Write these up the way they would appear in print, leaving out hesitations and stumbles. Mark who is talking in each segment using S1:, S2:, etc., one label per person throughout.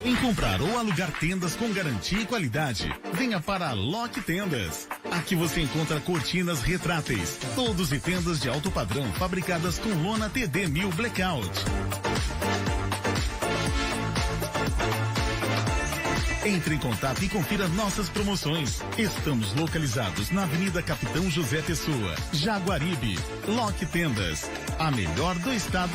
S1: Em comprar ou alugar tendas com garantia e qualidade, venha para a Lock Tendas. Aqui você encontra cortinas retráteis, todos e tendas de alto padrão fabricadas com lona TD 1000 Blackout. Entre em contato e confira nossas promoções. Estamos localizados na Avenida Capitão José Pessoa, Jaguaribe. Lock Tendas, a melhor do estado.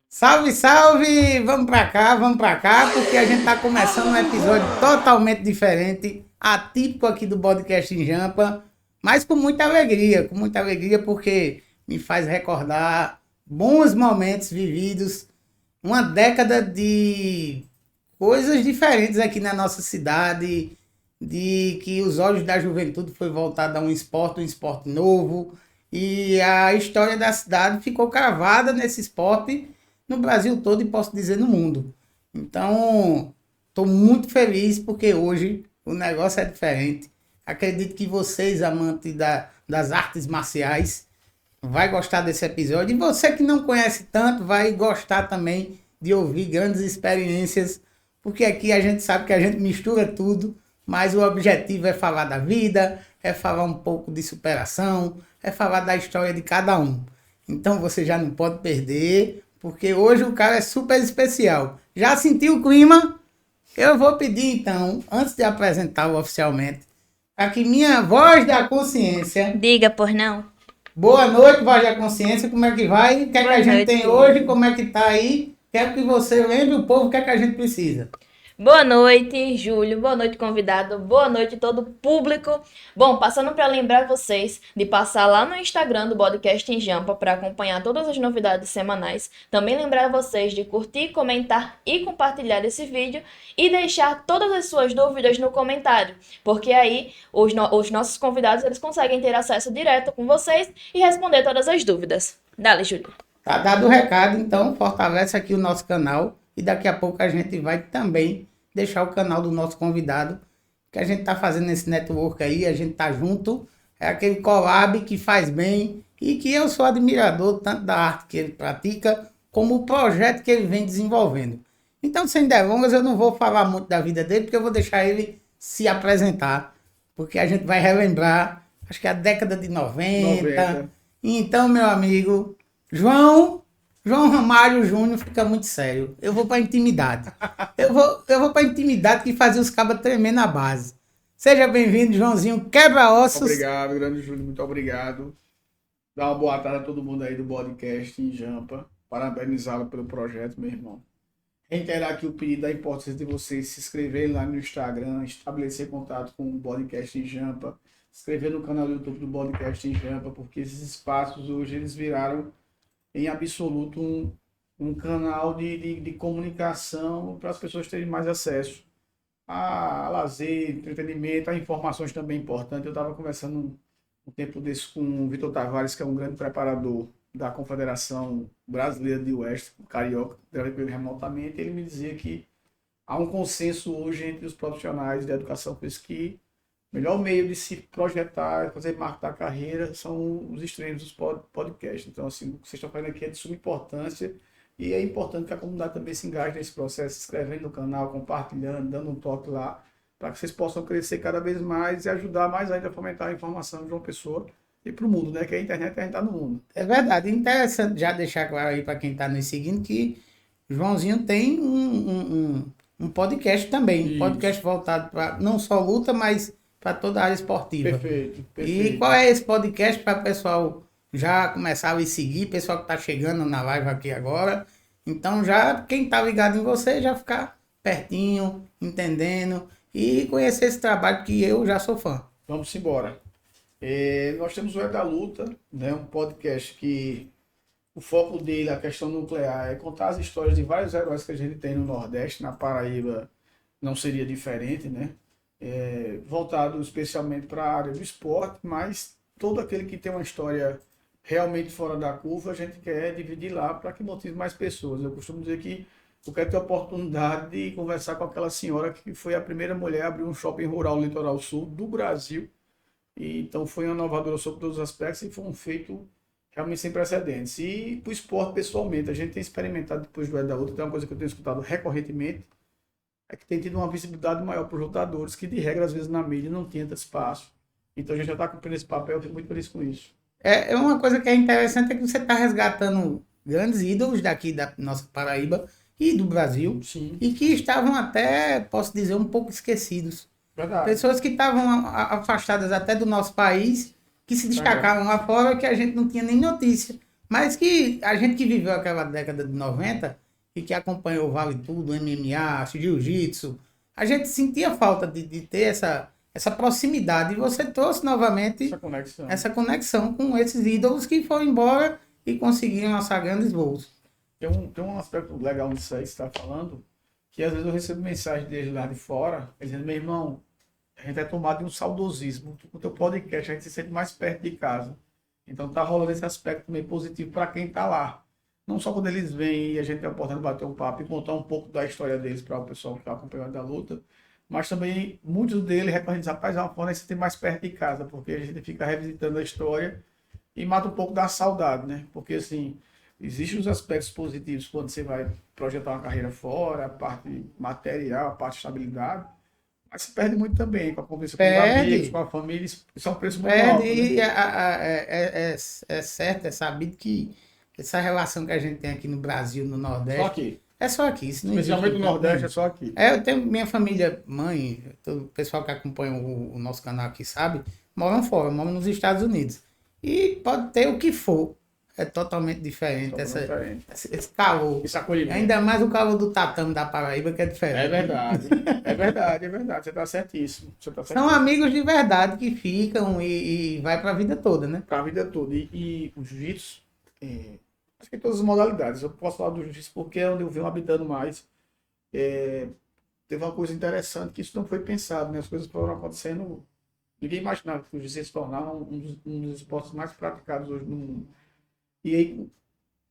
S2: Salve, salve! Vamos pra cá, porque a gente tá começando um episódio totalmente diferente, atípico aqui do podcast em Jampa, mas com muita alegria, porque me faz recordar bons momentos vividos, uma década de coisas diferentes aqui na nossa cidade, de que os olhos da juventude foi voltado a um esporte novo, e a história da cidade ficou cravada nesse esporte no Brasil todo e posso dizer no mundo. Então, estou muito feliz porque hoje o negócio é diferente. Acredito que vocês, amantes das artes marciais, vai gostar desse episódio. E você que não conhece tanto, vai gostar também de ouvir grandes experiências, porque aqui a gente sabe que a gente mistura tudo, mas o objetivo é falar da vida, é falar um pouco de superação, é falar da história de cada um. Então você já não pode perder, porque hoje o cara é super especial. Já sentiu o clima? Eu vou pedir então, antes de apresentá-lo oficialmente, para que minha voz da consciência...
S3: Diga, por não.
S2: Boa noite, voz da consciência, como é que vai? O que é que a gente tem hoje? Como é que tá aí? Quero que você lembre o povo o que é que a gente precisa.
S3: Boa noite, Júlio. Boa noite, convidado. Boa noite, todo público. Bom, passando para lembrar vocês de passar lá no Instagram do Podcast em Jampa para acompanhar todas as novidades semanais. Também lembrar vocês de curtir, comentar e compartilhar esse vídeo e deixar todas as suas dúvidas no comentário, porque aí os nossos convidados eles conseguem ter acesso direto com vocês e responder todas as dúvidas. Dale, Júlio.
S2: Tá dado o recado, então fortalece aqui o nosso canal e daqui a pouco a gente vai também deixar o canal do nosso convidado, que a gente tá fazendo esse network aí, a gente tá junto, é aquele collab que faz bem e que eu sou admirador tanto da arte que ele pratica, como o projeto que ele vem desenvolvendo. Então, sem delongas, eu não vou falar muito da vida dele, porque eu vou deixar ele se apresentar, porque a gente vai relembrar, acho que é a década de 90. Então, meu amigo, João Ramalho Júnior fica muito sério. Eu vou pra intimidade. Eu vou pra intimidade que fazia os cabas tremer na base. Seja bem-vindo, Joãozinho Quebra-Ossos.
S4: Obrigado, grande Júlio, muito obrigado. Dá uma boa tarde a todo mundo aí do podcast em Jampa. Parabenizá-lo pelo projeto, meu irmão. Reiterar aqui o pedido da importância de vocês se inscreverem lá no Instagram, estabelecer contato com o podcast em Jampa, se inscrever no canal do YouTube do podcast em Jampa, porque esses espaços hoje eles viraram em absoluto um canal de comunicação para as pessoas terem mais acesso a lazer, entretenimento, a informações também importantes. Eu estava conversando um tempo desse com o Vitor Tavares, que é um grande preparador da Confederação Brasileira de Oeste, carioca, trabalhei remotamente, e ele me dizia que há um consenso hoje entre os profissionais da educação física que o melhor meio de se projetar, fazer marca da carreira, são os streams dos podcasts. Então, assim, o que vocês estão fazendo aqui é de suma importância e é importante que a comunidade também se engaje nesse processo, se inscrevendo no canal, compartilhando, dando um toque lá, para que vocês possam crescer cada vez mais e ajudar mais ainda a fomentar a informação de uma pessoa e para o mundo, né? Que a internet está no mundo.
S2: É verdade. Interessante já deixar claro aí para quem está nos seguindo que Joãozinho tem um podcast também.
S4: Isso.
S2: Um podcast voltado para não só luta, mas para toda a área esportiva.
S4: Perfeito.
S2: E qual é esse podcast para o pessoal já começar a lhe seguir, pessoal que está chegando na live aqui agora? Então já quem está ligado em você já ficar pertinho, entendendo e conhecer esse trabalho que eu já sou fã.
S4: Vamos embora. Nós temos o É da Luta, né, um podcast que o foco dele, a questão nuclear, é contar as histórias de vários heróis que a gente tem no Nordeste, na Paraíba não seria diferente, né? Voltado especialmente para a área do esporte, mas todo aquele que tem uma história realmente fora da curva, a gente quer dividir lá para que motive mais pessoas. Eu costumo dizer que eu quero ter a oportunidade de conversar com aquela senhora que foi a primeira mulher a abrir um shopping rural no litoral sul do Brasil. E, então foi uma inovadora sobre todos os aspectos e foi um feito realmente sem precedentes. E para o esporte, pessoalmente, a gente tem experimentado depois do É da Luta, tem uma coisa que eu tenho escutado recorrentemente, é que tem tido uma visibilidade maior para os lutadores, que de regra, às vezes, na mídia não tinha tanto espaço. Então a gente já está cumprindo esse papel, eu fico muito feliz com isso.
S2: É uma coisa que é interessante é que você está resgatando grandes ídolos daqui da nossa Paraíba e do Brasil.
S4: Sim.
S2: E que estavam até, posso dizer, um pouco esquecidos.
S4: Verdade.
S2: Pessoas que estavam afastadas até do nosso país, que se destacavam lá fora, que a gente não tinha nem notícia. Mas que a gente que viveu aquela década de 90 e que acompanhou o Vale Tudo, MMA, Jiu-Jitsu, a gente sentia falta de ter essa proximidade. E você trouxe novamente essa conexão com esses ídolos que foram embora e conseguiram alçar grandes voos.
S4: Tem um aspecto legal nisso aí que você está falando, que às vezes eu recebo mensagem deles lá de fora, dizendo, meu irmão, a gente é tomado de um saudosismo. Com o teu podcast, a gente se sente mais perto de casa. Então tá rolando esse aspecto meio positivo para quem tá lá. Não só quando eles vêm e a gente tem a oportunidade de bater um papo e contar um pouco da história deles para o pessoal que está acompanhando da luta, mas também muitos deles recorrem, rapaz, é uma forma de se sentir mais perto de casa, porque a gente fica revisitando a história e mata um pouco da saudade, né? Porque assim, existem os aspectos positivos quando você vai projetar uma carreira fora, a parte material, a parte de estabilidade, mas se perde muito também com a convivência com os amigos, com a família, isso é um preço muito alto.
S2: E
S4: Né?
S2: é certo, é sabido que essa relação que a gente tem aqui no Brasil, no Nordeste,
S4: Só aqui.
S2: é só aqui.
S4: Especialmente no Nordeste, é só aqui.
S2: Eu tenho minha família, mãe, todo o pessoal que acompanha o nosso canal aqui sabe, moram fora, moram nos Estados Unidos. E pode ter o que for. é totalmente diferente.
S4: Totalmente diferente.
S2: Esse calor.
S4: Esse acolhimento.
S2: Ainda mais o calor do tatame da Paraíba, que é diferente.
S4: É verdade. É verdade, é verdade. Você tá certíssimo.
S2: São amigos de verdade que ficam e vai pra vida toda, né?
S4: Para a vida toda. E o jiu-jitsu, acho que em todas as modalidades. Eu posso falar do jiu-jitsu porque é onde eu venho habitando mais. Teve uma coisa interessante que isso não foi pensado, né? As coisas foram acontecendo. Ninguém imaginava que o jiu-jitsu se tornar um dos esportes mais praticados hoje no mundo. E aí,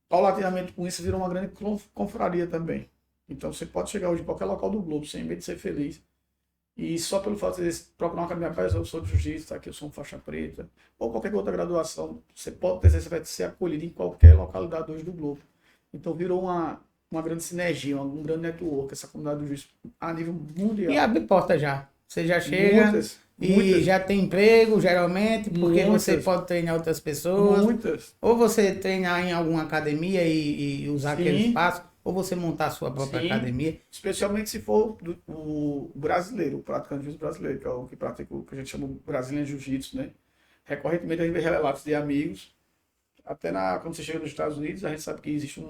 S4: paulatinamente com isso, virou uma grande confraria também. Então você pode chegar hoje em qualquer local do globo sem medo de ser feliz. E só pelo fato de você procurar uma academia, rapaz, eu sou de jiu-jitsu, tá aqui, eu sou um faixa preta, ou qualquer outra graduação, você pode ter certeza que vai ser acolhido em qualquer localidade hoje do globo. Então virou uma grande sinergia, um grande network, essa comunidade do jiu-jitsu a nível mundial.
S2: E abre porta já. Você já chega e
S4: muitas.
S2: já tem emprego, geralmente, porque
S4: Muitas.
S2: você pode treinar outras pessoas.
S4: Muitas.
S2: Ou você treinar em alguma academia e usar aquele
S4: Sim.
S2: espaço, ou você montar a sua própria
S4: Sim.
S2: academia.
S4: Especialmente se for o brasileiro, o praticante jiu-jitsu brasileiro, que é o que pratica o que a gente chama de brasileiro jiu-jitsu, né? Recorrentemente a gente vê relatos de amigos, até quando você chega nos Estados Unidos, a gente sabe que existe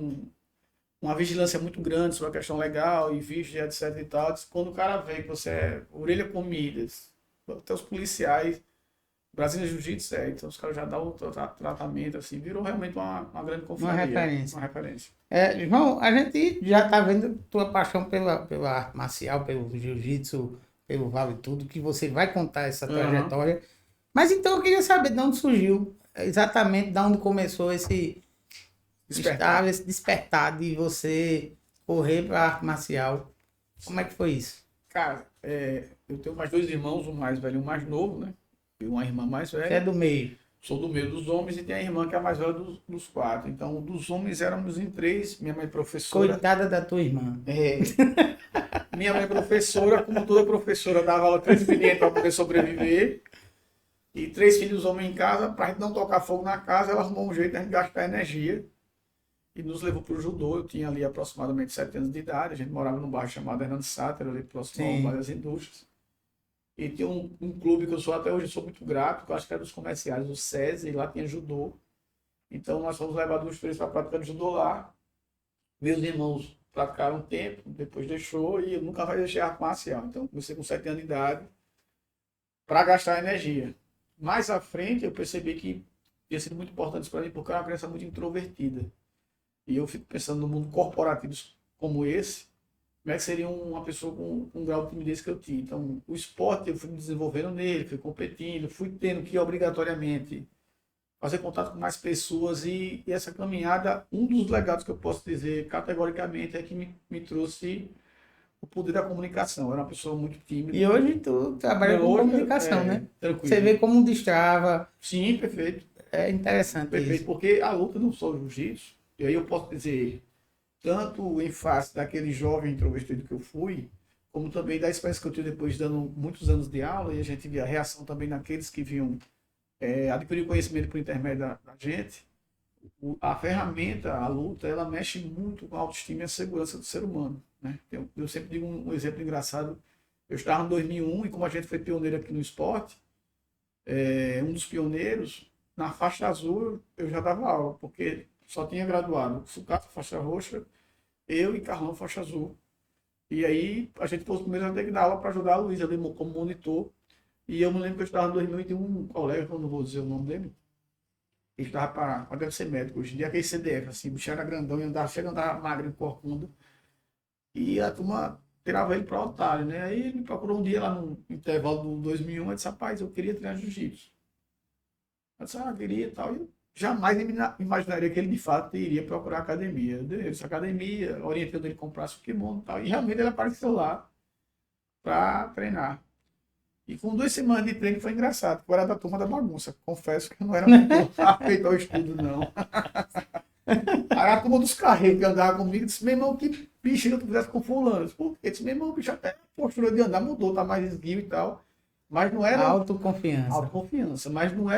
S4: uma vigilância muito grande sobre a questão legal e visto, etc e tal. Quando o cara vê que você é orelha comidas, até os policiais, Brasília Jiu-Jitsu, então os caras já dão o tratamento, assim, virou realmente uma grande confraria.
S2: referência.
S4: Uma referência.
S2: João, a gente já tá vendo tua paixão pela arte marcial, pelo jiu-jitsu, pelo vale tudo, que você vai contar essa trajetória. Mas então eu queria saber de onde surgiu, exatamente de onde começou esse despertar de você correr para arte marcial. Como é que foi isso?
S4: Cara, eu tenho mais 2 irmãos, um mais velho e um mais novo, né? E uma irmã mais velha.
S2: Você é do meio.
S4: Sou do meio dos homens e tem a irmã que é a mais velha dos 4. Então, dos homens éramos em 3. Minha mãe professora.
S2: Coitada da tua irmã.
S4: Minha mãe professora, como toda professora, dava aula transferiente para poder sobreviver. E 3 filhos homens em casa, para a gente não tocar fogo na casa, ela arrumou um jeito de a gente gastar energia. E nos levou para o judô. Eu tinha ali aproximadamente 7 anos de idade. A gente morava num bairro chamado Hernando Sáter, ali próximo ao Bairro das Indústrias. E tinha um clube que eu sou até hoje, sou muito grato, que eu acho que era dos comerciais, o SESI, e lá tinha judô. Então nós fomos levados os 3 para praticar judô lá. Meus irmãos praticaram um tempo, depois deixou, e eu nunca mais deixei arte marcial. Então comecei com 7 anos de idade para gastar energia. Mais à frente eu percebi que tinha sido muito importante para mim, porque eu era uma criança muito introvertida. E eu fico pensando no mundo corporativo como esse, como é que seria uma pessoa com um grau de timidez que eu tinha. Então, o esporte eu fui me desenvolvendo nele, fui competindo, fui tendo que obrigatoriamente fazer contato com mais pessoas e essa caminhada, um dos legados que eu posso dizer categoricamente é que me trouxe o poder da comunicação. Eu era uma pessoa muito tímida.
S2: E hoje tu trabalha com comunicação, né?
S4: Tranquilo.
S2: Você vê como destrava.
S4: Sim, perfeito.
S2: É interessante
S4: Perfeito,
S2: isso.
S4: porque a luta não só o jiu-jitsu, e aí eu posso dizer, tanto em face daquele jovem introvertido que eu fui, como também da experiência que eu tive depois dando muitos anos de aula, e a gente via a reação também naqueles que vinham adquirir conhecimento por intermédio da gente. A ferramenta, a luta, ela mexe muito com a autoestima e a segurança do ser humano, né? Eu sempre digo um exemplo engraçado. Eu estava em 2001 e como a gente foi pioneiro aqui no esporte, um dos pioneiros, na faixa azul eu já dava aula, porque só tinha graduado Sucata, faixa roxa, eu e Carlão, faixa azul. E aí a gente foi os primeiros a ter que dar aula para ajudar a Luísa ali como monitor. E eu me lembro que eu estava em 2001, um colega, que eu não vou dizer o nome dele, ele estava deve ser médico hoje em dia, aquele CDF, assim, o bicho era grandão e andava magro, corcunda. E a turma tirava ele para otário, né? Aí ele me procurou um dia lá no intervalo do 2001 e disse, rapaz, eu queria treinar jiu-jitsu. Eu disse, queria e tal. E eu jamais imaginaria que ele de fato iria procurar academia. Eu disse, academia, orientando ele a comprar o kimono e tal. E realmente ele apareceu lá para treinar. E com 2 semanas de treino foi engraçado, porque eu era da turma da bagunça. Confesso que eu não era muito afeito ao estudo, não. Aí a turma dos carreiros que andava comigo disse, meu irmão, que bicho que tu fizesse com fulano? Porque disse, meu irmão, o bicho até a postura de andar mudou, tá mais esguio e tal. Mas não era...
S2: Autoconfiança.
S4: Autoconfiança, mas não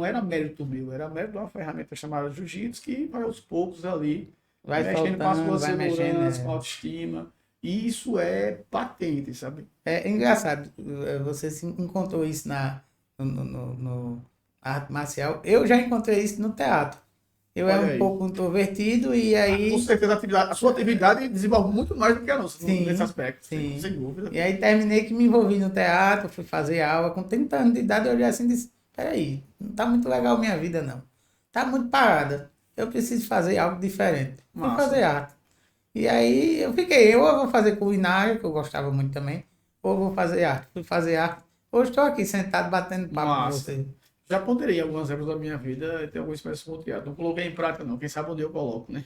S4: era mérito meu, era mérito de uma ferramenta chamada jiu-jitsu que vai aos poucos ali,
S2: Vai
S4: mexendo com a
S2: soltando,
S4: sua
S2: vai
S4: segurança,
S2: mexendo.
S4: com a autoestima. E isso é patente, sabe?
S2: É engraçado, você se encontrou isso no arte marcial. Eu já encontrei isso no teatro. Eu
S4: Olha
S2: era um
S4: aí.
S2: pouco introvertido e aí...
S4: Com certeza a sua atividade desenvolve muito mais do que a nossa
S2: Sim,
S4: nesse aspecto.
S2: sim.
S4: Sem dúvida.
S2: E aí terminei que me envolvi no teatro, fui fazer aula. Com 30 anos de idade eu olhei assim e disse, peraí, não tá muito legal minha vida não. Tá muito parada. Eu preciso fazer algo diferente. Fui
S4: Massa.
S2: fazer arte. E aí eu fiquei, ou eu vou fazer culinária, que eu gostava muito também, ou eu vou fazer arte. Fui fazer arte. Hoje estou aqui sentado batendo papo com
S4: Massa.
S2: você.
S4: Já ponderei em algumas épocas da minha vida ter alguma experiência com o teatro. Não coloquei em prática, não. Quem sabe onde eu coloco, né?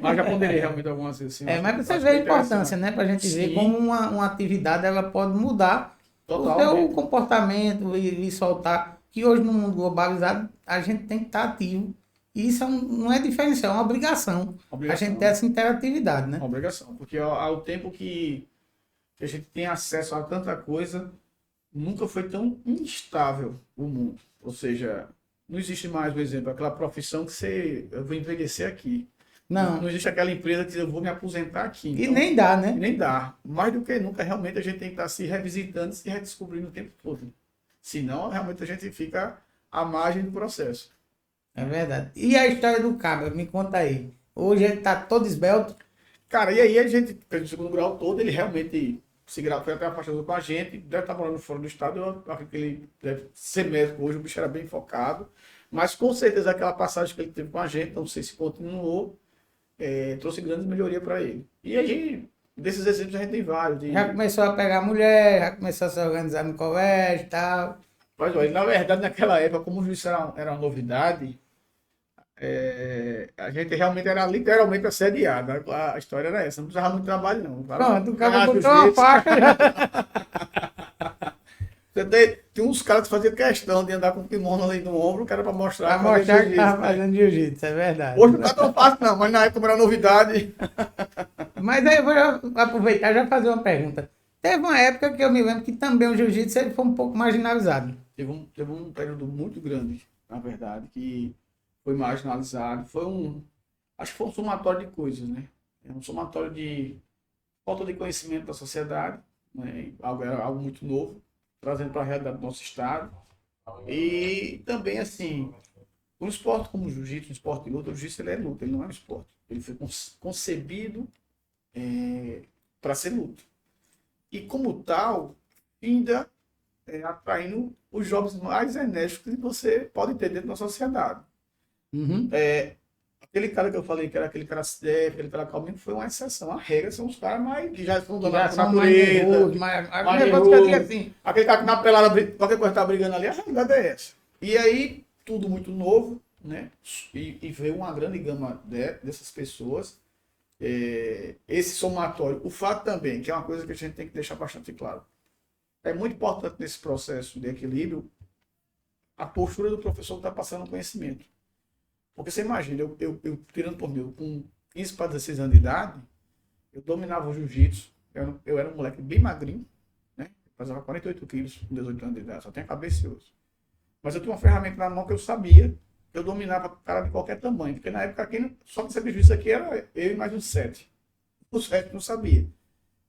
S4: Mas já ponderei realmente algumas vezes. Assim,
S2: Mas você
S4: acho
S2: vê a
S4: bem
S2: importância,
S4: interessante.
S2: né? Pra gente ver
S4: Sim.
S2: como uma atividade ela pode mudar o seu
S4: Totalmente.
S2: comportamento e soltar. Que hoje no mundo globalizado a gente tem que estar ativo. E isso não é diferencial, é uma obrigação.
S4: Obrigação.
S2: A gente ter essa interatividade, né?
S4: Uma obrigação. Porque ao tempo que a gente tem acesso a tanta coisa, nunca foi tão instável o mundo. Ou seja, não existe mais, por exemplo, aquela profissão que eu vou envelhecer aqui.
S2: Não.
S4: Não existe aquela empresa que eu vou me aposentar aqui.
S2: E
S4: Então,
S2: nem dá, né?
S4: nem dá. Mais do que nunca, realmente, a gente tem que estar se revisitando, se redescobrindo o tempo todo. Senão, realmente, a gente fica à margem do processo.
S2: É verdade. E a história do Cabra, me conta aí. Hoje ele tá todo esbelto.
S4: Cara, e aí a gente, pelo segundo grau todo, ele realmente se foi até afastado com a gente, deve estar morando fora do estado, eu acredito que ele deve ser médico hoje, o bicho era bem focado, mas com certeza aquela passagem que ele teve com a gente, não sei se continuou, trouxe grande melhoria para ele. E aí, desses exemplos a gente tem vários.
S2: Já começou a pegar mulher, já começou a se organizar no colégio e tal.
S4: Mas olha, na verdade, naquela época, como o juiz era uma novidade, a gente realmente era literalmente assediado. A história era essa, não precisava muito trabalho, não.
S2: Pronto, o cara botou uma faixa.
S4: Tinha uns caras que faziam questão de andar com o kimono ali no ombro, que era para mostrar.
S2: Pra mostrar que tava fazendo jiu-jitsu, é verdade.
S4: Hoje não tá tão fácil, não, mas na época como era novidade.
S2: Mas aí eu vou aproveitar e já fazer uma pergunta. Teve uma época que eu me lembro que também o jiu-jitsu ele foi um pouco marginalizado.
S4: Teve um período muito grande, na verdade, que foi marginalizado. Acho que foi um somatório de coisas, né? É um somatório de falta de conhecimento da sociedade, né? Era algo muito novo, trazendo para a realidade do nosso estado. E também, assim, um esporte como o jiu-jitsu, um esporte de luta, o jiu-jitsu ele é luta, ele não é um esporte. Ele foi concebido para ser luta. E como tal, ainda atraindo os jovens mais enérgicos que você pode ter dentro da sociedade.
S2: Uhum.
S4: Aquele cara que eu falei que era aquele cara calminho foi uma exceção. A regra são os caras mais que já estão
S2: Já
S4: dando
S2: são mais nervosos,
S4: mais
S2: negócio que eu digo
S4: nervoso.
S2: assim.
S4: Aquele cara que na pelada, qualquer coisa tá brigando ali, a realidade é essa. E aí, tudo muito novo, né? E veio uma grande gama dessas pessoas. Esse somatório, o fato também, que é uma coisa que a gente tem que deixar bastante claro, é muito importante nesse processo de equilíbrio a postura do professor que está passando o conhecimento. Porque você imagina, eu tirando por mim, com 15 para 16 anos de idade, eu dominava o jiu-jitsu, eu era um moleque bem magrinho, né? Eu pesava 48 quilos com 18 anos de idade, só tinha cabeça e osso. Mas eu tinha uma ferramenta na mão que eu sabia, eu dominava cara de qualquer tamanho, porque na época só que sabia jiu-jitsu aqui era eu e mais uns 7. Os 7 não sabia.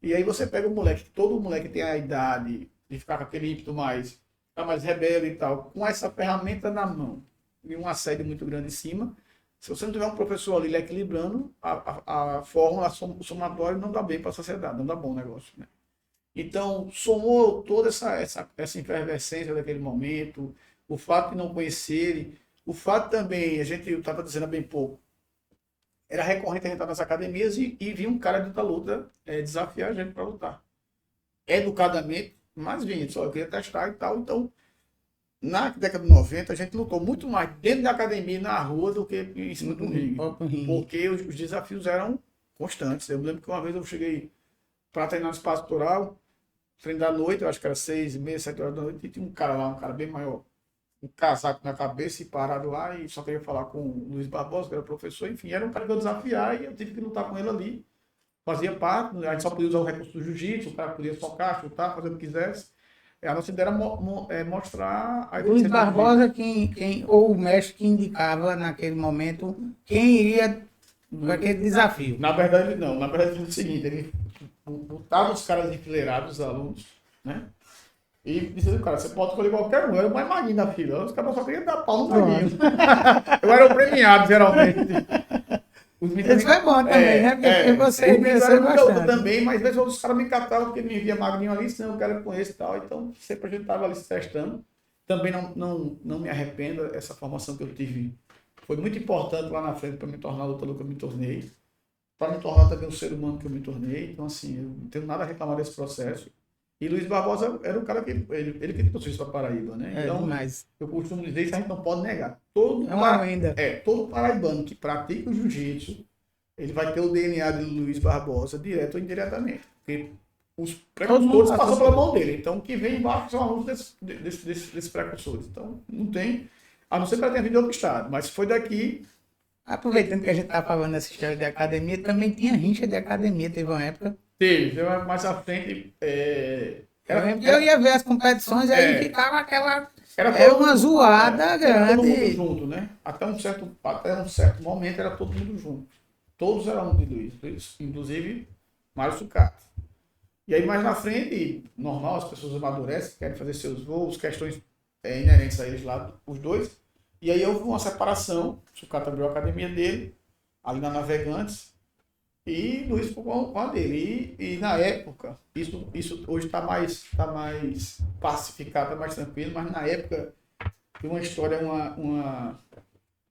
S4: E aí você pega o moleque, todo moleque tem a idade de ficar com aquele ímpeto mais rebelde e tal, com essa ferramenta na mão e um assédio muito grande em cima. Se você não tiver um professor ali equilibrando, a fórmula, o somatório não dá bem para a sociedade, não dá bom negócio, né? Então, somou toda essa efervescência daquele momento, o fato de não conhecerem, o fato também, eu estava dizendo há bem pouco, era recorrente a gente estar nas academias e vir um cara de luta desafiar a gente para lutar. Educadamente, mas vinha, só eu queria testar e tal. Então, na década de 90, a gente lutou muito mais dentro da academia, na rua, do que em cima do ringue. Porque os desafios eram constantes. Eu me lembro que uma vez eu cheguei para treinar no espaço cultural, treino da noite, eu acho que era 6h30, 7 horas da noite, e tinha um cara lá, um cara bem maior, um casaco na cabeça e parado lá, e só queria falar com o Luiz Barbosa, que era professor, enfim, era um cara que eu desafiar e eu tive que lutar com ele ali. Fazia parte, a gente só podia usar o recurso do jiu-jitsu, o cara podia socar, chutar, fazer o que quisesse. A nossa ideia era mostrar a
S2: Luiz Barbosa, ou o mestre que indicava naquele momento quem iria para aquele desafio.
S4: Na verdade, não. Na verdade, foi o seguinte: ele botava os caras enfileirados, os alunos, né? E disse o cara, você pode escolher qualquer um. Eu era o mais magrinho da fila. Os caras só queriam dar pau no magrinho. Eu era o premiado, geralmente. Os meninos,
S2: Isso foi bom também, né? Porque você
S4: os meninos eram muito
S2: bastante.
S4: também, mas às vezes os caras me catavam porque me via magrinho ali, senão eu quero com esse e tal. Então, sempre a gente estava ali se testando. Também não me arrependo, essa formação que eu tive foi muito importante lá na frente para me tornar o lutador que eu me tornei, para me tornar também o ser humano que eu me tornei. Então, assim, eu não tenho nada a reclamar desse processo. E Luiz Barbosa era o cara que ele que trouxe isso para Paraíba, né? Então,
S2: demais.
S4: eu costumo dizer isso, a gente não pode negar. Todo paraibano que pratica o jiu-jitsu, ele vai ter o DNA de Luiz Barbosa, direto ou indiretamente. Porque os precursores passam pela mão dele. Então, o que vem embaixo são alunos desses precursores. Então, não tem, a não ser que ela tenha vindo de outro estado. Mas foi daqui.
S2: Aproveitando que a gente tá falando dessa história de academia, também tinha rincha de academia, teve uma época.
S4: Teve, mais à frente.
S2: Eu ia ver as competições e aí ficava aquela.
S4: Era
S2: uma zoada grande.
S4: Todo mundo junto, né? Até um certo momento era todo mundo junto. Todos eram um de Luiz, inclusive Mário Sucata. E aí mais na frente, normal, as pessoas amadurecem, querem fazer seus voos, questões inerentes a eles lá, os dois. E aí houve uma separação, Sucata abriu a academia dele, ali na Navegantes, e Luiz ficou com a dele. E na época, isso hoje está mais pacificado, está mais tranquilo, mas na época tem uma história,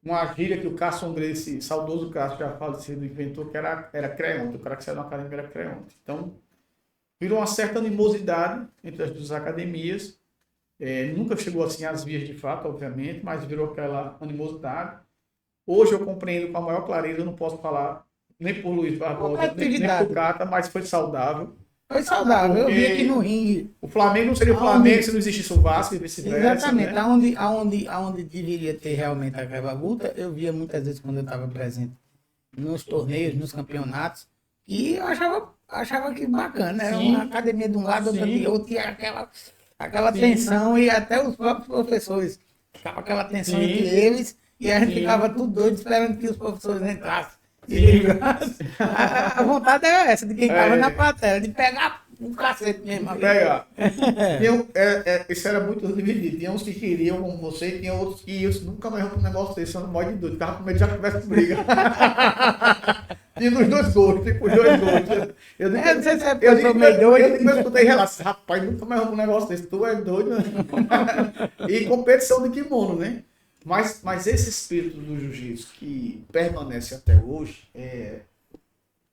S4: uma gíria que o Cássio Grace, saudoso Cássio, já falecido, inventou, que era creonte, o cara que saiu da academia era creonte. Então, virou uma certa animosidade entre as duas academias. Nunca chegou assim às vias de fato, obviamente, mas virou aquela animosidade. Hoje eu compreendo com a maior clareza, eu não posso falar nem por Luiz Barbosa, nem por Cata, mas foi saudável.
S2: Foi saudável, eu vi aqui no ringue.
S4: O Flamengo não seria o Flamengo se não existisse o Vasco e vice-versa.
S2: Exatamente,
S4: né?
S2: aonde deveria ter realmente aquela luta, eu via muitas vezes quando eu estava presente nos torneios, nos campeonatos, e eu achava que bacana, era uma academia de um lado, outra de outro, e aquela tensão, e até os próprios professores, ficava aquela tensão entre eles, e a gente ficava tudo doido esperando que os professores entrassem. A vontade era essa, de quem estava na plateia, de pegar um cacete mesmo.
S4: Pegar. Isso era muito dividido. Tinha uns que queriam como você, e tinha outros que nunca mais vão para um negócio desse, eu não morre de doido. Ficava com medo de já tivesse briga. Tinha nos dois gostos, tipo os dois gostos. Eu não sei se eu sou meio doido. Eu escutei relação, rapaz, nunca mais vou para um negócio desse, tu é doido. Né? E competição de kimono, né? Mas esse espírito do jiu-jitsu que permanece até hoje,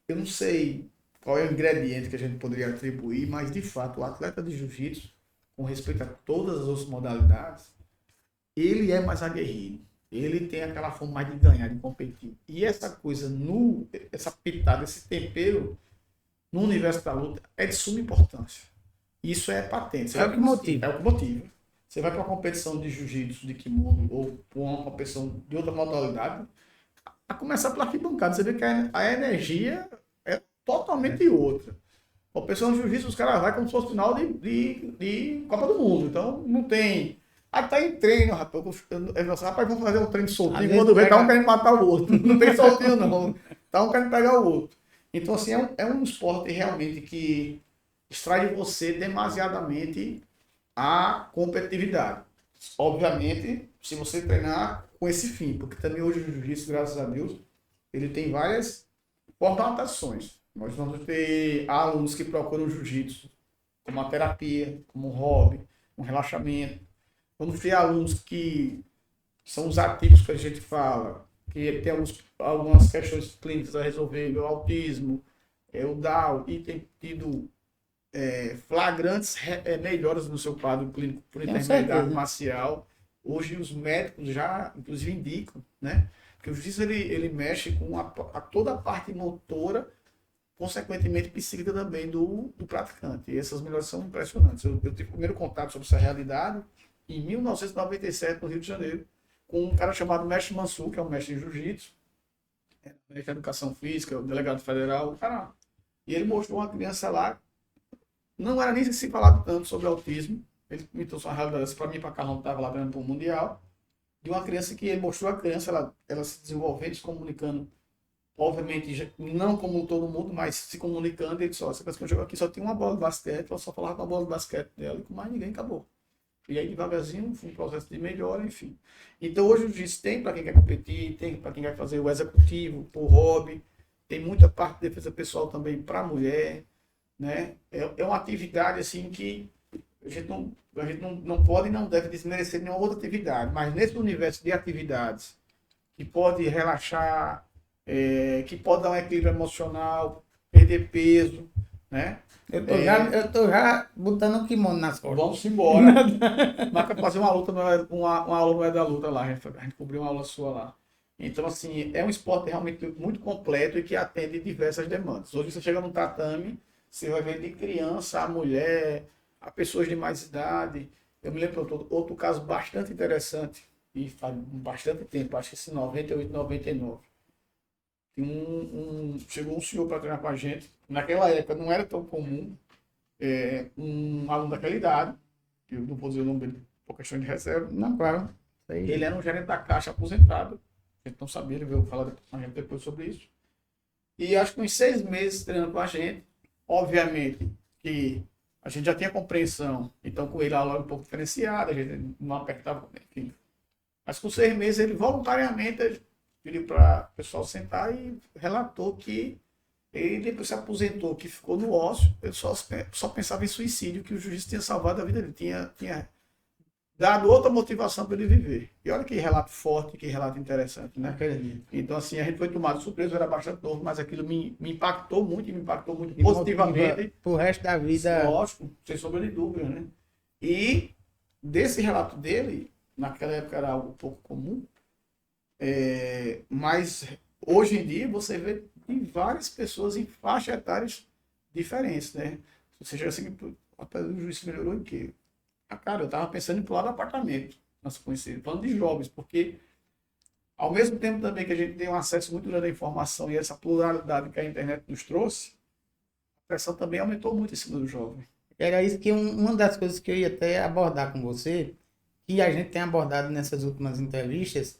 S4: eu não sei qual é o ingrediente que a gente poderia atribuir, mas de fato o atleta de jiu-jitsu, com respeito a todas as outras modalidades, ele é mais aguerrido. Ele tem aquela forma mais de ganhar, de competir. E essa coisa, essa pitada, esse tempero no universo da luta é de suma importância. Isso é patente.
S2: É o que motiva.
S4: É o que motiva. Você vai para uma competição de jiu-jitsu, de kimono, ou uma competição de outra modalidade, a começar pela arquibancada, você vê que a energia é totalmente outra. A competição de jiu-jitsu, os caras vão como se fosse final de Copa do Mundo. Então, não tem... tá em treino, rapaz. Rapaz, vamos fazer um treino soltinho. Quando vê, tá um querendo matar o outro. Não tem soltinho, não. Tá um querendo pegar o outro. Então, assim, é um esporte realmente que extrai de você demasiadamente a competitividade. Obviamente, se você treinar com esse fim, porque também hoje o jiu-jitsu, graças a Deus, ele tem várias formatações. Nós vamos ter alunos que procuram o jiu-jitsu como uma terapia, como um hobby, um relaxamento. Vamos ter alunos que são os atípicos que a gente fala, que tem algumas questões clínicas a resolver, o autismo, o Down, e tem tido flagrantes melhoras no seu quadro clínico por intermediário marcial. Hoje os médicos já, inclusive, indicam, né? Porque o jiu-jitsu ele mexe com toda a parte motora, consequentemente psíquica também do praticante. E essas melhorias são impressionantes. Eu tive o primeiro contato sobre essa realidade em 1997, no Rio de Janeiro, com um cara chamado Mestre Mansur, que é um mestre de jiu-jitsu, mestre de educação física, o delegado federal, cara. E ele mostrou uma criança lá. Não era nem se falado tanto sobre autismo. Ele me trouxe uma realidade para mim, para Carlão, que estava lá ganhando para o Mundial. De uma criança que ele mostrou a criança, ela se desenvolvendo, se comunicando obviamente, não como todo mundo, mas se comunicando, ele disse, ó, essa pessoa jogou aqui só tinha uma bola de basquete, ela só falava com a bola de basquete dela e com mais ninguém, acabou. E aí, devagarzinho, foi um processo de melhora, enfim. Então, hoje o jiu-jitsu tem para quem quer competir, tem para quem quer fazer o executivo, o hobby, tem muita parte de defesa pessoal também para a mulher, né? É uma atividade, assim, que a gente não pode e não deve desmerecer nenhuma outra atividade, mas nesse universo de atividades que pode relaxar, que pode dar um equilíbrio emocional, perder peso, né?
S2: Eu tô já botando o kimono nas costas.
S4: Vamos embora. Marca fazer uma luta, uma aula não é da luta lá, a gente cobriu uma aula sua lá. Então, assim, é um esporte realmente muito completo e que atende diversas demandas. Hoje você chega no tatame, você vai ver de criança a mulher, a pessoas de mais idade. Eu me lembro de outro caso bastante interessante, e faz bastante tempo, acho que esse 98, 99. Chegou um senhor para treinar com a gente. Naquela época não era tão comum um aluno daquela idade, que eu não vou dizer o nome dele por questão de reserva.
S2: Não, claro.
S4: Ele era um gerente da Caixa aposentado. A gente não sabia, ele veio falar com a gente depois sobre isso. E acho que uns 6 meses treinando com a gente. Obviamente que a gente já tinha compreensão, então com ele a aula era um pouco diferenciada, a gente não apertava, enfim. Mas com 6 meses ele voluntariamente pediu para o pessoal sentar e relatou que ele depois se aposentou, que ficou no ócio, ele só pensava em suicídio, que o jiu-jitsu tinha salvado a vida dele, tinha dado outra motivação para ele viver. E olha que relato forte, que relato interessante, né? Então, assim, a gente foi tomado de surpresa, eu era bastante novo, mas aquilo me impactou muito, e me impactou muito
S2: E
S4: positivamente.
S2: Pro resto da vida.
S4: Lógico, sem sombra de dúvida, né? E desse relato dele, naquela época era algo pouco comum, mas hoje em dia você vê em várias pessoas em faixas etárias diferentes, né? Você chega assim, rapaz, o juiz melhorou em quê? Cara, eu tava pensando em pular do apartamento, nós conhecemos, falando de jovens, porque ao mesmo tempo também que a gente tem um acesso muito grande à informação e essa pluralidade que a internet nos trouxe, a pressão também aumentou muito em cima do jovem.
S2: Era isso que uma das coisas que eu ia até abordar com você, que a gente tem abordado nessas últimas entrevistas,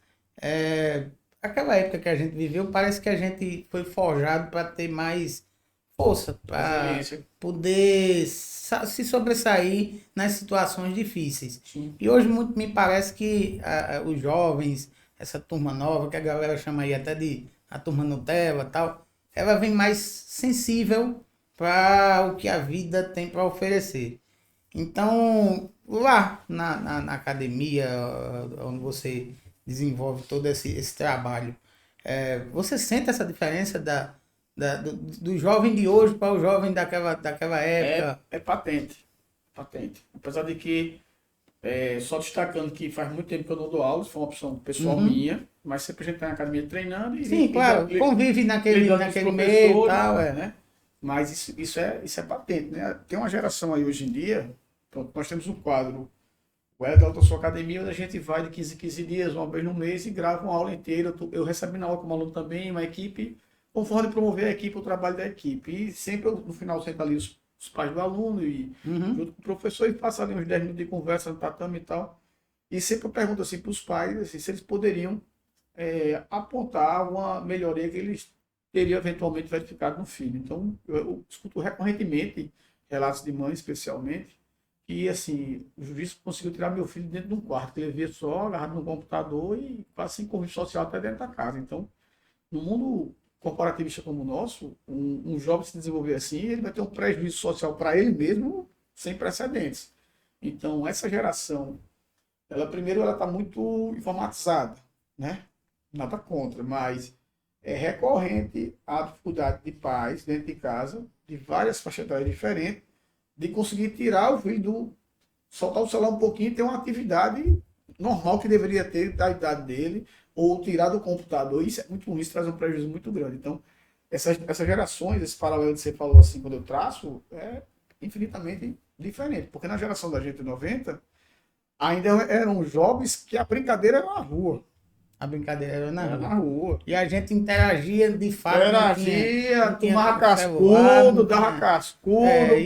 S2: aquela época que a gente viveu, parece que a gente foi forjado para ter mais força, para poder se sobressair nas situações difíceis.
S4: Sim.
S2: E hoje muito me parece que os jovens, essa turma nova, que a galera chama aí até de a turma Nutella e tal, ela vem mais sensível para o que a vida tem para oferecer. Então, lá na academia, onde você desenvolve todo esse trabalho, você sente essa diferença do jovem de hoje para o jovem daquela época?
S4: É patente. Apesar de que, só destacando que faz muito tempo que eu não dou aula, foi uma opção pessoal minha, mas sempre a gente está na academia treinando e...
S2: Sim, claro, convive naquele meio e tal,
S4: né? Mas isso é patente, né? Tem uma geração aí hoje em dia, pronto, nós temos um quadro, o Edel da sua academia, onde a gente vai de 15 em 15 dias, uma vez no mês, e grava uma aula inteira. Eu recebo na aula como aluno também, uma equipe, conforme promover a equipe, o trabalho da equipe. E sempre, no final, senta ali os pais do aluno, e junto com o professor, e passa ali uns 10 minutos de conversa no tatame e tal. E sempre eu pergunto assim para os pais, assim, se eles poderiam apontar uma melhoria que eles teriam eventualmente verificado no filho. Então, eu escuto recorrentemente relatos de mães, especialmente, que, assim, o juiz conseguiu tirar meu filho dentro de um quarto, que ele via só, agarrado no computador e quase sem convívio social até dentro da casa. Então, no mundo corporativista como o nosso, um jovem se desenvolver assim, ele vai ter um prejuízo social para ele mesmo sem precedentes. Então, essa geração, primeiro, ela está muito informatizada, né? Nada contra, mas é recorrente a dificuldade de pais dentro de casa, de várias faixas etárias diferentes, de conseguir tirar o filho soltar o celular um pouquinho e ter uma atividade normal que deveria ter da idade dele, ou tirar do computador. Isso é muito ruim, isso traz um prejuízo muito grande. Então, essas gerações, esse paralelo que você falou assim, quando eu traço, é infinitamente diferente. Porque na geração da gente 90, ainda eram jovens que a brincadeira era na rua.
S2: A brincadeira era
S4: Era na rua.
S2: E a gente interagia de fato.
S4: Tomava cascudo, dava cascudo,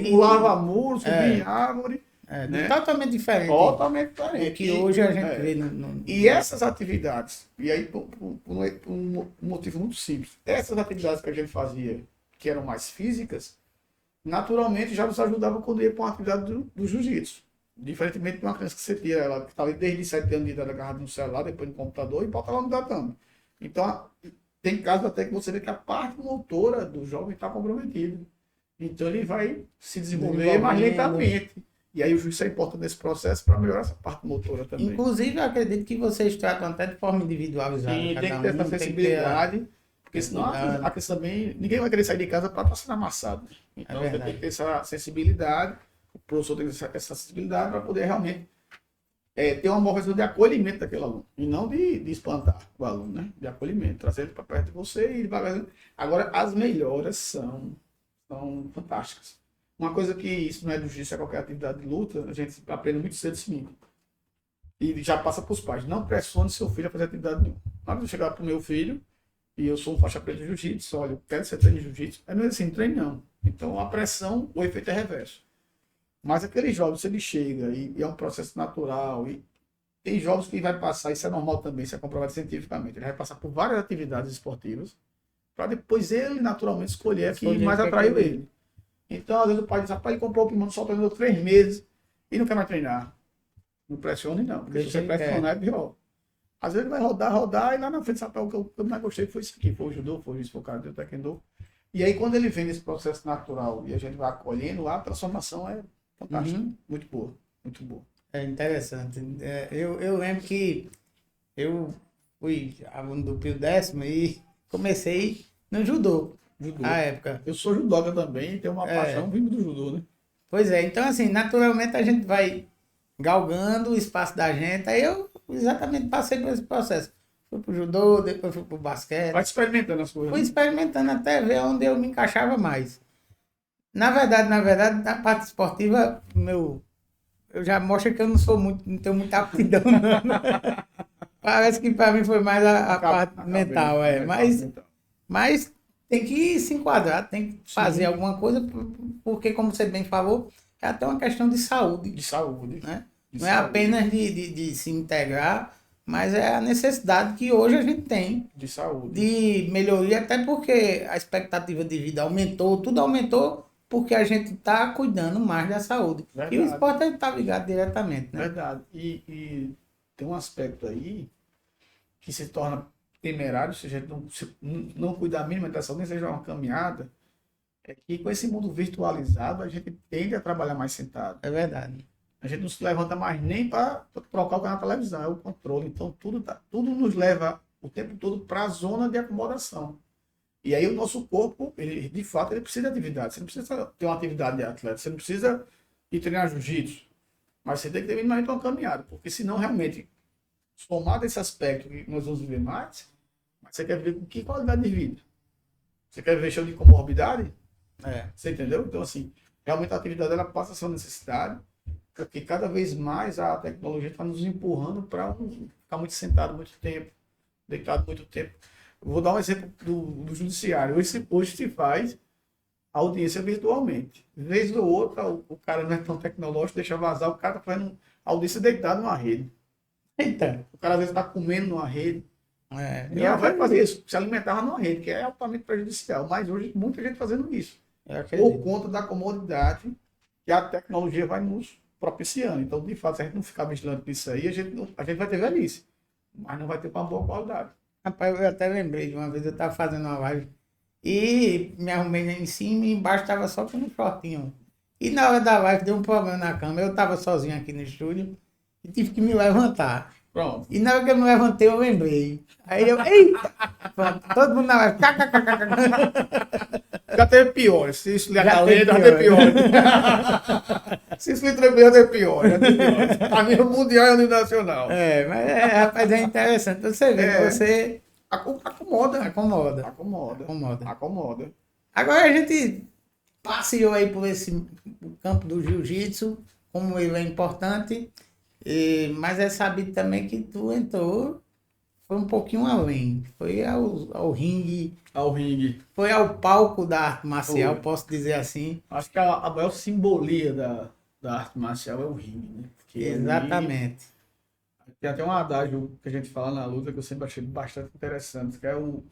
S4: pulava muro, subia em árvore. né?
S2: Totalmente diferente.
S4: Totalmente
S2: do
S4: diferente.
S2: que hoje a gente vê
S4: E essas atividades, e aí por um motivo muito simples, essas atividades que a gente fazia, que eram mais físicas, naturalmente já nos ajudavam quando ia para uma atividade do jiu-jitsu. Diferentemente de uma criança que você tira ela, que está ali desde 7 anos de idade agarrada no celular, depois no computador, e bota lá no tatame. Então, tem casos até que você vê que a parte motora do jovem está comprometida. Então, ele vai se desenvolver mais lentamente. E aí, o juiz é importante nesse processo para melhorar essa parte motora também.
S2: Inclusive, eu acredito que vocês tratam até de forma individualizada.
S4: Sim, tem que ter essa sensibilidade, porque senão a criança também, ninguém vai querer sair de casa para estar sendo amassado. Então, você tem que ter essa sensibilidade, o professor tem que ter essa sensibilidade para poder realmente ter uma boa de acolhimento daquele aluno, e não de espantar o aluno, né? De acolhimento, trazer ele para perto de você e devagarzinho. Agora, as melhoras são fantásticas. Uma coisa que isso não é do jiu-jitsu, é qualquer atividade de luta, a gente aprende muito cedo assim. E já passa para os pais. Não pressione seu filho a fazer atividade nenhuma. Na hora de eu chegar para o meu filho, e eu sou um faixa preta de jiu-jitsu, olha, eu quero que você treine jiu-jitsu. É mesmo assim, treine não. Então, a pressão, o efeito é reverso. Mas aquele jovem, se ele chega e é um processo natural, e tem jovens que vai passar, isso é normal também, isso é comprovado cientificamente, ele vai passar por várias atividades esportivas, para depois ele naturalmente escolher a que mais atraiu ele. Então, às vezes o pai diz, rapaz, ele comprou o kimono só treinando 3 meses e não quer mais treinar. Não pressione não, porque se você pressionar é pior. Às vezes ele vai rodar e lá na frente, sabe, o que eu mais gostei foi isso aqui, foi o judô, foi isso, foi o cara do taekwondo. E aí quando ele vem nesse processo natural e a gente vai acolhendo, a transformação é fantástica, muito boa, muito boa.
S2: É interessante. Eu lembro que eu fui aluno do Pio 10º e comecei no judô. Na época.
S4: Eu sou judoca também e tenho uma paixão vindo do judô, né?
S2: Pois é, então assim, naturalmente a gente vai galgando o espaço da gente. Aí eu exatamente passei por esse processo. Fui pro judô, depois fui pro basquete.
S4: Vai experimentando as coisas.
S2: Fui experimentando até ver onde eu me encaixava mais. Na verdade, na parte esportiva, eu já mostro que eu não tenho muita aptidão, não. Parece que para mim foi mais a parte mental, mas tem que se enquadrar, tem que fazer alguma coisa, porque, como você bem falou, é até uma questão de saúde.
S4: De saúde.
S2: Né? Não é apenas de se integrar, mas é a necessidade que hoje a gente tem
S4: de saúde,
S2: de melhoria, até porque a expectativa de vida aumentou, tudo aumentou, porque a gente está cuidando mais da saúde. Verdade. E o esporte está ligado diretamente. Né?
S4: Verdade. E tem um aspecto aí que se torna temerário se a gente não cuidar minimamente da saúde, nem seja uma caminhada, é que com esse mundo virtualizado a gente tende a trabalhar mais sentado.
S2: É verdade.
S4: A gente não se levanta mais nem para trocar o canal na televisão, é o controle. Então tudo nos leva o tempo todo para a zona de acomodação. E aí o nosso corpo, ele, de fato, ele precisa de atividade. Você não precisa ter uma atividade de atleta, você não precisa ir treinar jiu-jitsu, mas você tem que ter minimamente uma caminhada, porque senão realmente, somado esse aspecto que nós vamos viver mais, você quer viver com que qualidade de vida? Você quer viver cheio de comorbidade? Você entendeu? Então, assim, realmente a atividade ela passa a ser uma necessidade, porque cada vez mais a tecnologia está nos empurrando para ficar muito sentado muito tempo, deitado muito tempo. Eu vou dar um exemplo do judiciário. Hoje se faz audiência virtualmente. De vez ou outra, o cara não é tão tecnológico, deixa vazar, o cara está fazendo audiência deitado numa rede.
S2: Eita.
S4: O cara às vezes está comendo numa rede.
S2: E
S4: ela vai fazer isso, se alimentava numa rede, que é altamente prejudicial. Mas hoje muita gente fazendo isso. Por conta da comodidade que a tecnologia vai nos propiciando. Então, de fato, se a gente não ficar vigilante disso aí, a gente vai ter velhice. Mas não vai ter uma boa qualidade.
S2: Rapaz, eu até lembrei de uma vez, eu estava fazendo uma live e me arrumei em cima e embaixo estava só com um shortinho. E na hora da live deu um problema na cama. Eu estava sozinho aqui no estúdio e tive que me levantar.
S4: Pronto.
S2: E na hora que eu me levantei, eu lembrei. Aí eu, eita! Pronto, todo mundo na live.
S4: Já teve pior. Se isso lhe acalenta, já teve pior. Se isso lhe tremeu, já teve pior. A nível mundial e a nível nacional.
S2: Rapaz, é interessante. Você vê, você...
S4: Acomoda.
S2: Agora a gente passeou aí por esse campo do jiu-jitsu, como ele é importante, mas é sabido também que tu entrou, foi um pouquinho além. Foi ao ringue. Foi ao palco da arte marcial, posso dizer assim.
S4: Acho que a maior simbolia da da arte marcial é o ringue, né? Porque
S2: Exatamente.
S4: tem até um adágio que a gente fala na luta que eu sempre achei bastante interessante, que é o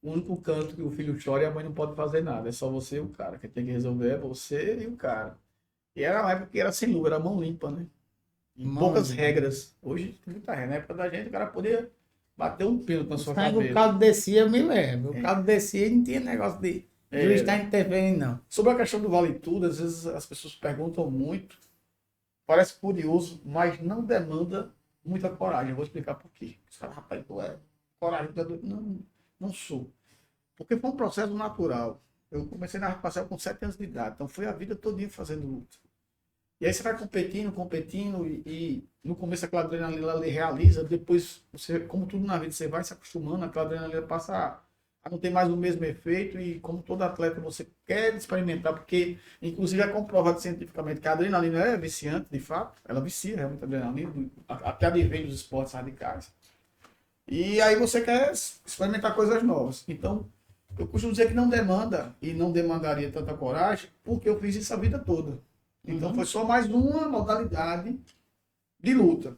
S4: único canto que o filho chora e a mãe não pode fazer nada. É só você e o cara. Quem tem que resolver é você e o cara. E era uma época que era sem luva, era mão limpa, né? E poucas regras. Hoje tem muita regra. Na época da gente, o cara podia bater um pênalti na sua
S2: Sangue, o
S4: cabeça.
S2: caldo descia, eu me lembro. O caldo descia e não tinha negócio de juiz estar interferindo, não.
S4: Sobre a questão do vale tudo, às vezes as pessoas perguntam muito. Parece curioso, mas não demanda muita coragem. Eu vou explicar por quê. Você fala, rapaz, tu é coragem. Não, não sou. Porque foi um processo natural. Eu comecei na arte marcial com 7 anos de idade. Então foi a vida todinha fazendo luta. E aí você vai competindo e no começo aquela adrenalina ali realiza. Depois, você, como tudo na vida, você vai se acostumando, aquela adrenalina passa a não ter mais o mesmo efeito. E como todo atleta, você quer experimentar, porque inclusive é comprovado cientificamente que a adrenalina é viciante, de fato. Ela vicia realmente a adrenalina, até advém dos esportes radicais. E aí você quer experimentar coisas novas. Então, eu costumo dizer que não demanda e não demandaria tanta coragem, porque eu fiz isso a vida toda. Então foi só mais uma modalidade de luta.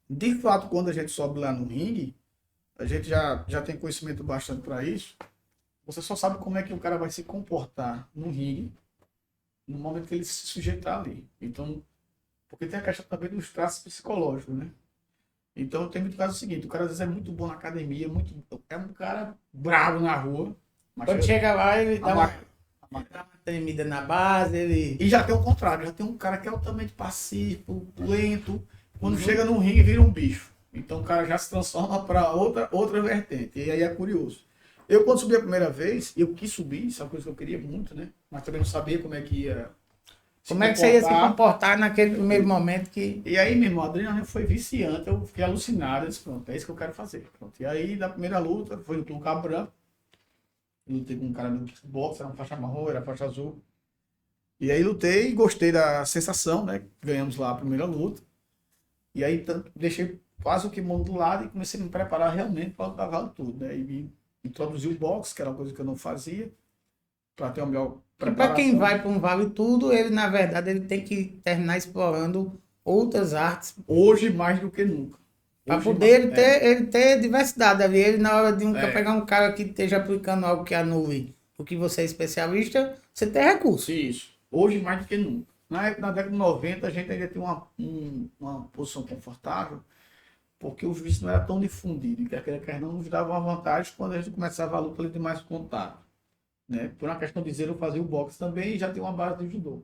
S4: De fato, quando a gente sobe lá no ringue, a gente já tem conhecimento bastante para isso. Você só sabe como é que o cara vai se comportar no ringue no momento que ele se sujeitar ali. Então, porque tem a questão também dos traços psicológicos, né? Então tem muito caso seguinte, o cara às vezes é muito bom na academia, é um cara bravo na rua. Mas
S2: Quando chega lá, ele dá uma tremida na base, ele...
S4: E já tem o contrário, já tem um cara que é altamente pacífico, lento, quando chega no ringue vira um bicho. Então o cara já se transforma para outra vertente, e aí é curioso. Eu quando subi a primeira vez, eu quis subir, isso é uma coisa que eu queria muito, né? Mas também não sabia como é que ia
S2: Como é que você ia se comportar naquele primeiro momento que...
S4: E aí, meu irmão, a adrenalina foi viciante, eu fiquei alucinado, eu disse, pronto, é isso que eu quero fazer. Pronto. E aí, da primeira luta, foi no Cabo Branco, eu lutei com um cara do kickbox, era uma faixa marrom, era faixa azul. E aí lutei e gostei da sensação, né? Ganhamos lá a primeira luta. E aí deixei quase o kimono do lado e comecei a me preparar realmente para lutar vale tudo, né? E me introduzi o boxe, que era uma coisa que eu não fazia, para ter uma melhor
S2: Para quem vai para um vale tudo, ele na verdade ele tem que terminar explorando outras artes.
S4: Hoje mais do que nunca.
S2: Para poder ele ter diversidade ali. Ele na hora de pegar um cara que esteja aplicando algo que anule o que você é especialista, você tem recurso.
S4: Isso. Hoje mais do que nunca. Na década de 90 a gente ainda tinha uma posição confortável, porque o jiu-jitsu não era tão difundido. E quer não nos dava uma vantagem quando a gente começava a luta ali de mais contato. Né? Por uma questão de dizer, eu fazia o boxe também e já tem uma base de judô.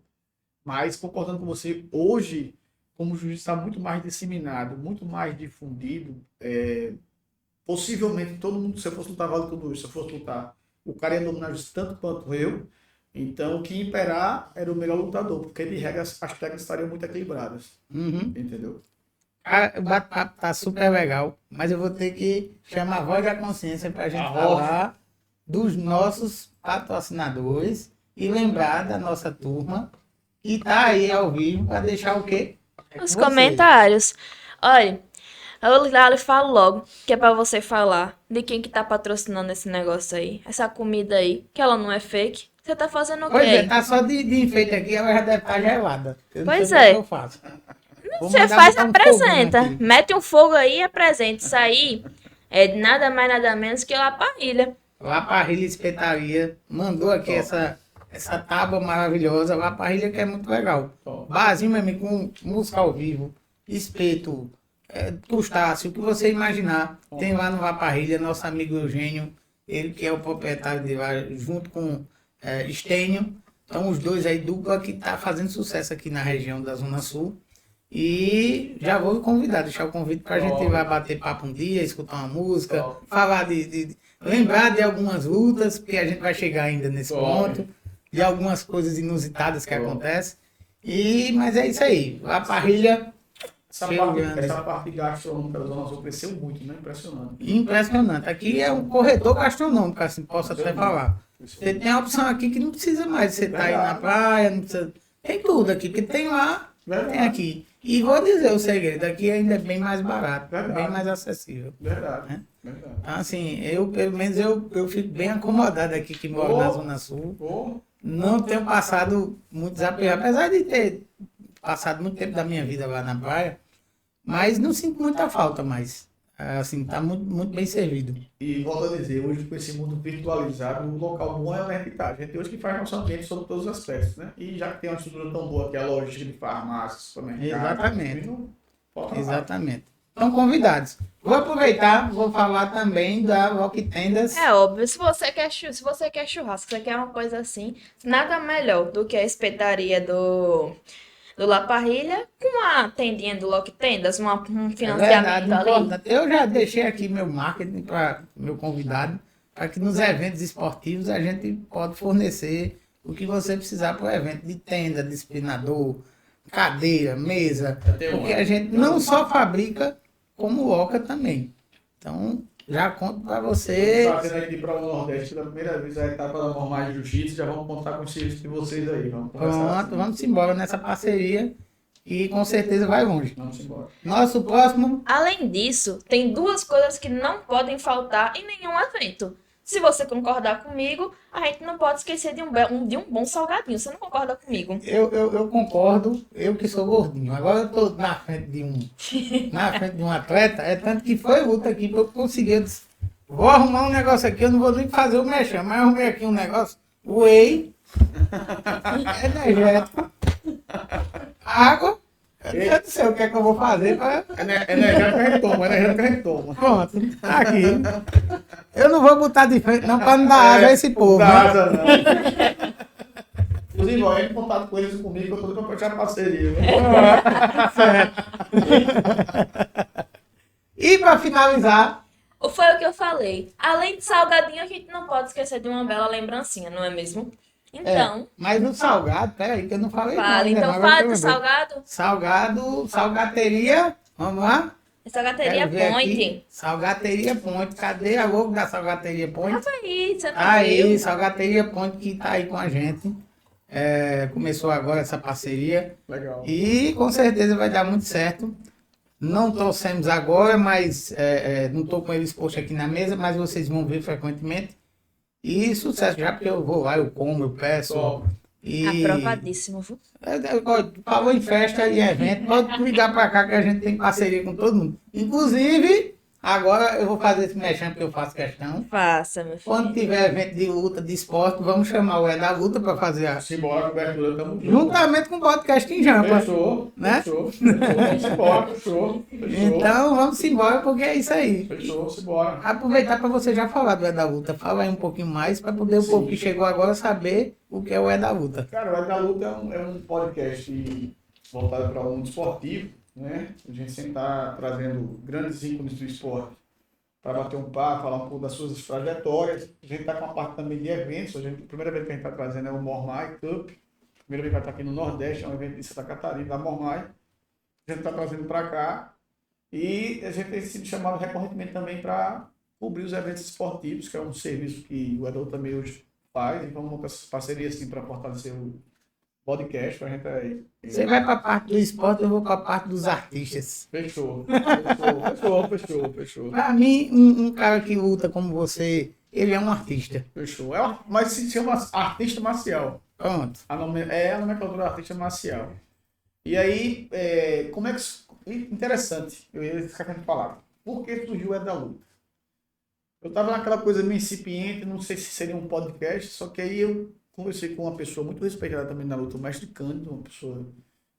S4: Mas, concordando com você, hoje, como o jiu-jitsu está muito mais disseminado, muito mais difundido, possivelmente todo mundo, se eu fosse lutar vale tudo isso, se eu fosse lutar, o cara ia dominar jiu-jitsu tanto quanto eu, então o que imperar era o melhor lutador, porque de regra as técnicas estariam muito equilibradas. Entendeu?
S2: O bate-papo tá super legal, mas eu vou ter que chamar a voz da consciência para a gente falar dos nossos patrocinadores e lembrar da nossa turma que tá aí ao vivo para deixar o quê?
S3: Os comentários. Olha, eu já falo logo que é para você falar de quem que tá patrocinando esse negócio aí, essa comida aí, que ela não é fake. Você tá fazendo o quê?
S2: Pois é, tá só de enfeite aqui, ela já deve estar gelada.
S3: Pois é.
S2: O que eu faço.
S3: Você faz, apresenta. Mete um fogo aí e apresenta. Isso aí é nada mais nada menos que La Parrilha.
S2: La Parrilha Espetaria mandou aqui essa tábua maravilhosa. La Parrilha que é muito legal. Barzinho, meu amigo, com música ao vivo, espeto, crustáceo, o que você imaginar. Tem lá no La Parrilha, nosso amigo Eugênio, ele que é o proprietário de lá, junto com Estênio. Então os dois aí, dupla que tá fazendo sucesso aqui na região da Zona Sul. E já vou convidar, deixar o convite para a gente ir lá bater papo um dia, escutar uma música, falar lembrar de algumas lutas, porque a gente vai chegar ainda nesse ponto, de algumas coisas inusitadas que acontecem. Mas é isso aí, a parrilha.
S4: Essa parte gastronômica da Zona Sul cresceu muito, né? Impressionante.
S2: Impressionante. Aqui é um corredor gastronômico, assim, posso até falar. Você tem a opção aqui que não precisa mais, você tá aí na praia, não precisa. Tem tudo aqui, porque tem lá, tem aqui. E vou dizer o segredo, aqui ainda é bem mais barato, bem mais acessível.
S4: Verdade.
S2: Né?
S4: Verdade.
S2: Então, assim, pelo menos eu fico bem acomodado aqui que moro na Zona Sul. Não tenho passado muito desapertado, apesar de ter passado muito tempo da minha vida lá na praia, mas não sinto muita falta mais. Assim, tá muito, muito bem servido.
S4: E volto a dizer, hoje com esse mundo virtualizado, o local bom é onde tá. A gente hoje que faz nosso ambiente sobre todos os aspectos, né? E já que tem uma estrutura tão boa que é a logística de farmácia, supermercado...
S2: Exatamente.
S4: Não falta nada.
S2: Exatamente. Estão convidados. Vou aproveitar, vou falar também da Rock Tendas.
S3: É óbvio, se você quer churrasco, se você quer uma coisa assim, nada melhor do que a espetaria do La Parrilla com a tendinha do Lock Tendas, um financiamento ali.
S2: Importante. Eu já deixei aqui meu marketing para meu convidado, para que nos eventos esportivos a gente pode fornecer o que você precisar para o evento de tenda, disciplinador, cadeira, mesa, porque a gente não só fabrica, como loca também. Então, já conto para você.
S4: Fazendo aqui para o Nordeste pela primeira vez a etapa da Mormai Jiu-Jitsu, já vamos contar com o serviço de vocês aí.
S2: Pronto, vamos embora nessa parceria e com certeza vai longe.
S4: Vamos embora.
S2: Nosso próximo.
S3: Além disso, tem duas coisas que não podem faltar em nenhum evento. Se você concordar comigo, a gente não pode esquecer de um bom salgadinho. Você não concorda comigo?
S2: Eu concordo, eu que sou gordinho. Agora eu tô na frente de um atleta, é tanto que foi luta aqui para eu conseguir. Eu disse, vou arrumar um negócio aqui, eu não vou nem fazer o mexer, mas eu arrumei aqui um negócio, whey, energético, água. Eu não sei o que é que eu vou fazer para...
S4: Energético a gente toma.
S2: Pronto, tá aqui. Eu não vou botar de frente não para não dar asa a esse povo.
S4: Dá
S2: Né?
S4: asa, não. Inclusive, ó, entre em contato com eles comigo, que eu tô doido pra fechar parceria. Viu?
S2: E para finalizar,
S3: Foi o que eu falei. Além de salgadinho, a gente não pode esquecer de uma bela lembrancinha, não é mesmo? Então,
S2: mas no salgado, peraí, que eu não falei
S3: fale.
S2: não,
S3: Então,
S2: agora
S3: fale
S2: que eu
S3: do
S2: lembrei.
S3: salgado.
S2: Salgateria, vamos lá?
S3: Salgateria
S2: Quero ver
S3: Point.
S2: aqui. Salgateria Point, cadê a logo da Salgateria Point?
S3: Tava aí, você não
S2: Aí,
S3: viu?
S2: Salgateria Point que tá aí com a gente. Começou agora essa parceria
S4: Legal.
S2: e com certeza vai dar muito certo. Não trouxemos agora, mas não estou com eles postos aqui na mesa, mas vocês vão ver frequentemente. E sucesso já, porque eu vou lá, eu como, eu peço.
S4: Top.
S2: E
S3: Aprovadíssimo, viu?
S2: falou em festa e evento, pode ligar para cá que a gente tem parceria com todo mundo. Inclusive, agora eu vou fazer esse mexão porque eu faço questão.
S3: Faça, meu filho.
S2: Quando tiver evento de luta, de esporte, vamos chamar o da Luta para fazer
S4: Simbora, cobertura, tamo junto.
S2: juntamente com o podcast em Jampa.
S4: Fechou,
S2: Né?
S4: fechou. Vamos embora, fechou.
S2: Então vamos embora porque é isso aí.
S4: Fechou, simbora.
S2: Aproveitar para você já falar do da Luta. Fala aí um pouquinho mais para poder o povo que chegou agora saber o que é o da Luta.
S4: Cara, o Da Luta é um podcast voltado para o mundo esportivo, né? A gente sempre está trazendo grandes ícones do esporte para bater um papo, falar um pouco das suas trajetórias. A gente está com uma parte também de eventos. O primeiro evento que a gente está trazendo é o Mormai Cup. O primeiro evento vai estar aqui no Nordeste, é um evento de Santa Catarina, da Mormai. A gente está trazendo para cá. E a gente tem sido chamado recorrentemente também para cobrir os eventos esportivos, que é um serviço que o Edu também hoje faz. E vamos montar essas parcerias assim, para fortalecer o podcast. A gente aí.
S2: Você vai para a parte do esporte, eu vou para a parte dos artistas.
S4: Fechou. Fechou.
S2: Para mim, um cara que luta como você, ele é um artista.
S4: Fechou. Mas se chama artista marcial.
S2: Pronto.
S4: A nomenclatura artista marcial. E aí, como é que... Interessante, eu ia ficar com a palavra. Por que surgiu o da Luta? Eu estava naquela coisa meio incipiente, não sei se seria um podcast, só que aí eu conversei com uma pessoa muito respeitada também na luta, o mestre Cândido, uma pessoa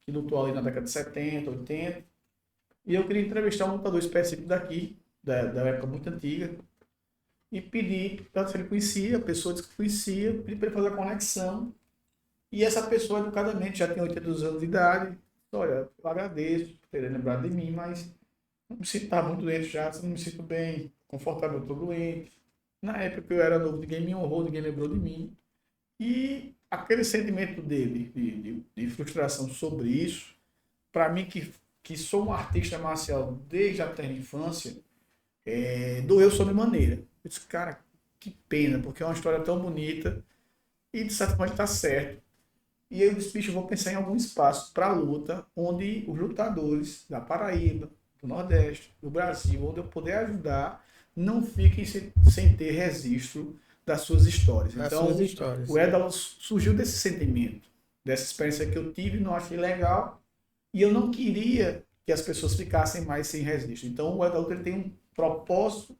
S4: que lutou ali na década de 70, 80. E eu queria entrevistar um lutador específico daqui, da época muito antiga, e pedi, se ele conhecia, a pessoa disse que conhecia, pedi para ele fazer a conexão. E essa pessoa, educadamente, já tem 82 anos de idade. Olha, eu agradeço por terem lembrado de mim, mas não me sinto muito doente já, não me sinto bem confortável, eu estou doente. Na época que eu era novo, ninguém me honrou, ninguém lembrou de mim. E aquele sentimento dele, de frustração sobre isso, para mim que sou um artista marcial desde a terra infância, doeu sobremaneira. Eu disse, cara, que pena, porque é uma história tão bonita e de certa forma está certo. E eu disse, bicho, eu vou pensar em algum espaço para luta, onde os lutadores da Paraíba, do Nordeste, do Brasil, onde eu puder ajudar, não fiquem sem ter registro das suas histórias. Então, o Edalon surgiu desse sentimento, dessa experiência que eu tive, não achei legal, E eu não queria que as pessoas ficassem mais sem registro. Então, o Eduardo ele tem um propósito,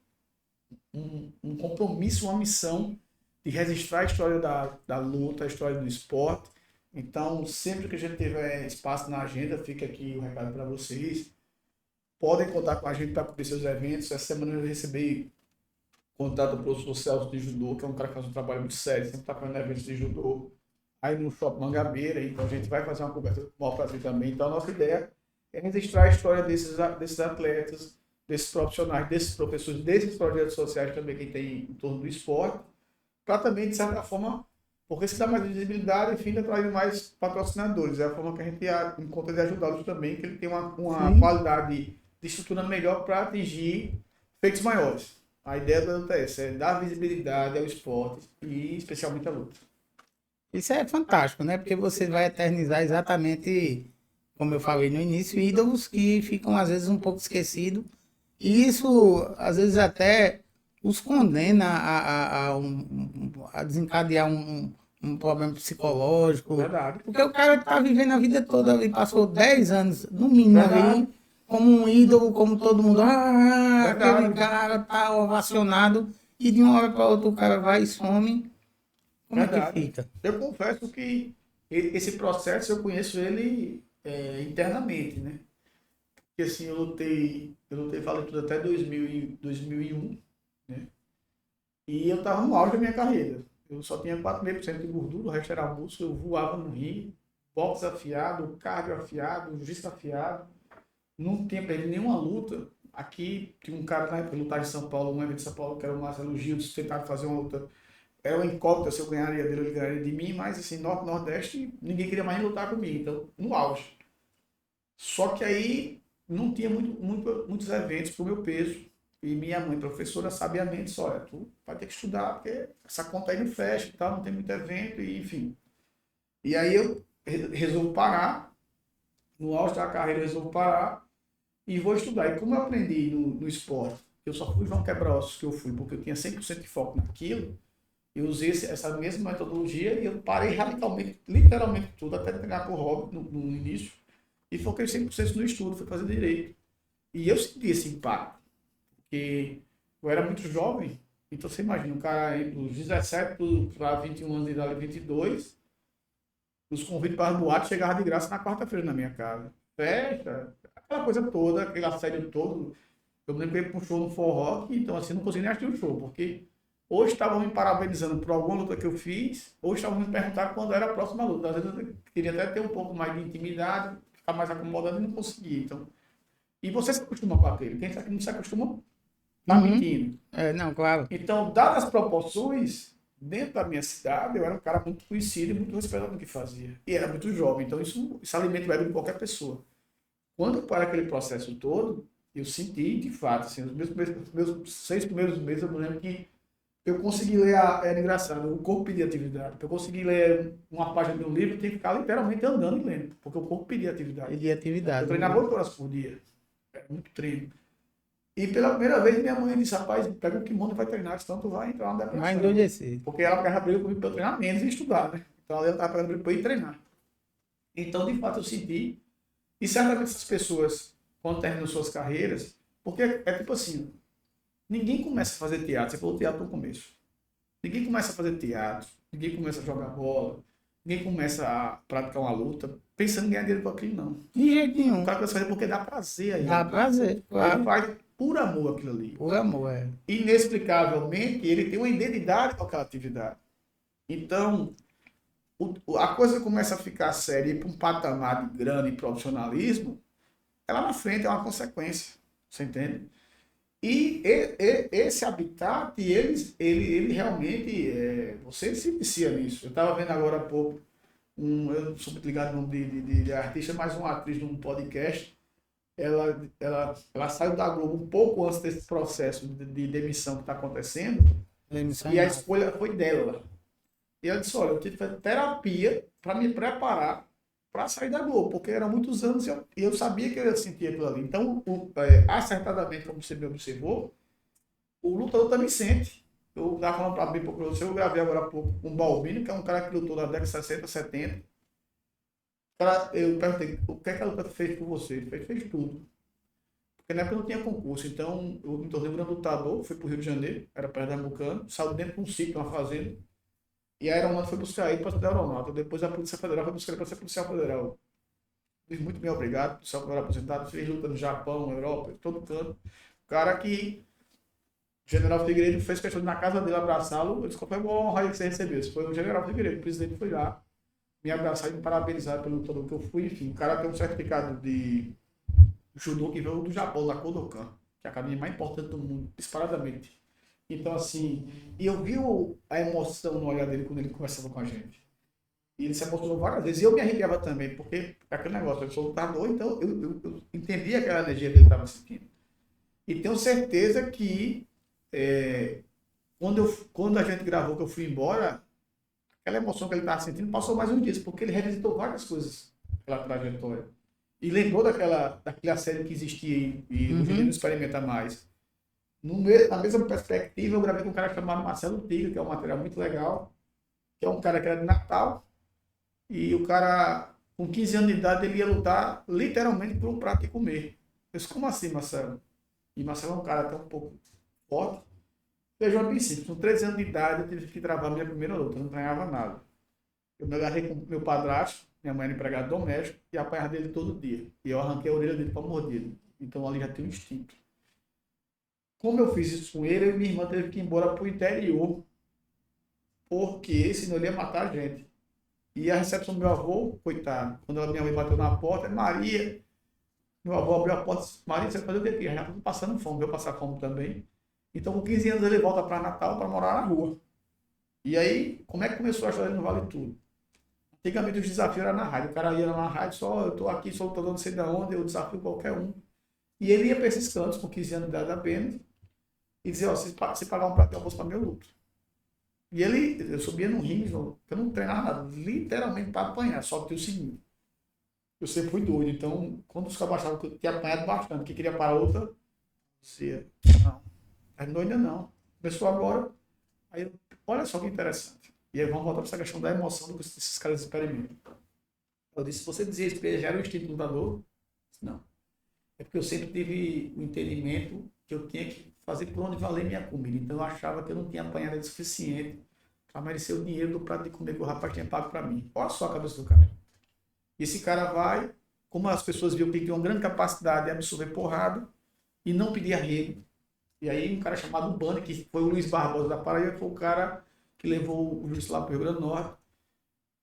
S4: um compromisso, uma missão de registrar a história da luta, a história do esporte. Então, sempre que a gente tiver espaço na agenda, fica aqui o recado para vocês. Podem contar com a gente para cobrir seus eventos. Essa semana eu recebi contato do professor Celso de Judô, que é um cara que faz um trabalho muito sério, sempre está fazendo eventos de judô aí no Shopping Mangabeira. Então, a gente vai fazer uma conversa com o prazer também. Então, a nossa ideia é registrar a história desses atletas, desses profissionais, desses professores, desses projetos sociais também que tem em torno do esporte, para também, de certa forma, porque se dá mais visibilidade, enfim, ainda traz mais patrocinadores. É a forma que a gente encontra de ajudá-los também, que ele tem uma qualidade de estrutura melhor para atingir feitos maiores. A ideia da luta é essa, é dar visibilidade ao esporte e especialmente à luta.
S2: Isso é fantástico, né? Porque você vai eternizar exatamente, como eu falei no início, ídolos que ficam às vezes um pouco esquecidos. E isso, às vezes, até os condena a desencadear um problema psicológico.
S4: Verdade.
S2: Porque o cara está vivendo a vida toda ali, passou 10 anos, no mínimo, ali, como um ídolo, como todo mundo. Aquele cara tá ovacionado, e de uma hora para outra o cara vai e some. Como é que fica?
S4: Eu confesso que esse processo eu conheço ele internamente, né? Porque assim, eu lutei falei tudo até 2001, né? E eu estava no auge da minha carreira. Eu só tinha 4,5% de gordura, o resto era músculo, eu voava no rio, boxe afiado, cardio afiado, jiu-jitsu afiado. Não tinha perdido nenhuma luta. Aqui tinha um cara na época, lutar em São Paulo, um evento de São Paulo, que era o Marcelo Gildes, tentava fazer uma luta. Era uma incógnita se eu ganharia dele, ele ganharia de mim, mas assim, Norte, Nordeste, ninguém queria mais lutar comigo, então, no auge. Só que aí não tinha muitos eventos pro meu peso. E minha mãe, professora, sabiamente disse, olha, tu vai ter que estudar, porque essa conta aí não fecha e tal, não tem muito evento, e enfim. E aí eu resolvo parar, no auge da carreira eu resolvo parar, e vou estudar. E como eu aprendi no esporte, eu só fui João Quebra-Ossos que eu fui, porque eu tinha 100% de foco naquilo, eu usei essa mesma metodologia e eu parei radicalmente, literalmente tudo, até treinar por hobby no início, e foquei 100% no estudo, fui fazer direito. E eu senti esse impacto, porque eu era muito jovem, então você imagina, um cara entre os 17 para 21 anos de idade, 22, os convites para as boates chegavam de graça na quarta-feira na minha casa. Festa, aquela coisa toda, aquele assédio todo. Eu me lembro que eu ia para um show no forró, então assim, não consegui nem assistir o show, porque ou estavam me parabenizando por alguma luta que eu fiz, ou estavam me perguntando quando era a próxima luta. Às vezes eu queria até ter um pouco mais de intimidade, ficar mais acomodado e não conseguia. Então, e você se acostuma com aquele. Quem não se acostuma, tá mentindo.
S2: Não, claro.
S4: Então, dadas as proporções, dentro da minha cidade, eu era um cara muito conhecido e muito respeitado no que fazia. E era muito jovem, então isso alimenta o ego de qualquer pessoa. Quando eu paro aquele processo todo, eu senti, de fato, assim, os meus 6 primeiros meses, eu me lembro que eu consegui ler, era engraçado, o corpo pedia atividade. Eu consegui ler uma página de um livro, eu tinha que ficar literalmente andando e lendo, porque o corpo pedia atividade.
S2: Pedia atividade.
S4: Eu treinava 8 horas por dia. Era muito treino. E pela primeira vez minha mãe disse, rapaz, pega o kimono e vai treinar, senão tu vai entrar na depressão.
S2: Vai endoidecer.
S4: Porque ela pegava briga comigo para eu treinar menos e estudar, né? Então ela estava pegando briga para eu ir treinar. Então, de fato, eu senti, e certamente essas pessoas, quando terminam suas carreiras, porque é tipo assim, ninguém começa a fazer teatro, você falou teatro no começo. Ninguém começa a fazer teatro, ninguém começa a jogar bola, ninguém começa a praticar uma luta pensando em ganhar dinheiro com aquilo, não.
S2: De jeito nenhum.
S4: O cara começa a fazer porque dá prazer aí.
S2: Dá prazer, claro.
S4: Ele faz por amor aquilo ali.
S2: Por amor, é.
S4: Inexplicavelmente, ele tem uma identidade com aquela atividade. Então, a coisa começa a ficar séria e para um patamar de grande profissionalismo, ela na frente é uma consequência. Você entende? E esse habitat, ele realmente, você se inicia nisso. Eu estava vendo agora há pouco, eu não sou muito ligado no nome de artista, mas uma atriz num podcast, ela saiu da Globo um pouco antes desse processo de demissão que está acontecendo, e a escolha foi dela. E ela disse, olha, eu tive que fazer terapia para me preparar para sair da Globo, porque eram muitos anos e eu sabia que eu ia sentir aquilo ali. Então, acertadamente, como você me observou, o lutador também sente. Eu estava falando para mim, eu gravei agora há pouco um Balbino, que é um cara que lutou na década de 60, 70, Cara, eu perguntei, o que é que a luta fez por você? Ele fez tudo. Porque na época não tinha concurso, então eu me tornei um grande lutador, fui pro Rio de Janeiro, era pernambucano, saiu dentro de um sítio, uma fazenda, e a aeronáutica foi buscar ele para ser aeronáutica. Depois a Polícia Federal foi buscar ele para ser policial federal. Fiz muito bem, obrigado, policial federal aposentado, fez luta no Japão, na Europa, em todo canto. O cara que o General Figueiredo fez questão de ir na casa dele abraçá-lo, eu disse que foi uma honra que você recebesse. Foi o General Figueiredo, o presidente foi lá, me abraçar e me parabenizar pelo lutador que eu fui. Enfim, o cara tem um certificado de judô que veio do Japão, da Kodokan, que é a academia mais importante do mundo, disparadamente. Então, assim, e eu vi a emoção no olhar dele quando ele conversava com a gente. E ele se emocionou várias vezes. E eu me arrepiava também, porque é aquele negócio, eu sou lutador, então eu entendi aquela energia que ele estava sentindo. E tenho certeza que quando a gente gravou, que eu fui embora, aquela emoção que ele estava sentindo passou mais um dia, porque ele revisitou várias coisas pela trajetória. E lembrou daquela série que existia e hoje ele não experimenta mais. Na mesma perspectiva, eu gravei com um cara chamado Marcelo Tiga, que é um material muito legal, que é um cara que era de Natal, e o cara, com 15 anos de idade, ele ia lutar literalmente por um prato de comer. Eu disse, como assim, Marcelo? E Marcelo é um cara até um pouco forte. Veja uma princípio, com 13 anos de idade, eu tive que travar minha primeira luta, eu não ganhava nada. Eu me agarrei com meu padrasto, minha mãe era empregada doméstica, e apanhava dele todo dia. E eu arranquei a orelha dele para morder ele. Então ali já tem um instinto. Como eu fiz isso com ele, eu e minha irmã teve que ir embora para o interior, porque senão ele ia matar a gente. E a recepção do meu avô, coitado, quando a minha mãe bateu na porta, Maria, meu avô abriu a porta e disse, Maria, você vai fazer o quê? Já estou passando fome, eu passar fome também. Então, com 15 anos, ele volta para Natal para morar na rua. E aí, como é que começou a história do Vale Tudo? Antigamente, os desafios eram na rádio. O cara ia na rádio, só eu estou aqui, só lutador não sei de onde, eu desafio qualquer um. E ele ia para esses cantos, com 15 anos de idade apenas, e dizia, ó, se pagar um prato de almoço para mim, eu luto. E eu subia no ringue, eu não treinava nada, literalmente para apanhar, só que o seguinte, eu sempre fui doido, então, quando os caras achavam que eu tinha apanhado bastante, que queria parar a luta, eu dizia, não, terminou ainda não, começou agora, aí olha só que interessante. E aí vamos voltar para essa questão da emoção do que esses caras experimentam. Eu disse, se você dizia que já era o instinto lutador, não. É porque eu sempre tive o entendimento que eu tinha que fazer por onde valer minha comida. Então eu achava que eu não tinha apanhado o suficiente para merecer o dinheiro do prato de comer que o rapaz tinha pago para mim. Olha só a cabeça do cara. E esse cara vai, como as pessoas viam que ele tinha uma grande capacidade de absorver porrada e não pedir arrego. E aí um cara chamado Bani, que foi o Luiz Barbosa da Paraíba, foi o cara que levou o juiz lá para o Rio Grande do Norte,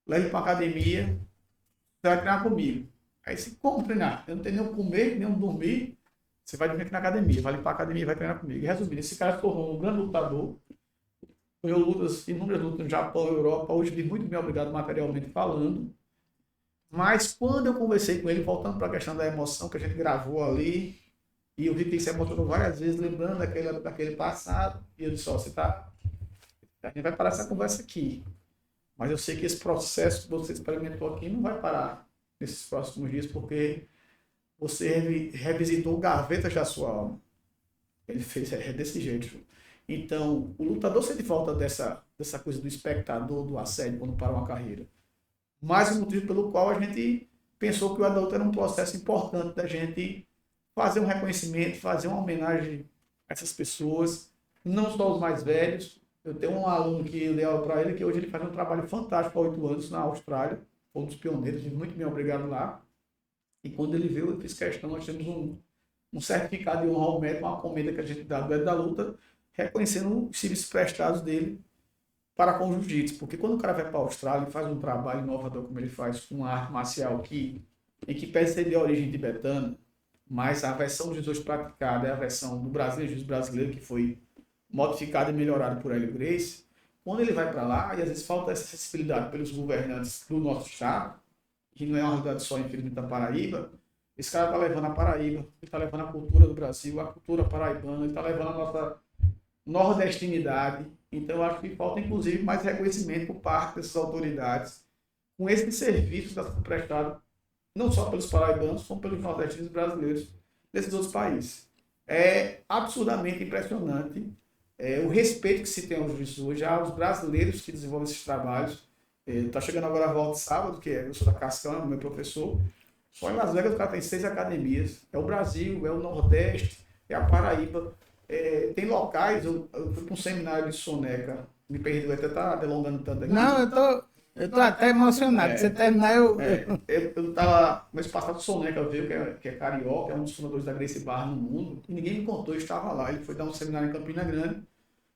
S4: leva ele para a academia, você vai treinar comigo. Aí você, como treinar? Eu não tenho nem o comer, nem o dormir. Você vai dormir aqui na academia, vai limpar a academia e vai treinar comigo. E resumindo, esse cara se tornou um grande lutador. Eu lutas, inúmeras lutas no Japão, Europa. Hoje vi muito bem obrigado materialmente falando. Mas quando eu conversei com ele, voltando para a questão da emoção que a gente gravou ali, e eu vi que ele se emocionou várias vezes, lembrando daquele passado, e eu disse, ó, a gente vai parar essa conversa aqui. Mas eu sei que esse processo que você experimentou aqui não vai parar nesses próximos dias, porque você revisitou gavetas da sua alma. Ele fez desse jeito. Então, o lutador sente falta dessa coisa do espectador, do assédio, quando para uma carreira. Mas o motivo pelo qual a gente pensou que o adulto era um processo importante da gente fazer um reconhecimento, fazer uma homenagem a essas pessoas, não só os mais velhos. Eu tenho um aluno que eu dei aula para ele, que hoje ele faz um trabalho fantástico há 8 anos na Austrália, foi um dos pioneiros, muito bem obrigado lá. E quando ele veio, eu fiz questão, nós temos um certificado de honra ao médico, uma comenda que a gente dá do médico da luta, reconhecendo os serviços prestados dele para com o jiu-jitsu. Porque quando o cara vai para a Austrália e faz um trabalho inovador como ele faz com uma arte marcial em que pese ser de origem tibetana, mas a versão de hoje praticada é a versão do jiu-jitsu brasileiro, que foi modificada e melhorada por Hélio Gracie. Quando ele vai para lá, e às vezes falta essa acessibilidade pelos governantes do nosso estado, que não é uma realidade só, infelizmente, da Paraíba, esse cara está levando a Paraíba, ele está levando a cultura do Brasil, a cultura paraibana, ele está levando a nossa nordestinidade. Então, eu acho que falta, inclusive, mais reconhecimento por parte dessas autoridades com esse serviço que está sendo prestado não só pelos paraibanos, como pelos nordestinos brasileiros desses outros países. É absurdamente impressionante o respeito que se tem aos juízes hoje, aos brasileiros que desenvolvem esses trabalhos, Tá chegando agora a volta de sábado, que eu sou da Cascão, meu professor. Só em Las Vegas o cara tem 6 academias. É o Brasil, é o Nordeste, é a Paraíba. Tem locais, eu fui para um seminário de soneca, me perdi, até tá delongando tanto aqui.
S2: Não, eu tô até emocionado. Você terminar,
S4: Eu tava, mês passado, o Soneca veio, que é carioca, é um dos fundadores da Gracie Barra no mundo, e ninguém me contou, eu estava lá. Ele foi dar um seminário em Campina Grande,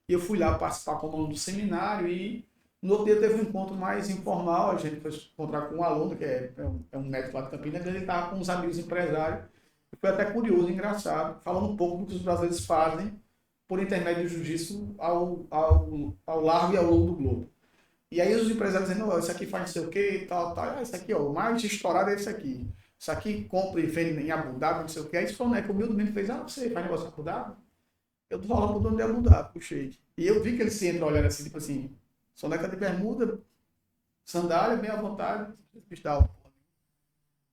S4: e eu fui lá participar como aluno do seminário, e no outro dia teve um encontro mais informal, a gente foi se encontrar com um aluno, que é um médico lá de Campina Grande, ele estava com uns amigos empresários, e foi até curioso, engraçado, falando um pouco do que os brasileiros fazem por intermédio do jiu-jitsu ao largo e ao longo do globo. E aí os empresários dizendo, não, isso aqui faz não sei o que e tal. Isso aqui, ó, o mais estourado é isso aqui. Isso aqui compra e vende em Abu Dhabi, não sei o que. Aí isso foi, né, que humildemente fez, você faz negócio em Abu Dhabi? Eu tô falando pro dono de Abu Dhabi, pro Sheik. E eu vi que ele se entra olhando assim, tipo assim, soneca de bermuda, sandália, bem à vontade, cristal.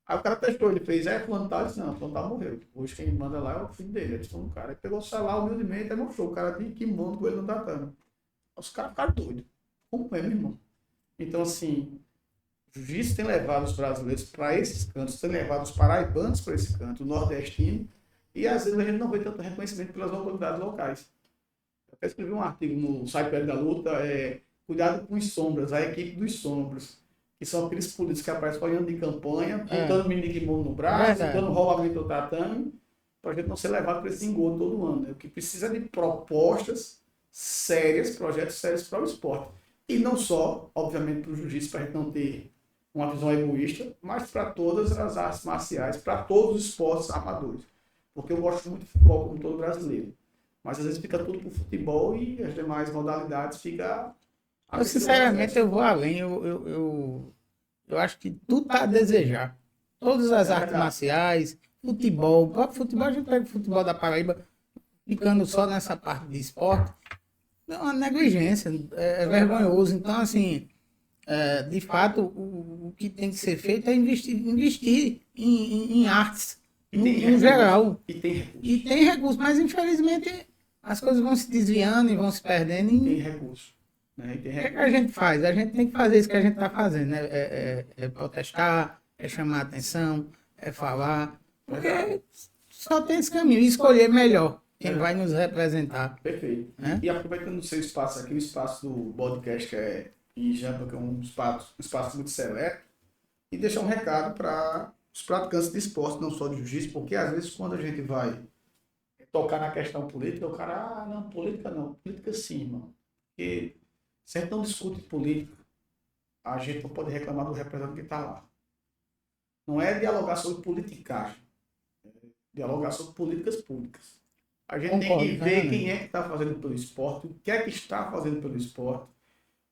S4: Aí o cara testou, ele fez, fulano tal, disse, não, fulano tal morreu. Hoje quem manda lá é o filho dele. Ele disse, o cara pegou o celular humildemente, aí mostrou, o cara de kimono com ele no tatame. Os caras ficaram doidos. Como é, meu irmão? Então, assim, o jiu-jitsu tem levado os brasileiros para esses cantos, tem levado os paraibanos para esse canto, o nordestino, e às vezes a gente não vê tanto reconhecimento pelas autoridades locais. Eu até escrevi um artigo no site da Luta, cuidado com os sombras, a equipe dos sombras, que são aqueles políticos que aparecem olhando de campanha, botando mini de kimono no braço, dando rolamento do tatame, para a gente não ser levado para esse engodo todo ano. O que precisa de propostas sérias, projetos sérios para o esporte. E não só, obviamente, para o jiu-jitsu, para a gente não ter uma visão egoísta, mas para todas as artes marciais, para todos os esportes amadores. Porque eu gosto muito de futebol, como todo brasileiro. Mas às vezes fica tudo para o futebol e as demais modalidades fica...
S2: Eu, sinceramente, eu vou além. Eu acho que tudo está a desejar. Todas as artes marciais, futebol, o próprio futebol, a gente pega o futebol da Paraíba, ficando só nessa parte de esporte. É uma negligência, é vergonhoso. Então, assim, de fato, o que tem que ser feito é investir em artes, em geral.
S4: E
S2: tem recursos, mas infelizmente as coisas vão se desviando e vão se perdendo.
S4: Tem recurso. Né?
S2: O que a gente faz? A gente tem que fazer isso que a gente está fazendo, né? É protestar, é chamar a atenção, é falar. Porque só tem esse caminho, e escolher melhor quem vai nos representar.
S4: Perfeito. E aproveitando o seu espaço aqui, o espaço do podcast que é em Jampa, que é um espaço muito seleto, e deixar um recado para os praticantes de esporte, não só de jiu-jitsu, porque às vezes quando a gente vai tocar na questão política, o cara, não, política sim, irmão. Porque se a gente não discute política, a gente não pode reclamar do representante que está lá. Não é dialogar sobre politicagem, é dialogar sobre políticas públicas. A gente tem que ver quem é que está fazendo pelo esporte, o que é que está fazendo pelo esporte.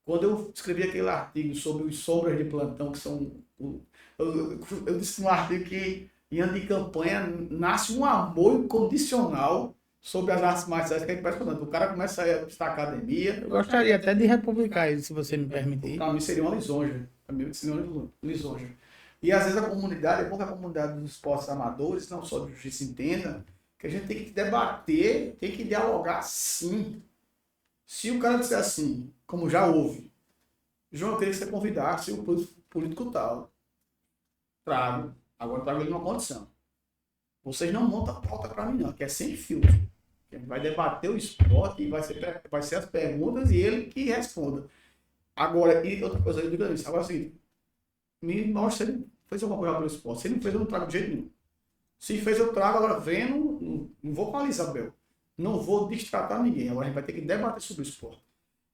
S4: Quando eu escrevi aquele artigo sobre os sombras de plantão, que são... Eu disse no artigo que em ano de campanha nasce um amor incondicional sobre as artes marciais, que é impressionante. O cara começa a ir para a academia.
S2: Eu gostaria até de republicar isso, se você me permitir.
S4: Para mim seria uma lisonja. E às vezes a comunidade, é bom que a comunidade dos esportes amadores, não só do jiu-jitsu, entenda que a gente tem que debater, tem que dialogar sim. Se o cara disser assim, como já houve, João, eu queria que você convidasse o político tal. Agora trago ele numa condição. Vocês não montam a pauta para mim não, que é sem filtro. A gente vai debater o esporte e vai ser as perguntas e ele que responda. Agora, e outra coisa, eu digo isso. Agora, assim, me mostra se ele fez alguma coisa pelo esporte. Se ele não fez, eu não trago de jeito nenhum. Se fez, eu trago. Agora, vendo, não vou com a Isabel. Não vou destratar ninguém. Agora, a gente vai ter que debater sobre o esporte.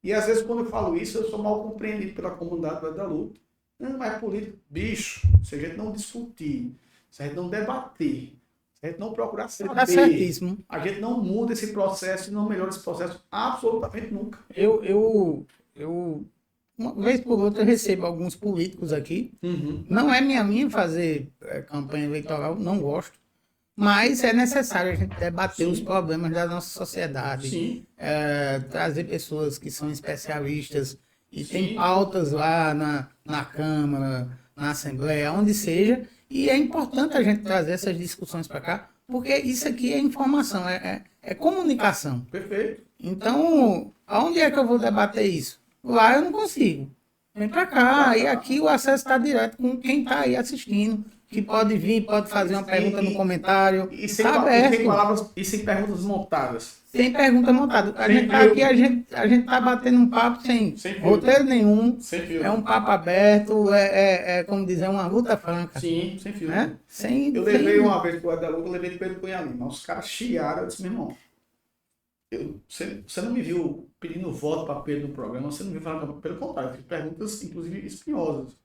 S4: E, às vezes, quando eu falo isso, eu sou mal compreendido pela comunidade da luta. Não é político. Bicho, se a gente não discutir, se a gente não debater, se a gente não procurar saber,
S2: tá certíssimo.
S4: A gente não muda esse processo e não melhora esse processo absolutamente nunca.
S2: Uma vez por outra, eu recebo alguns políticos aqui. Não é minha fazer campanha eleitoral, não gosto. Mas é necessário a gente debater os problemas da nossa sociedade. Trazer pessoas que são especialistas e tem pautas lá na Câmara, na Assembleia, onde seja. E é importante a gente trazer essas discussões para cá, porque isso aqui é informação, é comunicação.
S4: Perfeito.
S2: Então, aonde é que eu vou debater isso? Lá eu não consigo. Vem pra cá. E aqui o acesso está direto com quem tá aí assistindo. Que pode vir, pode fazer uma pergunta no comentário.
S4: E sem,
S2: Tá
S4: e sem
S2: aberto.
S4: palavras e sem perguntas montadas.
S2: Sem pergunta montada. A gente tá aqui, a gente tá batendo um papo sem
S4: Sem
S2: roteiro nenhum.
S4: Sem fio.
S2: É um papo aberto, como dizer, uma luta franca.
S4: Sim, sem fio.
S2: Né?
S4: Eu levei uma vez pro Guadalupe, eu levei de Pedro Cunha Lima. Os caras chiaram, eu disse, meu irmão, você não me viu pedindo voto para Pedro no programa, você não me viu falando, pelo contrário, eu fiz perguntas, inclusive, espinhosas.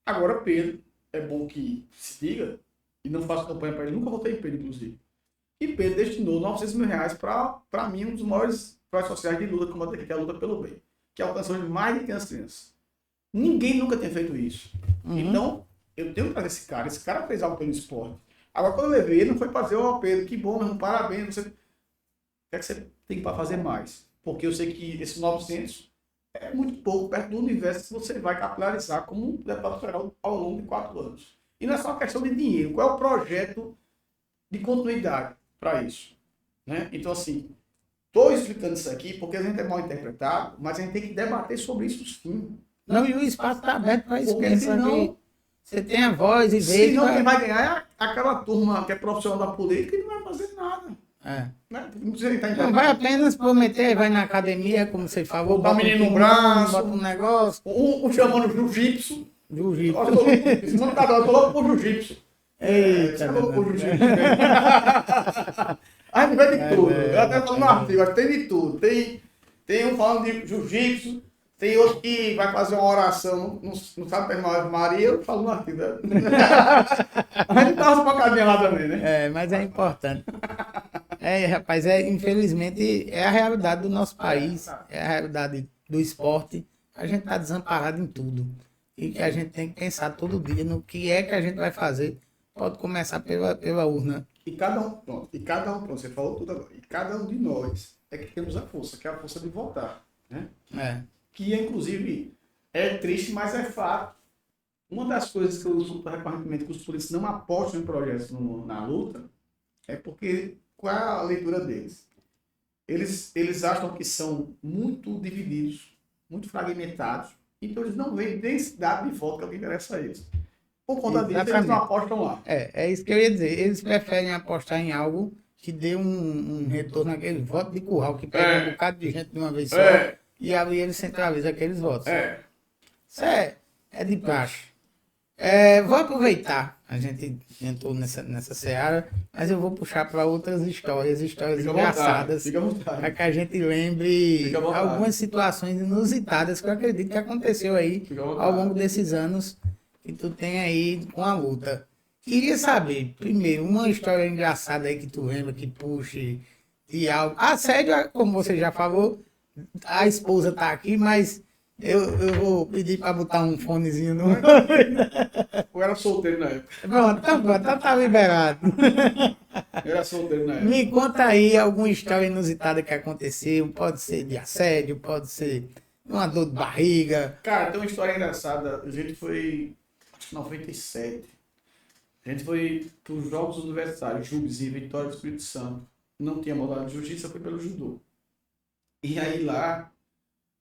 S4: Agora, Pedro, é bom que se diga, e não faço campanha para ele, nunca votei em Pedro, inclusive. E Pedro destinou R$900 mil para mim, um dos maiores projetos sociais de luta, que é a luta pelo bem, que alcançou mais de 500 crianças. Ninguém nunca tem feito isso. Então, eu tenho que trazer esse cara fez algo pelo esporte. Agora, quando eu levei ele, não foi para dizer, Pedro, que bom, irmão, parabéns, você... O que é que você tem para fazer mais? Porque eu sei que esses 900 é muito pouco perto do universo que você vai capilarizar como deputado federal ao longo de 4 anos. E não é só uma questão de dinheiro. Qual é o projeto de continuidade para isso? Né? Então, assim, estou explicando isso aqui porque a gente é mal interpretado, mas a gente tem que debater sobre isso sim.
S2: Não, e o espaço está aberto para isso.
S4: Porque senão,
S2: você tem a voz e vê.
S4: Senão quem vai ganhar é aquela turma que é profissional da política e não vai fazer nada.
S2: É.
S4: Né?
S2: Não vai apenas prometer, vai na academia, como você falou,
S4: botar o menino no braço,
S2: bota um negócio.
S4: Um chamando jiu-jitsu.
S2: Jiu-jitsu.
S4: Esse mano tá falando por jiu-jitsu.
S2: Eita,
S4: a gente vê de tudo. Eu até falo no artigo, tem de tudo. Tem um falando de jiu-jitsu, tem outro que vai fazer uma oração, não sabe terminar a Maria, eu falo no artigo. A gente dá umas pancadinhas lá também, né?
S2: É, mas é importante. Rapaz, infelizmente é a realidade do nosso país, é a realidade do esporte. A gente está desamparado em tudo. E que a gente tem que pensar todo dia no que é que a gente vai fazer. Pode começar pela urna.
S4: E cada um, pronto, você falou tudo agora. E cada um de nós é que temos a força, que é a força de votar. Né? Que inclusive é triste, mas é fato. Uma das coisas que eu escuto recorrentemente que os políticos não apostam em projetos na luta é porque qual é a leitura deles? Eles acham que são muito divididos, muito fragmentados, então eles não veem densidade de voto que é o que interessa a eles. Por conta disso, eles não apostam lá.
S2: É isso que eu ia dizer. Eles preferem apostar em algo que dê um retorno naquele voto de curral, que pega um bocado de gente de uma vez só, e ali eles centralizam aqueles votos. Isso é de praxe. Vou aproveitar, a gente entrou nessa seara, mas eu vou puxar para outras histórias engraçadas, para que a gente lembre algumas situações inusitadas que eu acredito que aconteceu aí ao longo desses anos que tu tem aí com a luta. Queria saber, primeiro, uma história engraçada aí que tu lembra, que puxe de algo. Assédio, como você já falou, a esposa tá aqui, mas... Eu vou pedir para botar um fonezinho no...
S4: Eu era solteiro na época.
S2: Pronto, tá liberado.
S4: Eu era solteiro na época.
S2: Me conta aí alguma história inusitada que aconteceu. Pode ser de assédio, pode ser uma dor de barriga.
S4: Cara, tem uma história engraçada. A gente foi, acho que em 97. A gente foi para os Jogos Universitários, Jubes e Vitória do Espírito Santo. Não tinha modalidade de jiu-jitsu, foi pelo judô. E aí lá...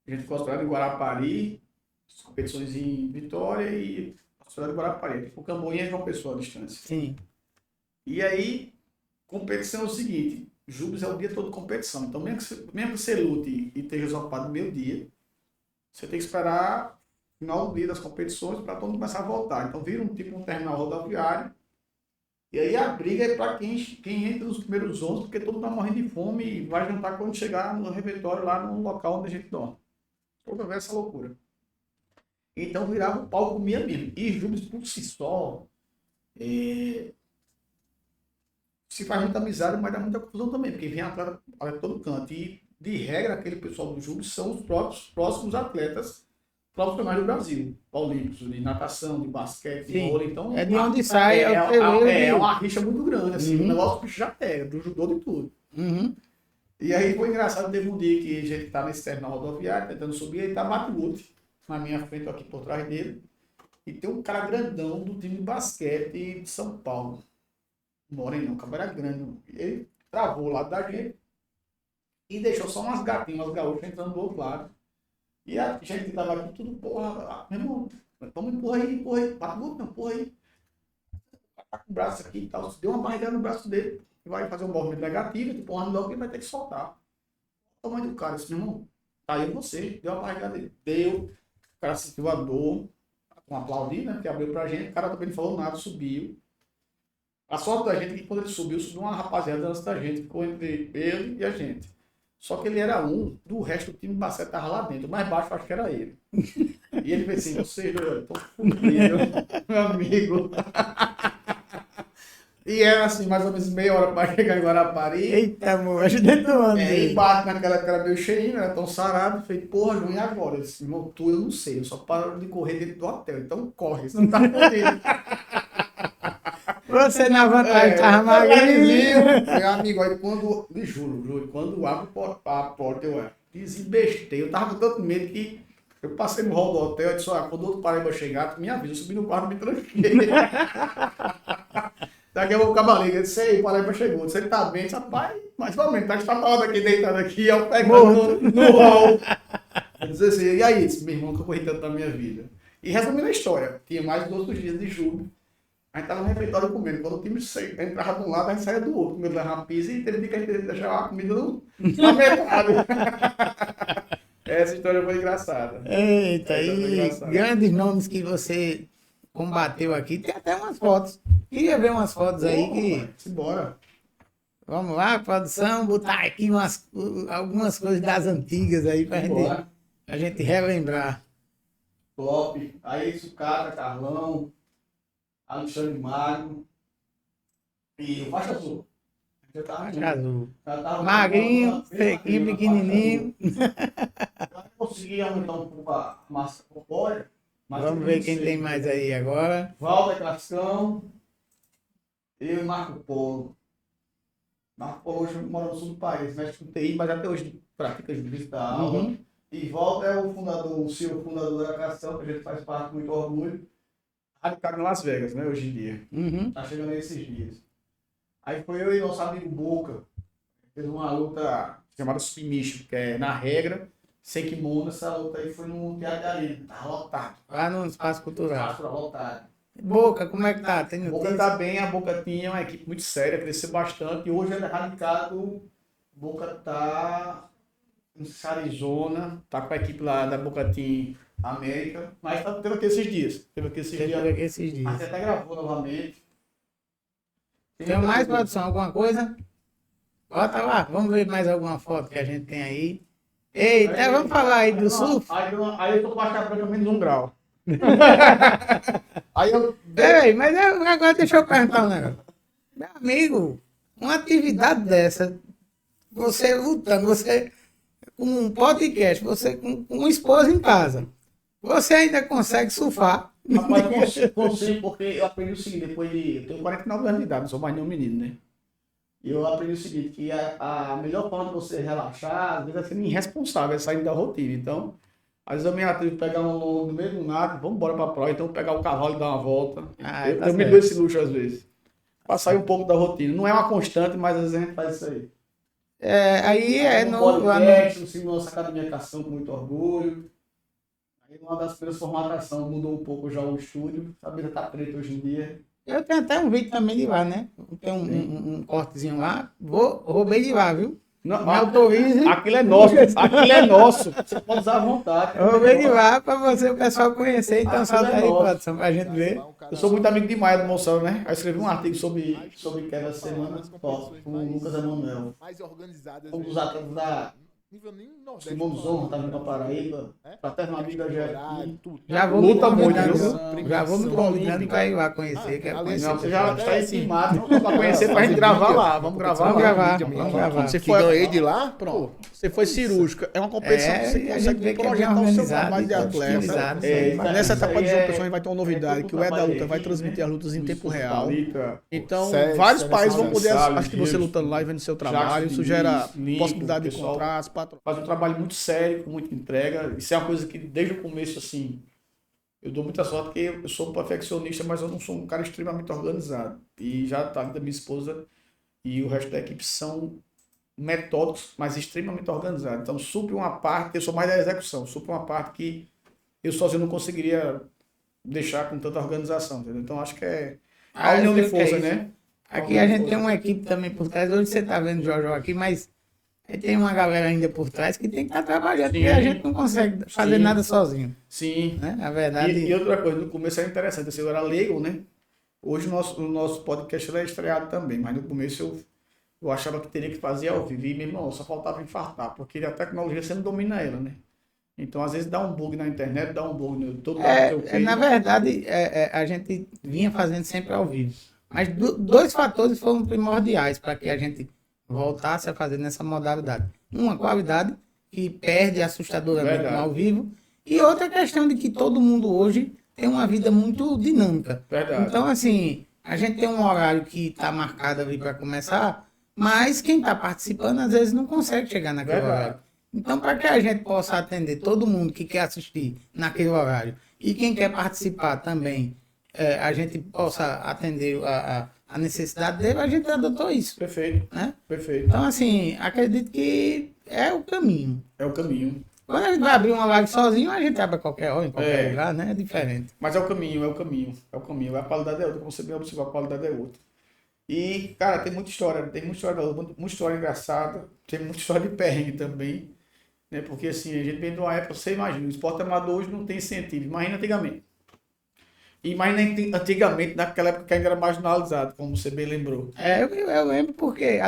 S4: A gente ficou hospedado em Guarapari, as competições em Vitória e hospedado em Guarapari. O Camboinha é uma pessoa à distância.
S2: Sim.
S4: E aí, competição é o seguinte, Jubes é o dia todo de competição. Então, mesmo que você lute e esteja ocupado no meio dia, você tem que esperar o final do dia das competições para todo mundo começar a voltar. Então, vira um terminal rodoviário. E aí a briga é para quem entra nos primeiros 11, porque todo mundo está morrendo de fome e vai jantar quando chegar no refeitório lá no local onde a gente dorme. Toda essa loucura. Então virava o pau, comia mesmo. E Jubes por si só se faz muita amizade, mas dá muita confusão também, porque vem atleta a todo canto. E de regra, aquele pessoal do Jubes são os próximos atletas profissionais do Brasil. Olímpicos, de natação, de basquete, de vôlei. Então,
S2: é de onde sai.
S4: É uma rixa muito grande. Assim, o negócio que já pega, do judô de tudo. E aí foi engraçado, teve um dia que a gente tá nesse terminal rodoviário, tentando subir, aí tá Matwood na minha frente, aqui por trás dele, e tem um cara grandão do time de basquete de São Paulo. Morenão, o cara era grande. Ele travou o lado da gente e deixou só umas gatinhas, umas gaúchas entrando do outro lado. E a gente que tava aqui, tudo, porra, meu irmão, vamos empurra aí, bate muito, não, empurra aí. Tá com o braço aqui e tal, deu uma barrigada no braço dele, vai fazer um movimento negativo, tipo, um logo ele vai ter que soltar. O tamanho do cara, assim, irmão, tá aí você, deu uma barrigada dele, deu, o cara sentiu a dor, com aplaudir, né, porque abriu pra gente, o cara também não falou nada, subiu. A sorte da gente é que quando ele subiu uma rapaziada antes da gente, ficou entre ele e a gente. Só que ele era um, do resto do time de basquete tava lá dentro, o mais baixo acho que era ele. E ele fez assim, vocês dois, estão fodidos, meu amigo. E era assim, mais ou menos meia hora para chegar em Guarapari.
S2: Eita, amor, ajudando do ano.
S4: E bate naquela cara meio cheinha, não era tão sarado. Falei, porra, João, e agora? Eu disse, irmão, tu eu não sei, eu só paro de correr dentro do hotel, então corre, você não tá correndo.
S2: Você na vantagem tava magrinho.
S4: Meu amigo, aí quando, me juro, quando abre a porta, eu desembestei. Eu tava com tanto medo que eu passei no hall do hotel e disse, quando o outro Paraíba chegar, tu me avisa, eu subi no quarto e me tranquei. Daqui a pouco o cavalinho, eu disse, ei, o Paraíba chegou. Eu disse, ele tá bem, eu disse, rapaz, mas realmente, tá estampado aqui, deitado aqui, eu pegando no hall. Eu disse assim, e aí, disse, meu irmão, que eu corri tanto na minha vida. E resumindo a história, tinha mais 2 dias de julho. A gente tava no refeitório comendo. Quando o time entrava de um lado, a gente saía do outro. Comendo uma pizza e teve que a gente deixar a comida na metade. Essa história foi engraçada.
S2: Eita, aí, grandes nomes que você combateu aqui. Tem até umas fotos. Queria ver umas fotos aí que...
S4: Simbora.
S2: Vamos lá, produção, botar aqui algumas coisas das antigas aí pra gente relembrar.
S4: Top. Aí, Sucata, Carlão, Alexandre Magno e o Faixa Azul.
S2: Azul. Magrinho, sequinho, pequenininho.
S4: Eu consegui aumentar um pouco a massa corpórea.
S2: Vamos ver quem tem mais aí agora.
S4: Walter Cascão, eu e Marco Polo. Marco Polo hoje mora no sul do país, mexe com TI, mas até hoje pratica jiu-jitsu da aula.
S2: Uhum.
S4: E Walter é o fundador, o CEO fundador da Cação, que a gente faz parte com muito orgulho. Radicado em Las Vegas, né, hoje em dia.
S2: Uhum.
S4: Tá chegando aí esses dias. Aí foi eu e nosso amigo Boca. Fez uma luta chamada submission, que é na regra, sem kimono. Essa luta aí foi no Teatro de Arena. Tá lotado.
S2: Lá no Espaço Cultural.
S4: Tá lotado.
S2: Boca, como é que tá? Tem
S4: Boca
S2: notícia?
S4: tá bem, a Boca tinha uma equipe muito séria, cresceu bastante. E hoje ele é radicado. Boca tá em Arizona, tá com a equipe lá da Boca Team América. Mas teve aqui esses dias. Teve aqui esses dias. A gente até gravou novamente.
S2: Tem mais, produção? Alguma coisa? Bota lá, vamos ver mais alguma foto que a gente tem aí. Eita, vamos falar aí do surf?
S4: Aí eu tô com a chapa menos 1 grau. Aí eu...
S2: Peraí, mas agora deixa eu perguntar um negócio. Meu amigo, uma atividade dessa, você lutando, você com um podcast, você com uma esposa em casa, você ainda consegue surfar?
S4: Rapaz, consigo, porque eu aprendi o seguinte, depois de... Eu tenho 49 anos de idade, não sou mais nenhum menino, né? E eu aprendi o seguinte, que a melhor forma de você relaxar, às vezes, é sendo irresponsável, é saindo da rotina. Então, às vezes eu me atrevo a pegar um longo no meio do nada, vamos embora pra praia, então pegar o cavalo e dar uma volta. Eu me dou esse luxo às vezes. Pra sair um pouco da rotina. Não é uma constante, mas às vezes a gente faz isso aí.
S2: Aí é
S4: no podcast, no nossa Academia Cação com muito orgulho. Aí uma das primeiras formatações mudou um pouco já o estúdio. A mesa tá preta hoje em dia.
S2: Eu tenho até um vídeo também de lá, né? Tem um cortezinho lá. Roubei de lá, viu?
S4: Não,
S2: me autorize.
S4: Aquilo é nosso, aquilo é nosso. Você pode usar à vontade.
S2: Roubei de lá pra você, o pessoal conhecer. Então solta aí, produção, pra gente ver.
S4: Eu sou muito amigo de Maia do Monsanto, né? Aí escrevi um artigo sobre queda da semana com o Lucas Emanuel. Um dos atletas da Simão dos Honra, tá vindo pra Paraíba. Fraterno amigo da GFI.
S2: Já vou
S4: luta
S2: me
S4: muito,
S2: convidando, já vou me convidando pra ir lá conhecer.
S4: Você já está estimado pra conhecer, pra gente gravar lá. Vamos gravar lá.
S2: Vamos gravar.
S5: Você foi ganhei de lá? Pronto. Você foi cirúrgica. É uma competição que você consegue projetar o seu trabalho de atleta. Nessa etapa de João Pessoa a gente vai ter uma novidade, que o É da Luta vai transmitir as lutas em tempo real. Então, vários países vão poder assistir você lutando lá e vendo seu trabalho. Isso gera possibilidade de contratos,
S4: faz um trabalho muito sério, com muita entrega. Isso é uma coisa que desde o começo, assim, eu dou muita sorte porque eu sou um perfeccionista, mas eu não sou um cara extremamente organizado. E já tá da minha esposa e o resto da equipe são metódicos, mas extremamente organizados. Então, supre uma parte, eu sou mais da execução, supre uma parte que eu sozinho não conseguiria deixar com tanta organização, entendeu? Então, acho que é a união de força, né?
S2: Aqui a gente tem uma equipe também por trás. Hoje você está vendo o Jojo aqui, mas tem uma galera ainda por trás que tem que estar trabalhando, porque a gente não consegue fazer nada sozinho.
S4: Sim.
S2: Né? A verdade...
S4: E outra coisa, no começo era interessante, assim, eu era leigo, né? Hoje o nosso podcast é estreado também, mas no começo eu achava que teria que fazer ao vivo. E, meu irmão, só faltava infartar, porque a tecnologia você não domina ela, né? Então, às vezes dá um bug na internet, dá um bug no YouTube.
S2: Na verdade, a gente vinha fazendo sempre ao vivo. Mas dois fatores foram primordiais para que a gente voltasse a fazer nessa modalidade. Uma, qualidade, que perde assustadoramente no ao vivo. E outra questão de que todo mundo hoje tem uma vida muito dinâmica.
S4: Verdade.
S2: Então, assim, a gente tem um horário que está marcado ali para começar, mas quem está participando, às vezes, não consegue chegar naquele horário. Então, para que a gente possa atender todo mundo que quer assistir naquele horário e quem quer participar também, a gente possa atender a necessidade dele, a gente adotou isso.
S4: Perfeito.
S2: Né?
S4: Perfeito.
S2: Então, assim, acredito que é o caminho.
S4: É o caminho.
S2: Quando a gente vai abrir uma live sozinho, a gente abre a qualquer hora, em qualquer lugar, né? É diferente.
S4: Mas é o caminho, é o caminho. É o caminho. A qualidade é outra. Como você bem observou, a qualidade é outra. E, cara, tem muita história engraçada, tem muita história de perrengue também. Né? Porque assim, a gente vem de uma época, você imagina, o esporte amador hoje não tem incentivo, imagina antigamente. E imagina antigamente, naquela época que ainda era marginalizado, como você bem lembrou.
S2: Eu lembro porque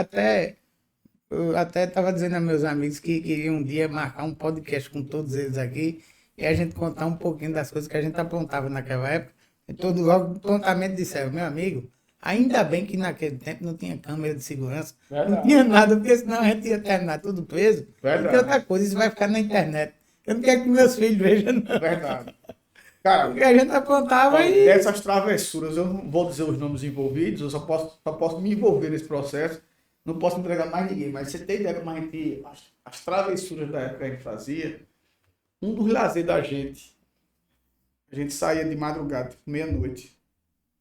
S2: eu até estava dizendo a meus amigos que queria um dia marcar um podcast com todos eles aqui e a gente contar um pouquinho das coisas que a gente aprontava naquela época. E todos logo prontamente disseram, meu amigo, ainda bem que naquele tempo não tinha câmera de segurança, não tinha nada, porque senão a gente ia terminar tudo preso. E outra coisa, isso vai ficar na internet. Eu não quero que meus filhos vejam, não.
S4: Verdade. Cara,
S2: porque a gente apontava e...
S4: Dessas travessuras, eu não vou dizer os nomes envolvidos, eu só posso me envolver nesse processo, não posso entregar mais ninguém, mas você tem ideia como a gente, as travessuras da época que a gente fazia, um dos lazeres da gente, a gente saía de madrugada, meia-noite,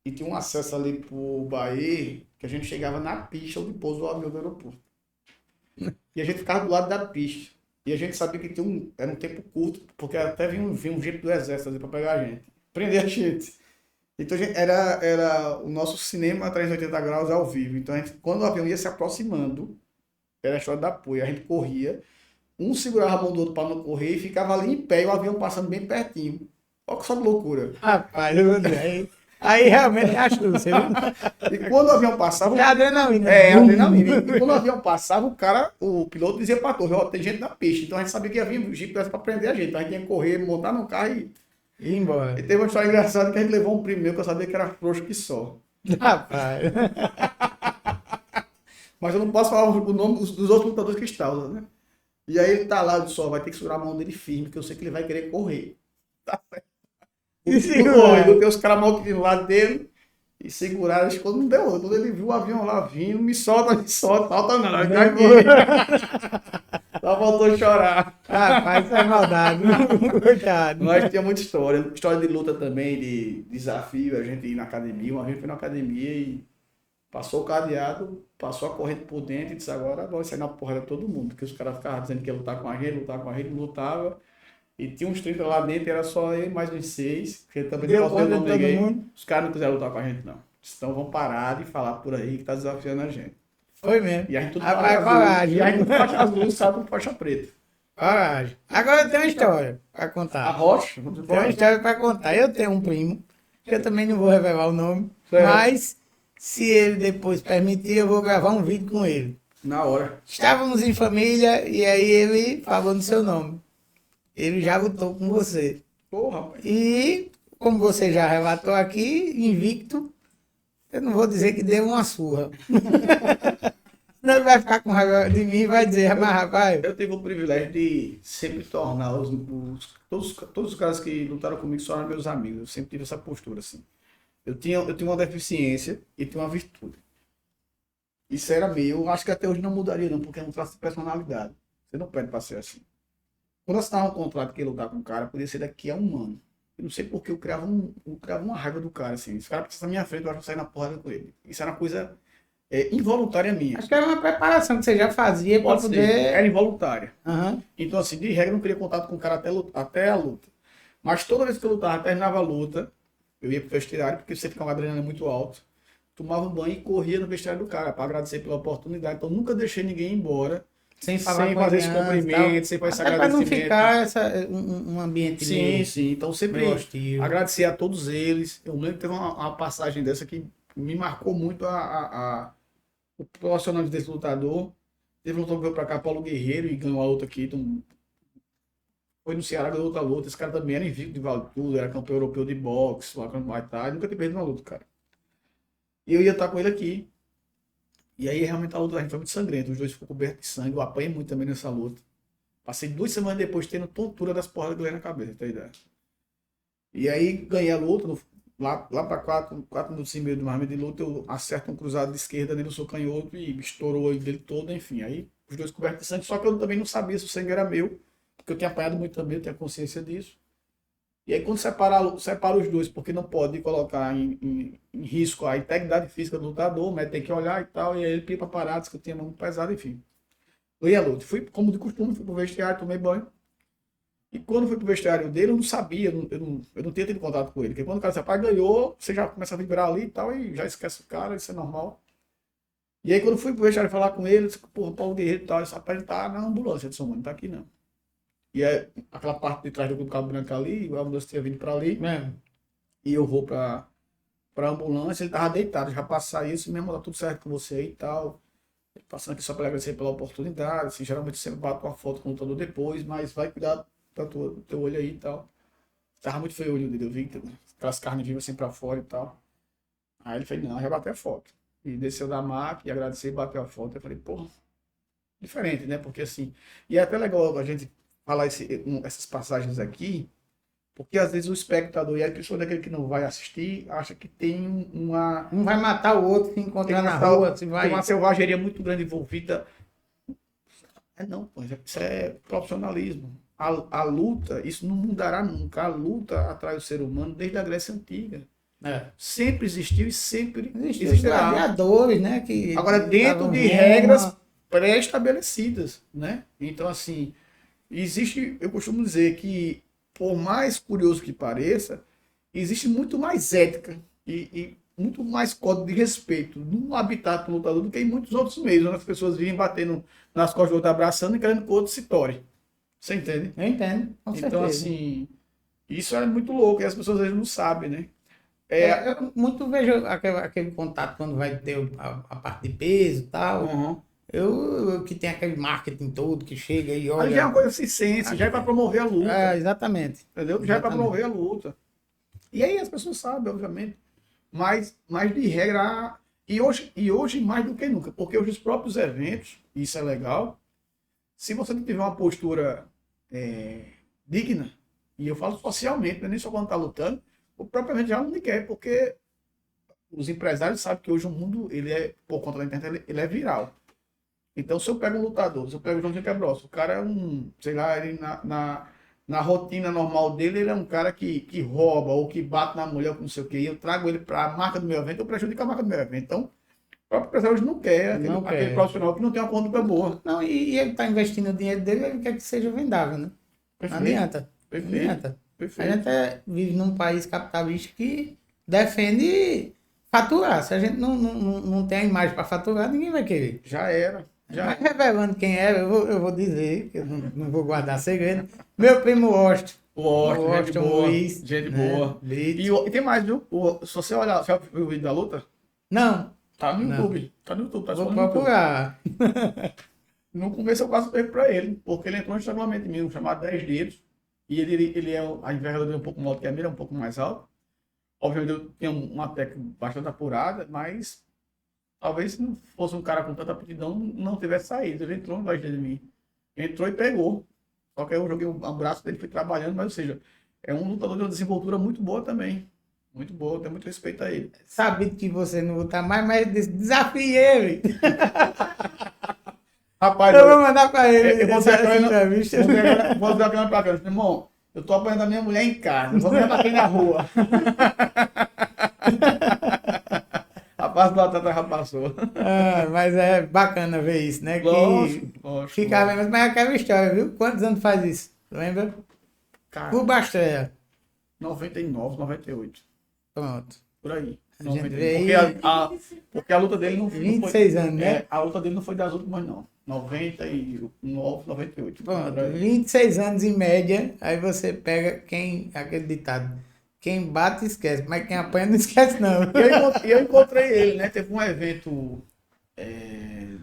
S4: e tinha um acesso ali pro Bahia, que a gente chegava na pista onde pousa o avião do aeroporto. E a gente ficava do lado da pista. E a gente sabia que era um tempo curto, porque até vinha um jeito do exército ali para pegar a gente, prender a gente. Então era o nosso cinema 380 graus ao vivo. Então quando o avião ia se aproximando, era a história da apoio. A gente corria, um segurava a mão do outro para não correr e ficava ali em pé e o avião passando bem pertinho. Olha que só de loucura.
S2: Rapaz, eu andei. Aí realmente é astúcia, viu?
S4: E quando o avião passava...
S2: É adrenalina.
S4: Adrenalina. E quando o avião passava, o piloto dizia pra torre, ó, tem gente na pista. Então a gente sabia que ia vir o jipe pra prender a gente. Então a gente ia correr, montar no carro e
S2: ir embora.
S4: E teve uma história engraçada que a gente levou um primo meu que eu sabia que era frouxo que só.
S2: Rapaz.
S4: Mas eu não posso falar o nome dos outros lutadores que estavam, né? E aí ele tá lá, do sol, vai ter que segurar a mão dele firme, que eu sei que ele vai querer correr. Tá certo. Eu tenho os caras mal do lado dele e seguraram, acho que quando não deu outro. Quando ele viu o avião lá vindo, me solta, falta não, tá aqui. Só voltou a chorar.
S2: Rapaz, isso é maldade. Coitado.
S4: Mas tinha muita história de luta também, de desafio, a gente ir na academia. Uma vez foi na academia e passou o cadeado, passou a corrente por dentro e disse, agora vai sair na porrada de todo mundo. Porque os caras ficavam dizendo que ia lutar com a gente, não lutava. E tinha uns 30 lá dentro, era só eu mais uns 6, porque também não posso ver o nome de ninguém. Os caras não quiseram lutar com a gente, não. Então vão parar de falar por aí que tá desafiando a gente.
S2: Foi mesmo.
S4: E a gente tudo
S2: coragem.
S4: E a gente faixa azul, sabe, com faixa preta.
S2: Coragem. Agora eu tenho uma história pra contar.
S4: A Rocha?
S2: Tem uma história pra contar. Eu tenho um primo, que eu também não vou revelar o nome,
S4: certo.
S2: Mas se ele depois permitir, eu vou gravar um vídeo com ele.
S4: Na hora.
S2: Estávamos em família e aí ele falou no seu nome. Ele já lutou com você.
S4: Porra, rapaz.
S2: E, como você já relatou aqui, invicto, eu não vou dizer que deu uma surra. Senão ele vai ficar com raiva de mim e vai dizer, mas rapaz...
S4: Eu tive o privilégio de sempre tornar todos os caras que lutaram comigo se tornaram meus amigos. Eu sempre tive essa postura, assim. Eu tinha uma deficiência e tinha uma virtude. Isso era meu. Eu acho que até hoje não mudaria, não, porque é um traço de personalidade. Você não pede pra ser assim. Quando eu assinava um contrato que ia lutar com o cara, podia ser daqui a um ano. Eu não sei porque eu criava uma raiva do cara, assim. Esse cara precisa na minha frente, eu acho que eu sair na porrada com ele. Isso era uma coisa involuntária minha.
S2: Acho que era uma preparação que você já fazia para poder...
S4: Era involuntária.
S2: Uhum.
S4: Então, assim, de regra, eu não queria contato com o cara até a luta. Mas toda vez que eu lutava, terminava a luta, eu ia pro vestiário, porque você fica uma adrenalina muito alta, tomava um banho e corria no vestiário do cara, para agradecer pela oportunidade. Então, nunca deixei ninguém ir embora
S2: sem
S4: fazer esse cumprimento, sem fazer esse agradecimento.
S2: Para não ficar um ambiente
S4: sim. Então, sempre agradecer a todos eles. Eu lembro que teve uma passagem dessa que me marcou muito o profissionalismo desse lutador. Teve um lutador que veio pra cá, Paulo Guerreiro, e ganhou a luta aqui. Então, foi no Ceará, ganhou outra luta. Esse cara também era invicto de vale tudo, era campeão europeu de boxe, lá com o Muay Thai. Nunca tinha perdido uma luta, cara. E eu ia estar com ele aqui. E aí, realmente, a luta da gente foi muito sangrenta. Os dois ficou cobertos de sangue. Eu apanhei muito também nessa luta. Passei 2 semanas depois tendo tontura das porradas que eu na cabeça, tá ideia? E aí, ganhei a luta. Lá para 4 minutos e meio do arma de luta, eu acerto um cruzado de esquerda nele, eu sou canhoto e estourou o olho dele todo, enfim. Aí, os dois cobertos de sangue. Só que eu também não sabia se o sangue era meu, porque eu tinha apanhado muito também, eu tinha consciência disso. E aí, quando separa os dois, porque não pode colocar em risco a integridade física do lutador, mas tem que olhar e tal, e aí ele pia para parar, disse que eu tinha mão pesada, enfim. Eu ia à luta. Fui, como de costume, fui pro vestiário, tomei banho. E quando fui pro vestiário dele, eu não sabia, eu não tinha tido contato com ele. Porque quando o cara se rapaz ganhou, você já começa a vibrar ali e tal, e já esquece o cara, isso é normal. E aí, quando fui pro vestiário falar com ele, eu disse, porra, Paulo Guerreiro e tal, esse rapaz tá na ambulância de São Mano, não tá aqui não. E aí, aquela parte de trás do Cabo Branco ali, a ambulância tinha vindo pra ali. E eu vou pra ambulância, ele tava deitado, já passar isso mesmo, tá tudo certo com você aí e tal. Passando aqui só para agradecer pela oportunidade, assim, geralmente sempre bato uma foto com o lutador depois, mas vai cuidar do teu olho aí e tal. Tava muito feio o olho dele, eu vi aquelas carnes vivas assim pra fora e tal. Aí ele fez, não, já bateu a foto. E desceu da maca e agradeceu e bateu a foto. Eu falei, pô, diferente, né? Porque assim, e é até legal a gente falar essas passagens aqui, porque às vezes o espectador, e a pessoa daquele que não vai assistir, acha que tem uma...
S2: Um vai matar o outro, se encontrar na rua,
S4: tem uma selvageria muito grande envolvida. Não, pô, isso é profissionalismo. A luta, isso não mudará nunca. A luta atrai o ser humano desde a Grécia Antiga. Sempre existiu e sempre existirá.
S2: Gladiadores, né?
S4: Agora, dentro de regras pré-estabelecidas, né? Então, assim, eu costumo dizer que, por mais curioso que pareça, existe muito mais ética e muito mais código de respeito no habitat do lutador do que em muitos outros meios, onde as pessoas vivem batendo nas costas do outro, abraçando e querendo que o outro se tore. Você entende?
S2: Eu entendo, com certeza.
S4: Então, assim, isso é muito louco e as pessoas às vezes não sabem, né?
S2: Eu muito vejo aquele contato quando vai ter a parte de peso e tal.
S4: Uhum.
S2: Eu que tem aquele marketing todo que chega e olha.
S4: Aí já é uma coisa circense, já é para promover a luta.
S2: Exatamente.
S4: Entendeu? Já é para promover a luta. E aí as pessoas sabem, obviamente. Mas de regra. E hoje mais do que nunca. Porque hoje os próprios eventos, isso é legal. Se você não tiver uma postura digna, e eu falo socialmente, nem só quando está lutando, o propriamente já não me quer, porque os empresários sabem que hoje o mundo, por conta da internet, ele é viral. Então, se eu pego um lutador, se eu pego o Joãozinho Quebroso, o cara é sei lá, ele na rotina normal dele, ele é um cara que rouba, ou que bate na mulher, ou não sei o quê, e eu trago ele para a marca do meu evento, eu prejudico a marca do meu evento. Então, o próprio empresário hoje não quer aquele profissional que não tem uma conduta boa.
S2: Não, e ele está investindo o dinheiro dele, ele quer que seja vendável, né?
S4: Perfeito.
S2: Não adianta.
S4: Perfeito.
S2: Não adianta.
S4: Perfeito.
S2: A gente vive num país capitalista que defende faturar. Se a gente não tem a imagem para faturar, ninguém vai querer.
S4: Já era.
S2: Mas revelando quem era, eu vou dizer, que eu não vou guardar segredo. Meu primo Washington.
S4: Washington Luiz. Gente boa.
S2: E
S4: tem mais, viu? Se você olhar, já viu o vídeo da luta?
S2: Não.
S4: Tá no YouTube. Tá no YouTube.
S2: Vou procurar.
S4: No começo eu quase perco pra ele, porque ele entrou no regulamento mesmo, chamado 10 dedos. E ele a envergadura dele é um pouco maior que a minha, é um pouco mais alto. Obviamente eu tinha uma técnica bastante apurada, mas talvez se não fosse um cara com tanta aptidão, não tivesse saído. Ele entrou embaixo de mim. Entrou e pegou. Só que aí eu joguei o braço dele, fui trabalhando, mas ou seja, é um lutador de uma desenvoltura muito boa também. Muito boa, tenho muito respeito a ele.
S2: Sabia que você não luta mais, mas desafie ele.
S4: Rapaz,
S2: eu vou mandar pra ele.
S4: Eu vou dar a câmera pra cá. Irmão, eu tô apanhando a minha mulher em casa. Vou ganhar pra quem na rua. Rapaz, fase do atleta já passou.
S2: Mas é bacana ver isso, né?
S4: Lógico.
S2: Ficava, mas é aquela história, viu? Quantos anos faz isso? Lembra?
S4: Cara,
S2: Por Bastreia.
S4: 99, 98.
S2: Pronto.
S4: Por aí.
S2: A gente
S4: 99.
S2: vê
S4: Porque a luta dele não foi...
S2: 26 anos, né?
S4: A luta dele não foi das últimas, não. 99, 98.
S2: Pronto, 26 anos em média, aí você pega aquele ditado, quem bate esquece, mas quem apanha não esquece não.
S4: E eu encontrei ele, né? Teve um evento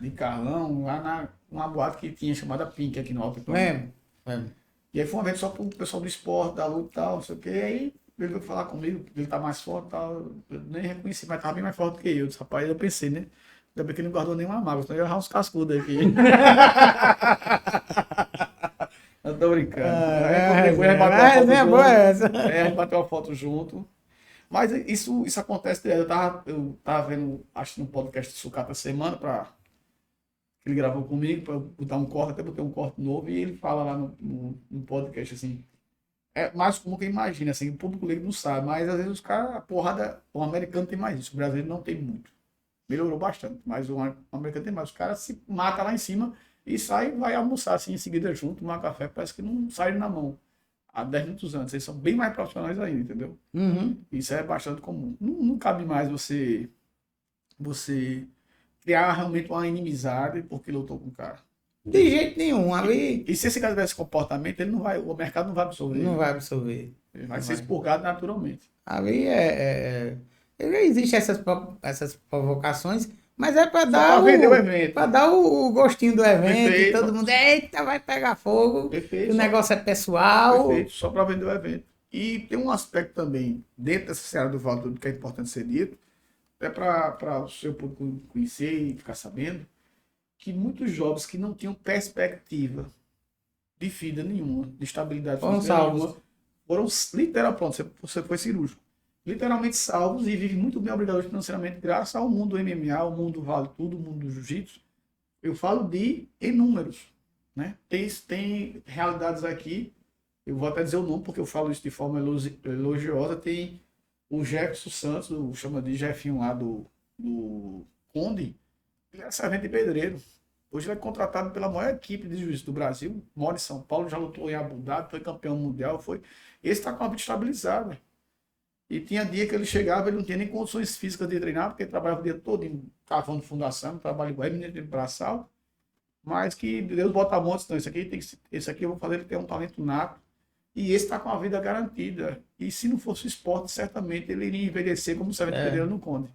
S4: de Carlão, lá numa boate que tinha chamada Pink aqui no Alto.
S2: Lembro.
S4: E aí foi um evento só pro pessoal do esporte, da luta e tal, não sei o quê. Aí ele veio falar comigo, ele tá mais forte e tal. Eu nem reconheci, mas tava bem mais forte que eu. Eu disse, rapaz, eu pensei, né? Ainda bem que ele não guardou nenhuma mágoa, senão eu ia errar uns cascudos aqui. Eu tô brincando.
S2: Mas é boa essa.
S4: A gente bateu uma foto junto. Mas isso acontece. Eu tava vendo, acho que no podcast do Sucata semana, ele gravou comigo para botar um corte, até botei um corte novo, e ele fala lá no podcast assim. É mais como que imagina, assim, o público leigo não sabe, mas às vezes os caras, a porrada, o americano tem mais isso, o brasileiro não tem muito. Melhorou bastante, mas o americano tem mais. Os caras se matam lá em cima e sai e vai almoçar assim em seguida junto, tomar café, parece que não sai na mão. Há 10 minutos antes, eles são bem mais profissionais ainda, entendeu?
S2: Uhum.
S4: Isso é bastante comum. Não cabe mais você criar realmente uma inimizade porque lutou com o cara.
S2: De jeito nenhum, ali
S4: E se esse cara tiver esse comportamento, o mercado não vai absorver.
S2: não vai absorver.
S4: Ele vai ser expurgado naturalmente.
S2: Ali existe essas provocações, mas é para
S4: Só
S2: dar
S4: pra vender o evento.
S2: para dar o gostinho do evento,
S4: Perfeito.
S2: e todo mundo, eita, vai pegar fogo,
S4: Perfeito.
S2: o negócio é pessoal.
S4: Perfeito, só para vender o evento. E tem um aspecto também, dentro dessa seara do valor que é importante ser dito, até para o seu público conhecer e ficar sabendo, que muitos jovens que não tinham perspectiva de vida nenhuma, de estabilidade
S2: Foram
S4: financeira
S2: salvos.
S4: nenhuma, foram literalmente, pronto, você foi cirúrgico, literalmente salvos e vivem muito bem obrigados financeiramente graças ao mundo do MMA, ao mundo do Vale Tudo, o mundo do Jiu-Jitsu. Eu falo em números, né? Tem realidades aqui, eu vou até dizer o nome porque eu falo isso de forma elogiosa. Tem o Jefferson Santos, chama de Jefinho lá do Conde, ele é servente de pedreiro. Hoje ele é contratado pela maior equipe de jiu-jitsu do Brasil, mora em São Paulo, já lutou em Abu Dhabi, foi campeão mundial, esse está com a vida estabilizada. E tinha dia que ele chegava, ele não tinha nem condições físicas de treinar, porque ele trabalhava o dia todo cavando fundação, trabalho igual, menino de braçal, mas que Deus bota a mão, então esse aqui eu vou fazer ele ter um talento nato, e esse está com a vida garantida. E se não fosse o esporte, certamente ele iria envelhecer como servente pedreiro no Conde.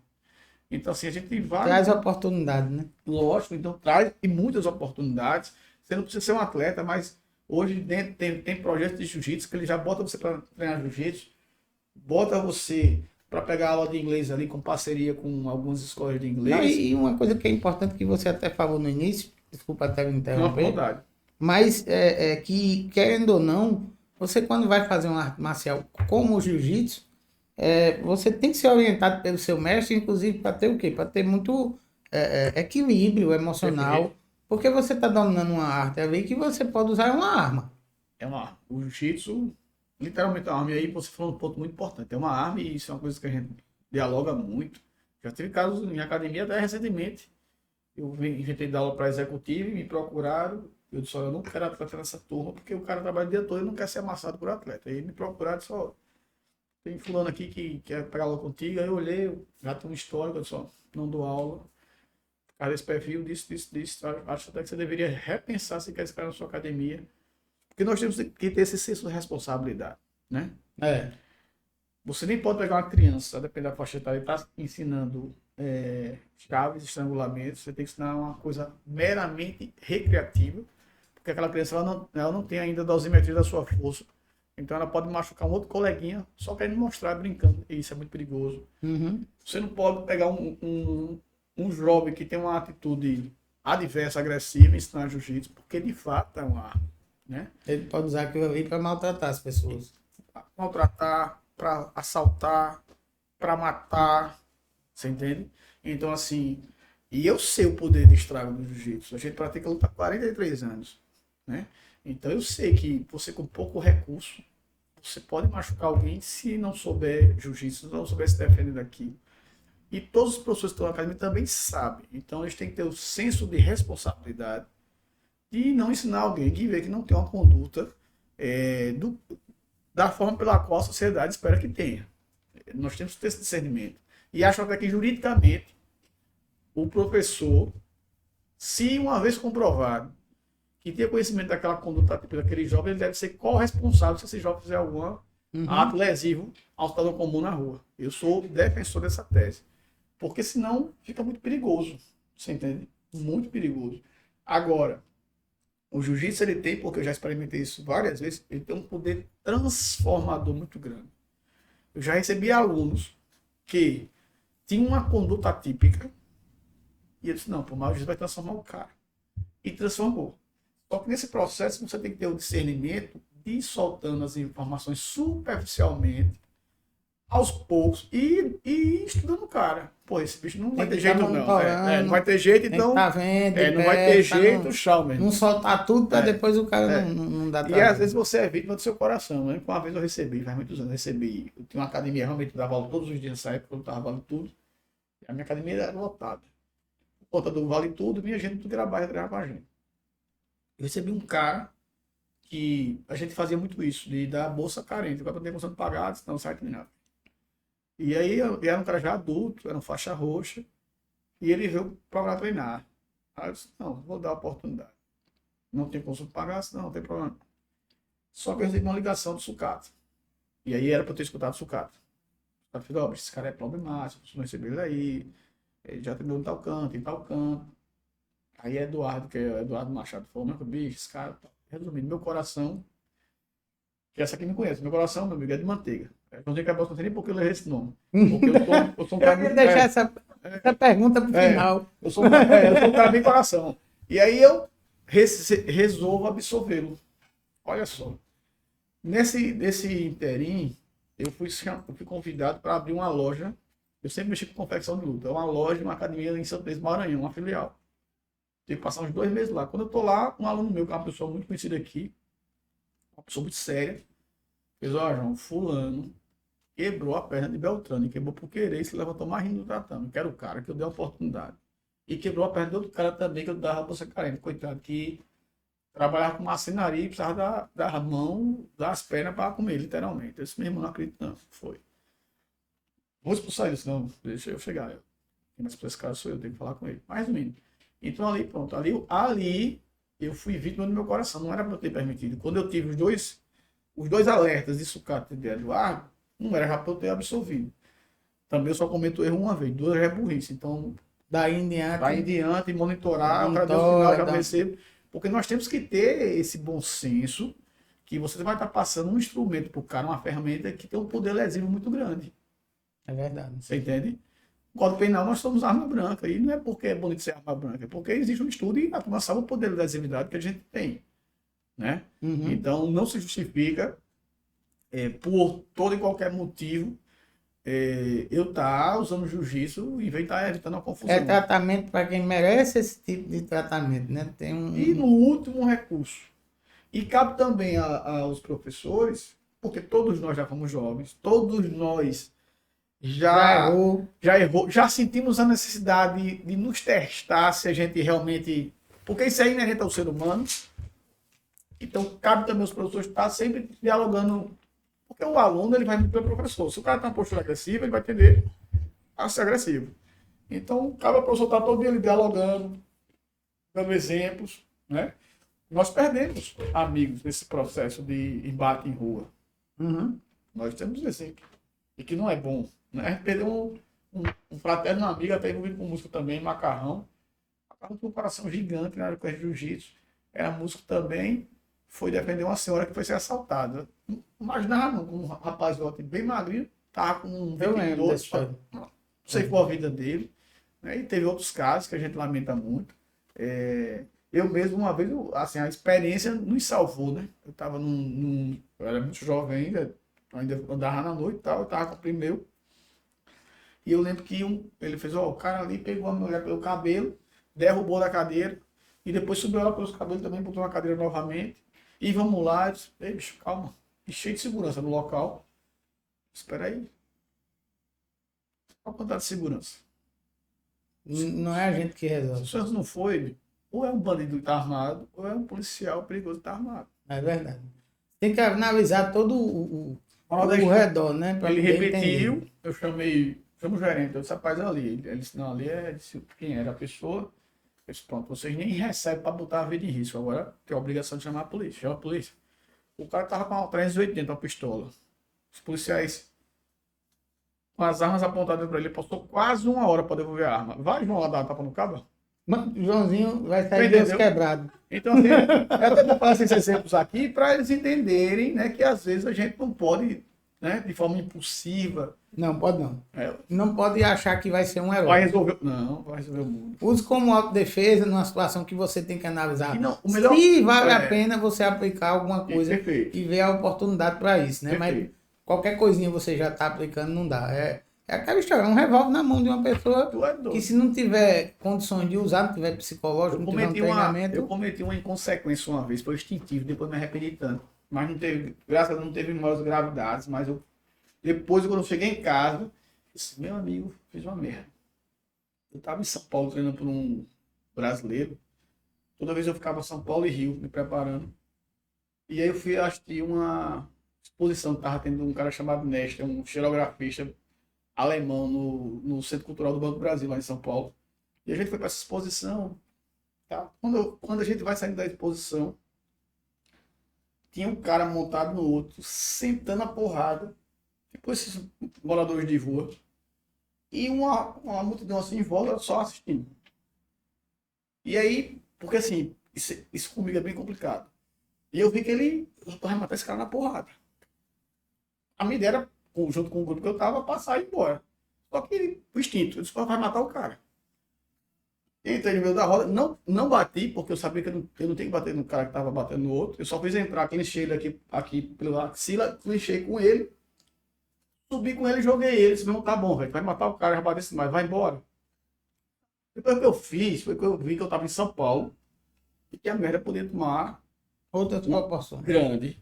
S4: Então, assim, a gente tem várias...
S2: Traz oportunidade, né?
S4: Lógico, então traz e muitas oportunidades. Você não precisa ser um atleta, mas hoje dentro tem projetos de jiu-jitsu que ele já bota você para treinar jiu-jitsu, bota você para pegar aula de inglês ali com parceria com algumas escolas de inglês.
S2: Não, e uma coisa que é importante que você até falou no início, desculpa até me interromper,
S4: Verdade.
S2: mas que, querendo ou não, você quando vai fazer uma arte marcial como o jiu-jitsu, você tem que ser orientado pelo seu mestre, inclusive para ter o quê? Para ter muito equilíbrio emocional,
S4: Perfeito.
S2: porque você está dominando uma arte ali que você pode usar uma arma.
S4: É uma arma. O jiu-jitsu, literalmente é uma arma. E aí você falou um ponto muito importante. É uma arma e isso é uma coisa que a gente dialoga muito. Já teve casos em academia até recentemente. Eu inventei dar aula para executivo e me procuraram. Eu disse, olha, eu não quero atleta nessa turma, porque o cara trabalha o dia todo e não quer ser amassado por atleta. Aí me procuraram e disse, ó, tem fulano aqui que quer pegar aula contigo. Aí eu olhei, eu já tenho um histórico, eu disse, ó, não dou aula. Cara, esse perfil, disse. Acho até que você deveria repensar se quer esse cara na sua academia. Porque nós temos que ter esse senso de responsabilidade, né? Você nem pode pegar uma criança, a depender da faixa etária, e está ensinando chaves, estrangulamentos. Você tem que ensinar uma coisa meramente recreativa, porque aquela criança ela não tem ainda a dosimetria da sua força. Então ela pode machucar um outro coleguinha só querendo mostrar, brincando. E isso é muito perigoso.
S2: Uhum.
S4: Você não pode pegar um jovem que tem uma atitude adversa, agressiva, e ensinar jiu-jitsu, porque de fato é uma arma, né?
S2: Ele pode usar aquilo ali para maltratar as pessoas.
S4: Maltratar, para assaltar, para matar, você entende? Então, assim, e eu sei o poder de estrago do jiu-jitsu. A gente pratica luta há 43 anos, né? Então eu sei que você com pouco recurso, você pode machucar alguém se não souber jiu-jitsu, se não souber se defender daquilo. E todos os professores que estão na academia também sabem. Então, eles têm que ter o senso de responsabilidade de não ensinar alguém que vê que não tem uma conduta da forma pela qual a sociedade espera que tenha. Nós temos que ter esse discernimento. E acho até que, juridicamente, o professor, se uma vez comprovado que tem conhecimento daquela conduta daquele jovem, ele deve ser corresponsável se esse jovem fizer algum ato lesivo ao cidadão comum na rua. Eu sou defensor dessa tese. Porque senão fica muito perigoso. Você entende? Muito perigoso. Agora, o jiu-jitsu ele tem, porque eu já experimentei isso várias vezes, ele tem um poder transformador muito grande. Eu já recebi alunos que tinham uma conduta atípica e eu disse, não, mas o jiu-jitsu vai transformar o cara. E transformou. Só que nesse processo você tem que ter o discernimento de ir soltando as informações superficialmente, aos poucos, e estudando o cara. Pô, esse bicho não vai ter jeito não. Não vai ter jeito, então...
S2: Tá vendo,
S4: não vai ter jeito, tchau mesmo.
S2: Não soltar tudo para depois o cara não dá
S4: trabalho. E às vezes você é vítima do seu coração, né? Uma vez eu recebi, faz muitos anos, eu tinha uma academia, realmente dava aula todos os dias nessa época, eu dava vale tudo. E a minha academia era lotada. Por conta do vale tudo, minha gente tudo grava com a gente. Eu recebi um cara que a gente fazia muito isso, de dar bolsa carente, para poder condição de pagar, senão não sai terminado. E aí era um cara já adulto, era um faixa roxa, e ele veio para treinar. Aí eu disse, não, vou dar a oportunidade. Não tem como pagar, senão não tem problema. Só que eu recebi uma ligação do sucata. E aí era para eu ter escutado o sucata. O sucata falou, esse cara é problemático, não recebeu ele aí, ele já treinou em tal canto. Aí Eduardo, que é Eduardo Machado, falou, meu bicho, esse cara, resumindo, meu coração, que essa aqui me conhece, meu coração, meu amigo, é de manteiga. Eu não sei que não sei nem porque eu errei esse nome. Porque eu sou um cara
S2: ia deixar essa pergunta pro final.
S4: Eu sou um cara bem coração. E aí eu resolvo absolvê-lo. Olha só. Nesse interim, eu fui convidado para abrir uma loja. Eu sempre mexi com confecção de luta. É uma loja, uma academia em São Pedro, Maranhão, uma filial. Tive que passar uns 2 meses lá. Quando eu tô lá, um aluno meu, que é uma pessoa muito conhecida aqui, uma pessoa muito séria, fez, João, fulano quebrou a perna de Beltrano, e quebrou por querer e se levantou mais rindo do tatame. Que era o cara que eu dei a oportunidade. E quebrou a perna de outro cara também, que eu dava a bolsa carente. Coitado, que trabalhava com marcenaria e precisava da mão, das pernas para comer, literalmente. Esse mesmo não acredito, não. Foi. Vou expulsar ele, senão deixa eu chegar. Quem vai expulsar esse cara sou eu, tenho que falar com ele. Mas, resumindo. Então, ali, pronto. Ali eu fui vítima do meu coração. Não era para eu ter permitido. Quando eu tive os dois alertas de sucata e de Eduardo, não era já para eu ter absolvido. Também eu só cometo erro uma vez, 2 é burrice. Então, daí em diante, monitorar, para Deus final já vencer. Porque nós temos que ter esse bom senso que você vai estar passando um instrumento para o cara, uma ferramenta que tem um poder lesivo muito grande.
S2: É verdade.
S4: Você entende? No Código Penal nós somos arma branca. E não é porque é bonito ser arma branca, é porque existe um estudo e a turma sabe o poder de lesividade que a gente tem. Né?
S2: Uhum.
S4: Então, não se justifica por todo e qualquer motivo eu estar usando jiu-jitsu em vez de estar evitando a confusão.
S2: É tratamento para quem merece esse tipo de tratamento, né?
S4: E no último recurso. E cabe também aos professores, porque todos nós já fomos jovens, todos nós já errou, já sentimos a necessidade de nos testar se a gente realmente... Porque isso é inerente ao ser humano. Então, cabe também aos professores estar sempre dialogando. Porque o aluno ele vai muito pelo professor. Se o cara tem uma postura agressiva, ele vai tender a ser agressivo. Então, cabe ao professor estar todo dia ali dialogando, dando exemplos. Né? Nós perdemos amigos nesse processo de embate em rua.
S2: Uhum.
S4: Nós temos exemplo. E que não é bom. Né? A gente perdeu um fraterno amigo, até envolvido com música também, Macarrão. Macarrão tinha um coração gigante na área de jiu-jitsu. Era músico também. Foi defender uma senhora que foi ser assaltada. Não imaginava, não, um rapaz bem magrinho, estava com um vendedor, ceifou a vida dele. Né? E teve outros casos que a gente lamenta muito. Eu mesmo, uma vez, assim, a experiência nos salvou, né? Eu estava eu era muito jovem ainda andava na noite e tal, eu estava com o pneu. E eu lembro que ele fez, o cara ali pegou a mulher pelo cabelo, derrubou da cadeira, e depois subiu ela pelos cabelos também, botou na cadeira novamente. E vamos lá, eu disse, ei, bicho, calma. E cheio de segurança no local. Espera aí. Qual a quantidade de segurança?
S2: Não é a gente que resolve.
S4: Se não foi, ou é um bandido que está armado, ou é um policial perigoso que está armado.
S2: É verdade. Tem que analisar todo o redor, né?
S4: Ele repetiu, eu chamo o gerente, eu disse, rapaz, ali. Ele disse, não, ali disse quem era a pessoa. Eu disse, pronto, vocês nem recebem para botar a vida em risco. Agora tem a obrigação de chamar a polícia. Chama a polícia. O cara tava com uma 380, uma pistola. Os policiais, com as armas apontadas para ele, passou quase 1 hora para devolver a arma. Vai, João, lá dar tapa no cabo?
S2: Joãozinho vai sair Deus quebrado.
S4: Então, assim, eu até vou falar esses exemplos aqui para eles entenderem, né, que às vezes a gente não pode, né, de forma impulsiva.
S2: Não, pode não. Não pode achar que vai ser um herói.
S4: Vai resolver o mundo.
S2: Use como autodefesa numa situação que você tem que analisar.
S4: Não, o melhor,
S2: se vale a pena você aplicar alguma coisa
S4: e
S2: ver a oportunidade para isso, né? Mas qualquer coisinha você já está aplicando, não dá. É aquela história, um revólver na mão de uma pessoa que se não tiver condições de usar, não tiver psicológico, não tiver um treinamento...
S4: Eu cometi uma inconsequência uma vez, foi instintivo, depois me arrependi tanto. Mas não teve, graças a Deus não teve maiores gravidades, mas depois quando eu cheguei em casa, disse, meu amigo, fiz uma merda. Eu estava em São Paulo treinando por um brasileiro, toda vez eu ficava em São Paulo e Rio, me preparando. E aí eu fui assistir uma exposição que estava tendo um cara chamado Nesta, um xerografista alemão no Centro Cultural do Banco do Brasil, lá em São Paulo. E a gente foi para essa exposição. Tá? Quando a gente vai saindo da exposição, tinha um cara montado no outro, sentando a porrada, tipo esses moradores de rua, e uma multidão assim em volta só assistindo. E aí, porque assim, isso comigo é bem complicado. E eu vi que ele vai matar esse cara na porrada. A minha ideia era, junto com o grupo que eu tava, passar e ir embora. Só que o instinto, eu disse, vai matar o cara. Entrei no meio da roda, não bati, porque eu sabia que eu não tenho que bater no cara que tava batendo no outro. Eu só fiz entrar, clinchei ele aqui pela axila, clinchei com ele, subi com ele e joguei ele. Disse, não, tá bom, velho, vai matar o cara, já bateu mais, vai embora. Depois que eu fiz, foi que eu vi que eu tava em São Paulo e que a merda podia tomar
S2: outra proporção
S4: grande.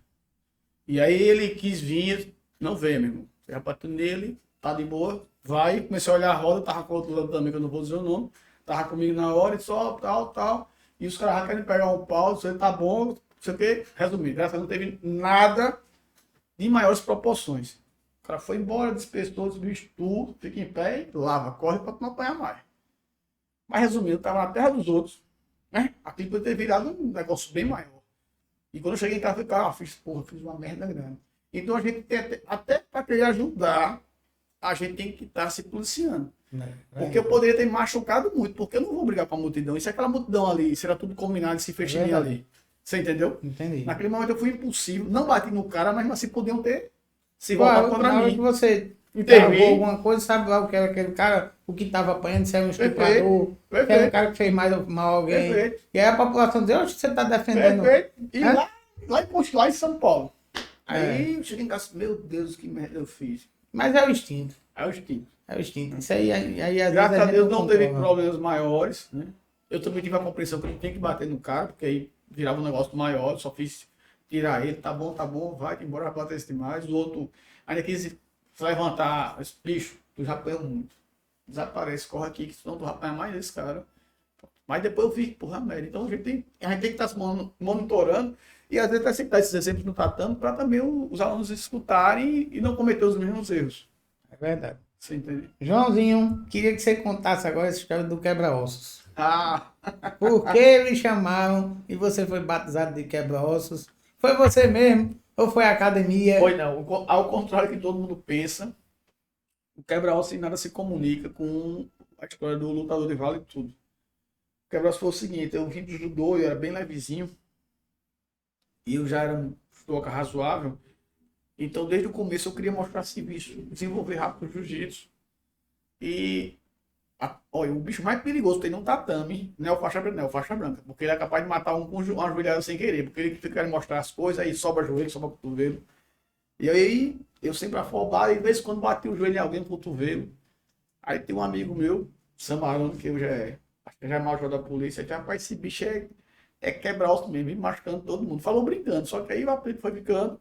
S4: E aí ele quis vir, não veio, meu irmão. Já bateu nele, tá de boa, vai. Comecei a olhar a roda, tava com outro lado também, que eu não vou dizer o nome. Tava comigo na hora e só, tal. E os caras querem pegar um pau, isso aí tá bom, não sei o quê. Resumindo, graças a Deus não teve nada de maiores proporções. O cara foi embora, dispersou os bichos tudo, fica em pé e lava, corre pra não apanhar mais. Mas resumindo, tava na terra dos outros, né? Aquilo poderia ter virado um negócio bem maior. E quando eu cheguei em casa, eu falei, fiz uma merda grande. Então a gente tem até para querer ajudar, a gente tem que estar se policiando. Porque eu poderia ter machucado muito, porque eu não vou brigar com a multidão. E se aquela multidão ali, será tudo combinado, se fechinha ali. Você entendeu?
S2: Entendi.
S4: Naquele momento eu fui impulsivo, não bati no cara, mas assim podiam ter se voltado contra mim.
S2: Na hora que você interviu alguma coisa, sabe lá o que era aquele cara, o que estava apanhando, se era um estuprador, se era um cara que fez mais mal a alguém.
S4: Perfeito.
S2: E aí a população dizia, oxe, você está defendendo.
S4: Perfeito. E lá em São Paulo. Aí eu cheguei em casa, meu Deus, que merda eu fiz.
S2: Mas é o instinto.
S4: É o instinto.
S2: É o instinto. Isso aí às
S4: graças
S2: vezes
S4: a Deus não teve problemas maiores, né? Eu também tive a compreensão que eu não tinha que bater no cara, porque aí virava um negócio maior, eu só fiz tirar ele, tá bom, vai embora, vai bater esse demais. O outro ainda quis se levantar, esse bicho, tu já apanhou muito. Desaparece, corre aqui, que senão tu vai apanhar mais desse cara. Mas depois eu vi, porra, merda. Então a gente tem que estar se monitorando e às vezes até citar esses exemplos no tatame para também os alunos escutarem e não cometer os mesmos erros.
S2: É verdade.
S4: Você entende?
S2: Joãozinho, queria que você contasse agora essa história do quebra-ossos. Por que lhe chamaram e você foi batizado de quebra-ossos? Foi você mesmo? Ou foi a academia?
S4: Foi não. Ao contrário que todo mundo pensa, o quebra-ossos em nada se comunica com a história do lutador de vale e tudo. O quebra-ossos foi o seguinte, eu vim do judô, eu era bem levezinho, e eu já era um judoca razoável, então desde o começo eu queria mostrar serviço, desenvolver rápido o jiu-jitsu. E olha, o bicho mais perigoso tem no tatame não é o faixa branca, porque ele é capaz de matar um com uma joelhada sem querer, porque ele fica querendo mostrar as coisas, aí sobra joelho, sobra cotovelo. E aí eu sempre afobado, e de vez em quando bati o joelho em alguém no cotovelo. Aí tem um amigo meu, Samarano, que eu já é major da polícia, que rapaz, esse bicho é quebra-osso mesmo, machucando todo mundo. Falou brincando, só que aí o apelido foi ficando.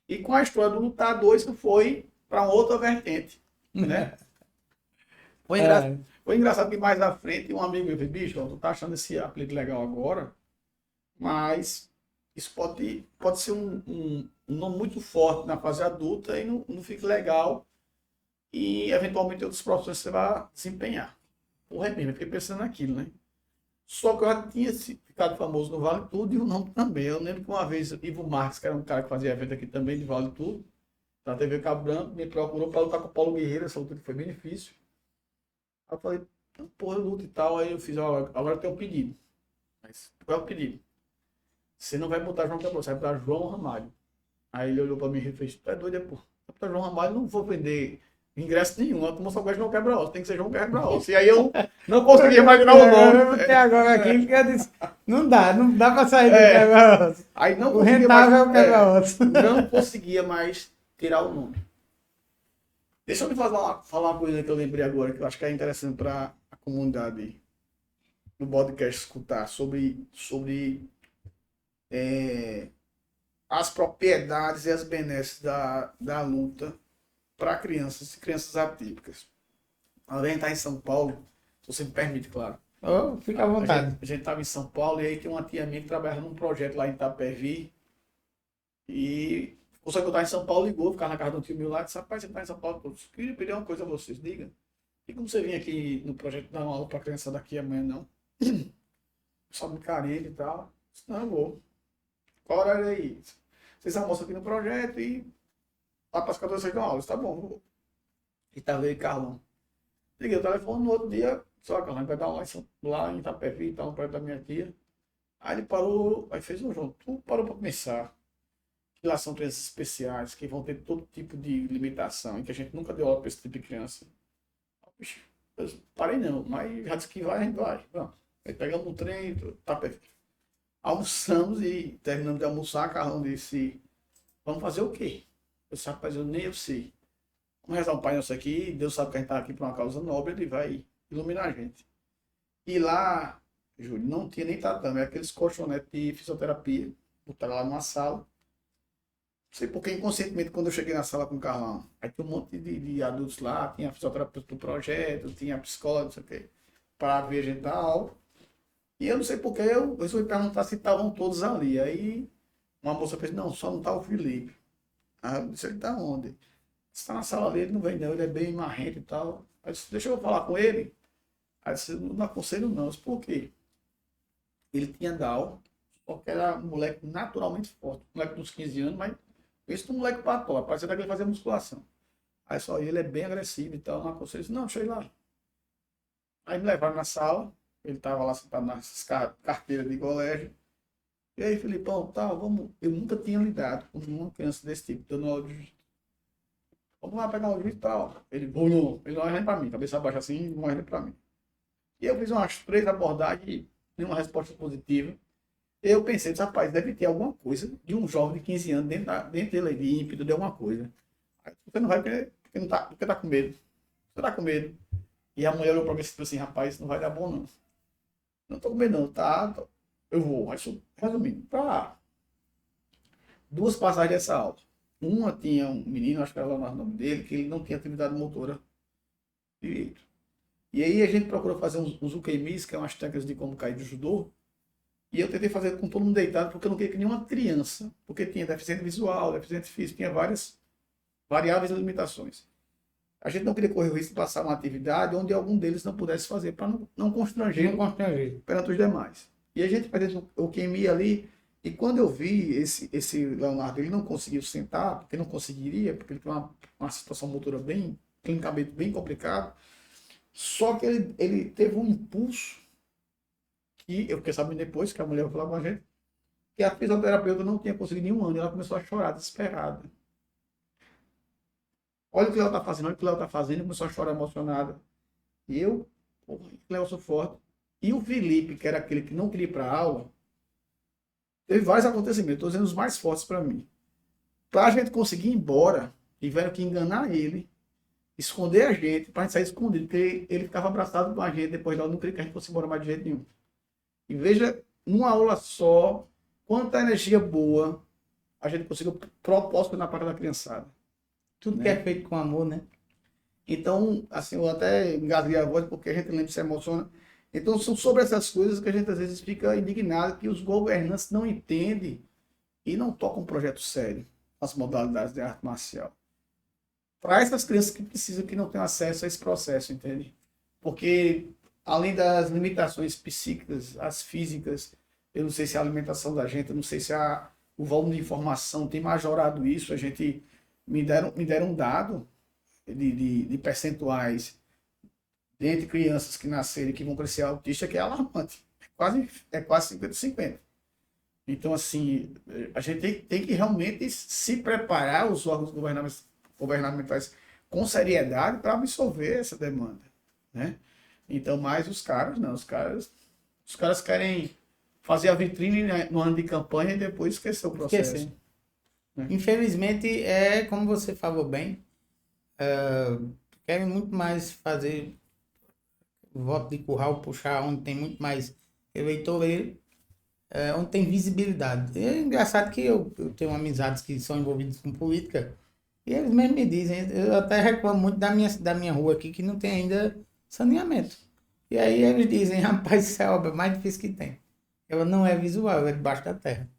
S4: E com a história do lutador, isso foi para outra vertente, né? Foi engraçado que mais à frente um amigo meu disse, bicho, tu tá achando esse apelido legal agora, mas isso pode ser um nome muito forte na fase adulta e não fica legal e eventualmente outras profissões você vai desempenhar. Porra, é mesmo, eu fiquei pensando naquilo, né? Só que eu já tinha ficado famoso no Vale Tudo e o nome também. Eu lembro que uma vez Ivo Marques, que era um cara que fazia evento aqui também de Vale Tudo, da TV Cabo Branco, me procurou para lutar com o Paulo Guerreiro, essa luta que foi bem difícil. Aí eu falei, porra, eu luto e tal. Aí eu fiz, ó, agora eu tenho um pedido. Mas qual é o pedido? Você não vai botar João Cabral, você vai botar João Ramalho. Aí ele olhou para mim e fez, tu é doido, pô. Vai botar João Ramalho, não vou vender ingresso nenhum, a turma só gosta de João Quebra-Osso, tem que ser João Quebra-Osso. E aí eu não conseguia imaginar o nome.
S2: Eu botei agora aqui porque eu disse, não dá para sair do Quebra-Osso.
S4: Aí não
S2: o rentável é o Quebra-Osso.
S4: Não conseguia mais tirar o nome. Deixa eu me falar uma coisa que eu lembrei agora, que eu acho que é interessante para a comunidade no podcast escutar, sobre as propriedades e as benesses da luta para crianças e crianças atípicas. Além de estar em São Paulo, se você me permite, claro.
S2: Oh, fica à vontade.
S4: A gente estava em São Paulo e aí tem uma tia minha que trabalha num projeto lá em Itapevi. E o senhor que eu estava em São Paulo ligou, ficava na casa de um tio meu lá e disse, rapaz, você está em São Paulo? Eu queria pedir uma coisa a vocês, diga. E como você vem aqui no projeto dar uma aula para criança daqui amanhã, não? Só muito carente e tal. Eu disse, não, eu vou. Qual horário é aí? Vocês almoçam aqui no projeto e lá para as 14 vocês dão aula. Eu disse, tá bom, vou. E tava aí, Carlão. Liguei o telefone no outro dia, só Carlão, vai dar aula lá em Itapevi, tá no projeto da minha tia. Aí ele parou, aí fez um jogo. Tu parou para começar. Que lá são crianças especiais, que vão ter todo tipo de limitação, e que a gente nunca deu aula para esse tipo de criança. Eu parei não, mas já disse que vai, a gente vai. Vamos. Aí pegamos um trem, tá perfeito. Almoçamos e terminamos de almoçar, Carlão disse, vamos fazer o quê? Eu disse, rapaz, eu nem sei. Vamos rezar um Pai Nosso aqui, Deus sabe que a gente está aqui por uma causa nobre, Ele vai iluminar a gente. E lá, Júlio, não tinha nem tatame, era aqueles colchonetes de fisioterapia, botaram lá numa sala. Não sei porque inconscientemente, quando eu cheguei na sala com o Carlão, aí tinha um monte de adultos lá, tinha a fisioterapeuta do projeto, tinha a psicóloga, não sei o quê, para ver a gente dar aula. E eu não sei porque eu resolvi perguntar se estavam todos ali. Aí uma moça fez, não, só não está o Felipe. Aí eu disse, ele está onde? Está na sala dele, não vem não, ele é bem marrento e tal. Aí eu disse, deixa eu falar com ele. Aí eu disse, não aconselho não. Eu disse, por quê? Ele tinha Down, só que era um moleque naturalmente forte. Um moleque de uns 15 anos, mas esse um moleque pató, parecia que ele fazia musculação. Aí só ele é bem agressivo e tal, não aconselho. Eu disse, não, deixa eu ir lá. Aí me levaram na sala, ele estava lá sentado nessas carteiras de colégio. E aí, Felipão, tal, vamos. Eu nunca tinha lidado com uma criança desse tipo, dando aula de jiu-jitsu. Vamos lá pegar o jiu-jitsu e tal. Ele não olha nem pra mim, cabeça baixa assim, não olha nem pra mim. E eu fiz umas 3 abordagens e nenhuma resposta positiva. Eu pensei, rapaz, deve ter alguma coisa de um jovem de 15 anos dentro dele de ímpeto de alguma coisa. Aí, você não vai porque tá com medo. Você tá com medo. E a mulher olhou pra mim e disse assim, rapaz, não vai dar bom não. Não tô com medo não, tá? Eu vou, mas resumindo, para 2 passagens dessa aula. Uma tinha um menino, acho que era lá o nome dele, que ele não tinha atividade motora direito. E aí a gente procurou fazer uns UKMs, que é umas técnicas de como cair de judô. E eu tentei fazer com todo mundo deitado, porque eu não queria que nenhuma criança, porque tinha deficiente visual, deficiente físico, tinha várias variáveis e limitações. A gente não queria correr o risco de passar uma atividade onde algum deles não pudesse fazer, para não constranger perante os demais. E a gente fazia o QMI ali, e quando eu vi esse Leonardo, ele não conseguiu sentar, porque não conseguiria, porque ele tem uma situação motora bem, clinicamente bem complicada, só que ele teve um impulso, que eu fiquei sabendo depois, que a mulher falou com a gente, que a fisioterapeuta não tinha conseguido nenhum ano, e ela começou a chorar desesperada. Olha o que ela está fazendo, olha o que ela está fazendo, e começou a chorar emocionada. E eu, eu sou forte. E o Felipe, que era aquele que não queria ir para a aula, teve vários acontecimentos, estou dizendo os mais fortes para mim. Para a gente conseguir ir embora, tiveram que enganar ele, esconder a gente, para a gente sair escondido, porque ele ficava abraçado com a gente, depois da aula não queria que a gente fosse embora mais de jeito nenhum. E veja, numa aula só, quanta energia boa a gente conseguiu propósito na parte da criançada.
S2: Tudo que é feito com amor, né?
S4: Então, assim, eu até engasguei a voz porque a gente lembra se emociona. Então, são sobre essas coisas que a gente às vezes fica indignado que os governantes não entendem e não tocam um projeto sério, as modalidades de arte marcial. Para essas crianças que precisam, que não têm acesso a esse processo, entende? Porque, além das limitações psíquicas, as físicas, eu não sei se a alimentação da gente, eu não sei se o volume de informação tem majorado isso, a gente me deram um dado de percentuais entre crianças que nascerem que vão crescer autista, que é alarmante. É quase 50-50. Então, assim, a gente tem que realmente se preparar, os órgãos governamentais com seriedade para absorver essa demanda, né? Então, mas os caras não, os caras querem fazer a vitrine no ano de campanha e depois esquecer o processo.
S2: Né? Infelizmente, como você falou bem, querem muito mais fazer voto de curral, puxar onde tem muito mais eleitoreiro, onde tem visibilidade. É engraçado que eu tenho amizades que são envolvidas com política e eles mesmo me dizem, eu até reclamo muito da minha rua aqui, que não tem ainda saneamento. E aí eles dizem, rapaz, isso é a obra mais difícil que tem. Ela não é visual, ela é debaixo da terra.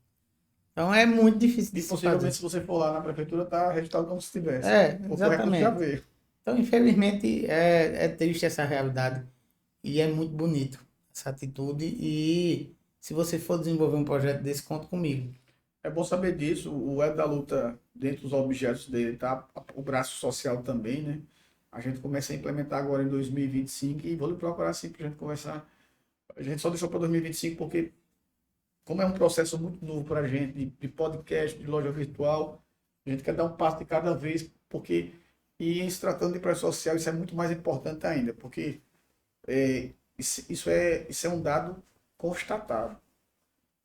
S2: Então é muito difícil de se fazer.
S4: Possivelmente, se você for lá na prefeitura, está registrado como se tivesse.
S2: Exatamente.
S4: Já veio.
S2: Então, infelizmente, é triste essa realidade. E é muito bonito essa atitude. E se você for desenvolver um projeto desse, conta comigo.
S4: É bom saber disso. O Ed da Luta, dentro dos objetos dele, tá o braço social também, né? A gente começa a implementar agora em 2025 e vou lhe procurar assim para a gente conversar. A gente só deixou para 2025 porque, como é um processo muito novo para a gente, de podcast, de loja virtual, a gente quer dar um passo de cada vez, porque, e em se tratando de projeto social, isso é muito mais importante ainda, porque isso é um dado constatável.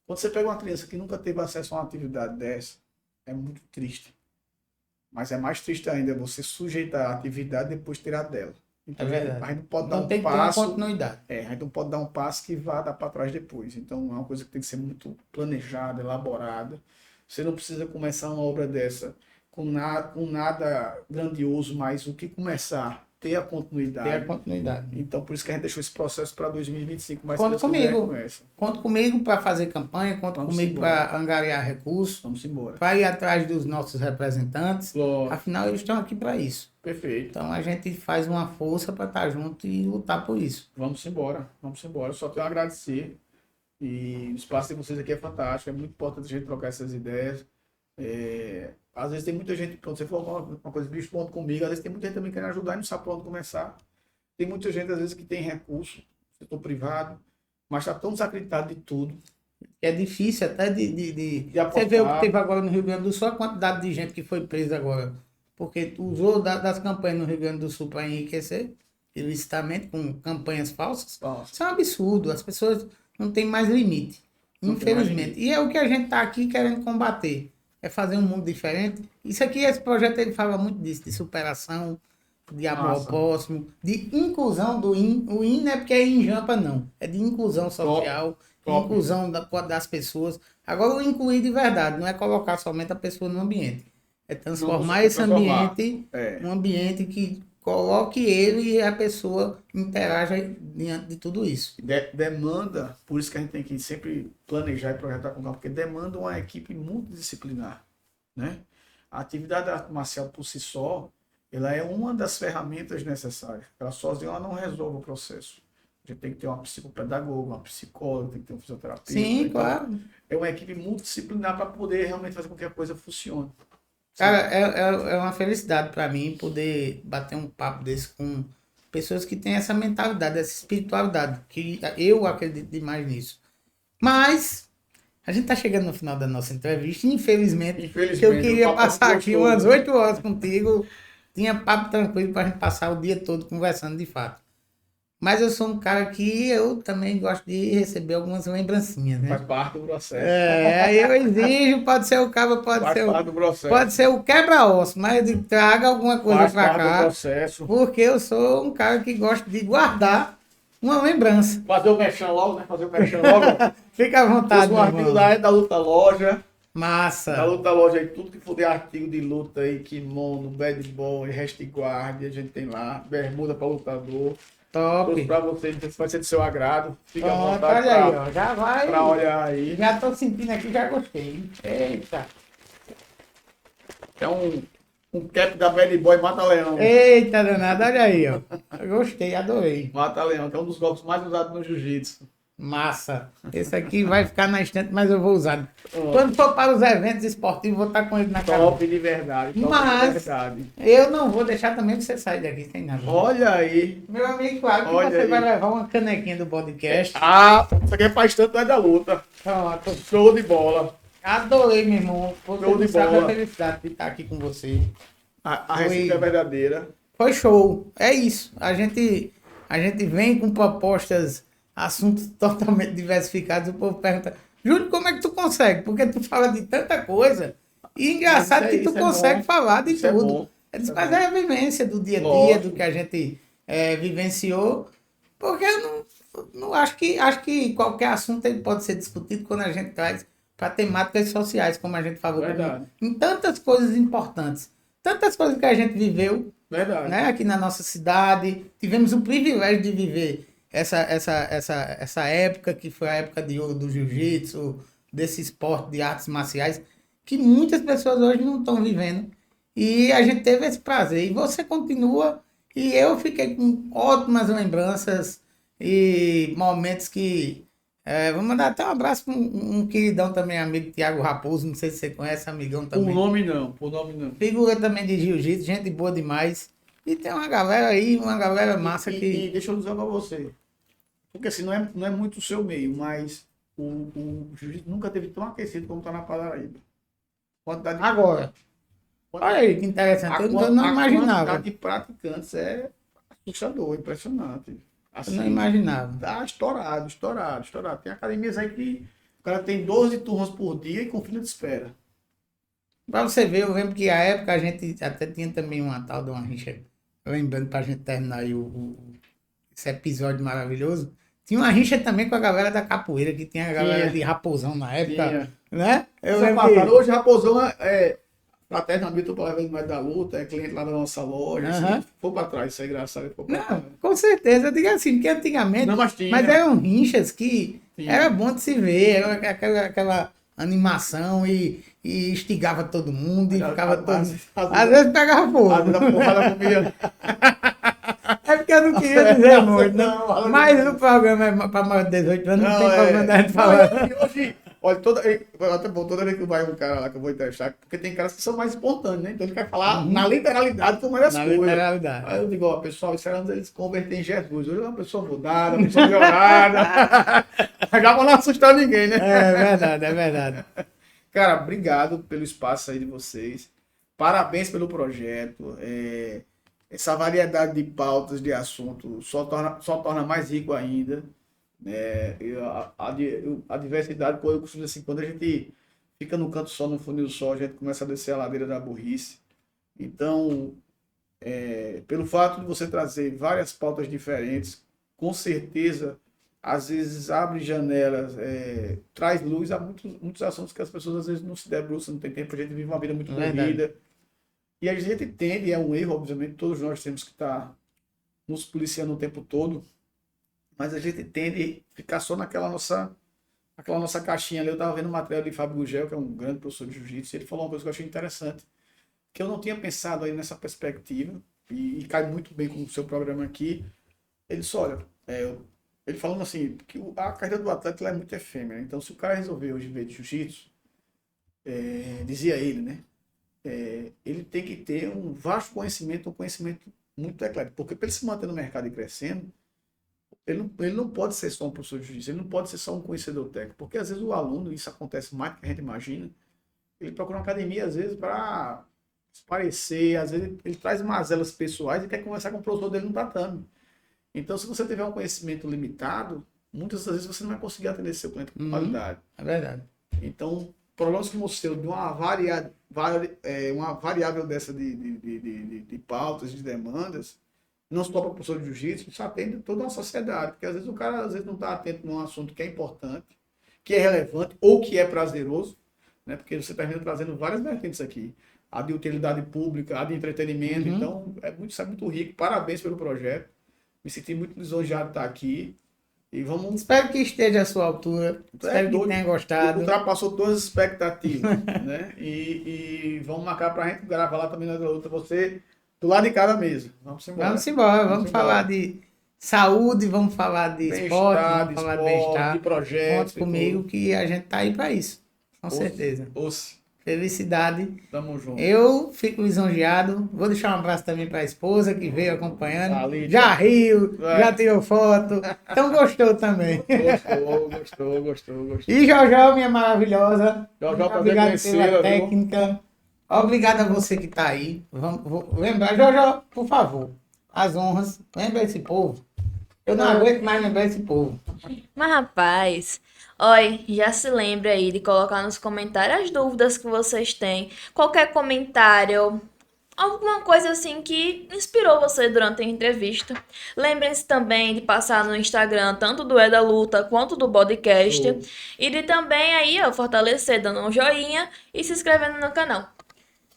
S4: Quando você pega uma criança que nunca teve acesso a uma atividade dessa, é muito triste. Mas é mais triste ainda você sujeitar a atividade e depois tirar dela. Então,
S2: é verdade.
S4: A gente não pode dar
S2: um passo. Uma continuidade.
S4: A gente não pode dar um passo que vá dar para trás depois. Então é uma coisa que tem que ser muito planejada, elaborada. Você não precisa começar uma obra dessa com nada grandioso, mas o que começar, ter a continuidade. Então por isso que a gente deixou esse processo para 2025. Mas
S2: conta comigo. Conta comigo para fazer campanha, conta comigo para angariar recursos.
S4: Vamos embora.
S2: Para ir atrás dos nossos representantes.
S4: Lógico.
S2: Afinal, eles estão aqui para isso.
S4: Perfeito.
S2: Então a gente faz uma força para estar junto e lutar por isso.
S4: Vamos embora. Eu só tenho a agradecer. E o espaço de vocês aqui é fantástico. É muito importante a gente trocar essas ideias. Às vezes tem muita gente, quando você falou uma coisa, bicho, ponto comigo, às vezes tem muita gente também querendo ajudar e não sabe por onde começar. Tem muita gente, às vezes, que tem recurso, setor privado, mas está tão desacreditado de tudo.
S2: É difícil até de você vê o que teve agora no Rio Grande do Sul, a quantidade de gente que foi presa agora, porque usou das campanhas no Rio Grande do Sul para enriquecer ilicitamente com campanhas falsas. Isso é um absurdo, as pessoas não têm mais limite, infelizmente. E é o que a gente está aqui querendo combater. É fazer um mundo diferente. Isso aqui, esse projeto, ele fala muito disso, de superação, de amor ao próximo, de inclusão do IN. O IN não é porque é Injampa, não. É de inclusão social, inclusão das pessoas. Agora, o incluir de verdade, não é colocar somente a pessoa no ambiente. É transformar esse ambiente num ambiente que coloque ele e a pessoa interaja diante de tudo isso.
S4: Demanda, por isso que a gente tem que sempre planejar e projetar com calma, porque demanda uma equipe multidisciplinar, né? A atividade marcial por si só, ela é uma das ferramentas necessárias. Ela sozinha ela não resolve o processo. A gente tem que ter uma psicopedagoga, uma psicóloga, tem que ter um fisioterapeuta.
S2: Sim, claro.
S4: É uma equipe multidisciplinar para poder realmente fazer com que a coisa funcione.
S2: Cara, é uma felicidade para mim poder bater um papo desse com pessoas que têm essa mentalidade, essa espiritualidade, que eu acredito demais nisso. Mas a gente tá chegando no final da nossa entrevista, infelizmente que eu queria passar aqui umas 8 horas contigo, tinha papo tranquilo pra gente passar o dia todo conversando de fato. Mas eu sou um cara que eu também gosto de receber algumas lembrancinhas, né?
S4: Faz parte do processo.
S2: Eu exijo, pode ser o cabo, pode ser o quebra-osso, mas traga alguma coisa pra cá.
S4: Do processo.
S2: Porque eu sou um cara que gosta de guardar uma lembrança.
S4: Fazer o merchan logo, né? Fica à vontade.
S2: Fica à vontade,
S4: meu irmão. Da Luta Loja.
S2: Massa.
S4: Na luta loja aí, tudo que for de artigo de luta aí, kimono, bad boy, rest guard, a gente tem lá, bermuda para lutador.
S2: Top.
S4: Trouxe pra vocês, não sei se vai ser do seu agrado. Fica à
S2: Pronto,
S4: vontade
S2: olha aí, ó. Já vai.
S4: pra olhar aí.
S2: Já tô sentindo aqui, já gostei. Eita.
S4: É um cap da bad boy mata-leão.
S2: Eita, danado, olha aí, ó. Eu gostei, adorei.
S4: Mata-leão, que é um dos golpes mais usados no jiu-jitsu.
S2: Massa. Esse aqui vai ficar na estante, mas eu vou usar. Quando for para os eventos esportivos, vou estar com ele na cara.
S4: Top de verdade. Top
S2: Mas
S4: de verdade.
S2: eu não vou deixar também que você saia daqui sem nada.
S4: Olha aí.
S2: Meu amigo, claro que
S4: Olha
S2: você
S4: aí.
S2: vai levar uma canequinha do podcast.
S4: Ah, isso aqui é pra estante, não é da luta.
S2: Pronto.
S4: Show de bola.
S2: Adorei, meu irmão. Você
S4: Show
S2: não
S4: de
S2: sabe a
S4: bola.
S2: felicidade de estar aqui com você.
S4: A receita é verdadeira.
S2: Foi show. É isso. A gente vem com propostas, assuntos totalmente diversificados. O povo pergunta, Júlio, como é que tu consegue? Porque tu fala de tanta coisa. E engraçado que tu consegue falar de
S4: Isso
S2: tudo. Mas é a vivência do dia a dia, do que a gente vivenciou. Porque eu não acho que qualquer assunto ele pode ser discutido quando a gente traz para temáticas sociais, como a gente falou.
S4: Verdade.
S2: Em tantas coisas importantes. Tantas coisas que a gente viveu,
S4: Verdade.
S2: né, aqui na nossa cidade. Tivemos o privilégio de viver essa época, que foi a época de ouro do jiu-jitsu, desse esporte de artes marciais, que muitas pessoas hoje não estão vivendo. E a gente teve esse prazer. E você continua. E eu fiquei com ótimas lembranças e momentos que... vou mandar até um abraço para um queridão também, amigo, Thiago Raposo. Não sei se você conhece, amigão também.
S4: Por nome não.
S2: Figura também de jiu-jitsu, gente boa demais. E tem uma galera aí, uma galera massa que...
S4: E deixa eu dizer pra você. Porque assim, não é muito o seu meio, mas o jiu-jitsu nunca teve tão aquecido como tá na Paraíba. Quantidade de...
S2: Agora. Olha aí, que interessante. Eu não
S4: A
S2: imaginava.
S4: quantidade de praticantes é assustador, impressionante. Assim,
S2: Eu não imaginava.
S4: tá estourado. Tem academias aí que o cara tem 12 turmas por dia e com fila de espera.
S2: Pra você ver, eu lembro que a época a gente até tinha também uma tal de uma rixa. Lembrando pra gente terminar aí esse episódio maravilhoso. Tinha uma rixa também com a galera da capoeira, que tinha a galera de Raposão na época.
S4: Tinha.
S2: Né? Eu
S4: Isso é
S2: lembro
S4: passado.
S2: que...
S4: Hoje Raposão é fraternamente eu tô levando mais da luta, é cliente lá da nossa loja.
S2: Aham.
S4: Assim, foi pra trás, isso é engraçado. Foi pra trás.
S2: Não, com certeza. Eu digo assim, porque antigamente...
S4: Não, mas tinha.
S2: Mas eram rinchas que
S4: Tinha.
S2: era bom de se ver. Era aquela animação e instigava todo mundo e ficava todo... Às vezes pegava fogo.
S4: A porrada comia.
S2: É porque eu não queria dizer muito, né?
S4: Não,
S2: Mas no programa é para maior de 18 anos, não tem problema da gente
S4: Não,
S2: falar.
S4: e hoje, olha, até bom, toda vez que vai um cara lá que eu vou entrevistar, porque tem caras que são mais espontâneos, né? Então ele quer falar na literalidade como é as
S2: Na
S4: coisas.
S2: literalidade.
S4: Aí eu digo, ó, pessoal, esperamos eles se converterem em Jesus. Hoje é uma pessoa mudada, uma pessoa melhorada. Já vou não assustar ninguém, né?
S2: É verdade, é verdade.
S4: Cara, obrigado pelo espaço aí de vocês. Parabéns pelo projeto. Essa variedade de pautas, de assuntos, só torna mais rico ainda. E a diversidade, eu costumo dizer assim, quando a gente fica no canto só, no funil só, a gente começa a descer a ladeira da burrice. Então, pelo fato de você trazer várias pautas diferentes, com certeza, às vezes abre janelas, traz luz a muitos assuntos que as pessoas às vezes não se debruçam, não tem tempo, a gente vive uma vida muito corrida. E a gente tende, é um erro, obviamente, todos nós temos que estar nos policiando o tempo todo, mas a gente tende a ficar só naquela nossa caixinha ali. Eu estava vendo o material de Fábio Gugel, que é um grande professor de jiu-jitsu, e ele falou uma coisa que eu achei interessante, que eu não tinha pensado aí nessa perspectiva, e cai muito bem com o seu programa aqui. Ele disse, olha, ele falando assim, que a carreira do atleta ela é muito efêmera, então se o cara resolver hoje ver de jiu-jitsu, dizia ele, né? Ele tem que ter um vasto conhecimento, um conhecimento muito eclético, porque para ele se manter no mercado e crescendo, ele não pode ser só um professor de jiu-jitsu, ele não pode ser só um conhecedor técnico, porque às vezes o aluno, isso acontece mais do que a gente imagina, ele procura uma academia às vezes para se parecer, às vezes ele traz mazelas pessoais e quer conversar com o professor dele no tatame. Então, se você tiver um conhecimento limitado, muitas das vezes você não vai conseguir atender seu cliente com qualidade.
S2: É verdade.
S4: Então, problemas como o seu, de uma variável dessa de pautas, de demandas, não só para o professor de jiu-jitsu, isso atende toda uma sociedade, porque às vezes o cara não está atento num assunto que é importante, que é relevante ou que é prazeroso, né? Porque você termina trazendo várias vertentes aqui. A de utilidade pública, a de entretenimento. Então, isso é muito rico. Parabéns pelo projeto. Me senti muito lisonjeado de estar aqui. E vamos...
S2: Espero que esteja à sua altura. Espero que tenha gostado.
S4: Ultrapassou todas as expectativas, né? E vamos marcar pra gente gravar lá também na luta. Você do lado de cada mesa. Vamos embora.
S2: Vamos falar de saúde, vamos falar de esporte, vamos falar de bem-estar.
S4: De projetos.
S2: Conte comigo que a gente tá aí pra isso. Com certeza. Felicidade.
S4: Tamo junto.
S2: Eu fico lisonjeado. Vou deixar um abraço também para a esposa que veio acompanhando. Já riu, já tirou foto. Então gostou também.
S4: Gostou.
S2: E Jojó, minha maravilhosa.
S4: Jojó,
S2: obrigado pela técnica. Viu? Obrigado a você que está aí. Vou lembrar, Jojó, por favor, as honras. Lembra esse povo. Eu não aguento mais lembrar esse povo.
S3: Mas, rapaz... Oi, já se lembra aí de colocar nos comentários as dúvidas que vocês têm. Qualquer comentário, alguma coisa assim que inspirou você durante a entrevista. Lembrem-se também de passar no Instagram, tanto do É da Luta quanto do podcast. E de também aí, fortalecer, dando um joinha e se inscrevendo no canal.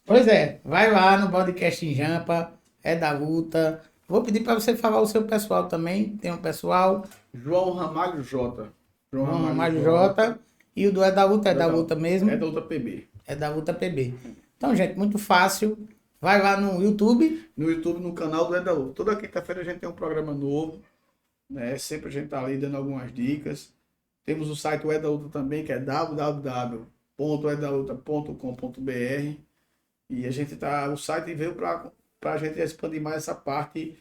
S2: Pois é, vai lá no podcast em Jampa, É da Luta. Vou pedir para você falar o seu pessoal também. Tem um pessoal...
S4: João Ramalho J.
S2: João Ramalho J. E o do É da Luta, é da Luta mesmo.
S4: É da Luta PB.
S2: É da Luta PB. Então, gente, muito fácil. Vai lá no YouTube.
S4: No YouTube, no canal do É da Luta. Toda quinta-feira a gente tem um programa novo. Né? Sempre a gente tá ali dando algumas dicas. Temos o site É da Luta também, que é www.edaluta.com.br. E a gente tá... O site veio para a gente expandir mais essa parte...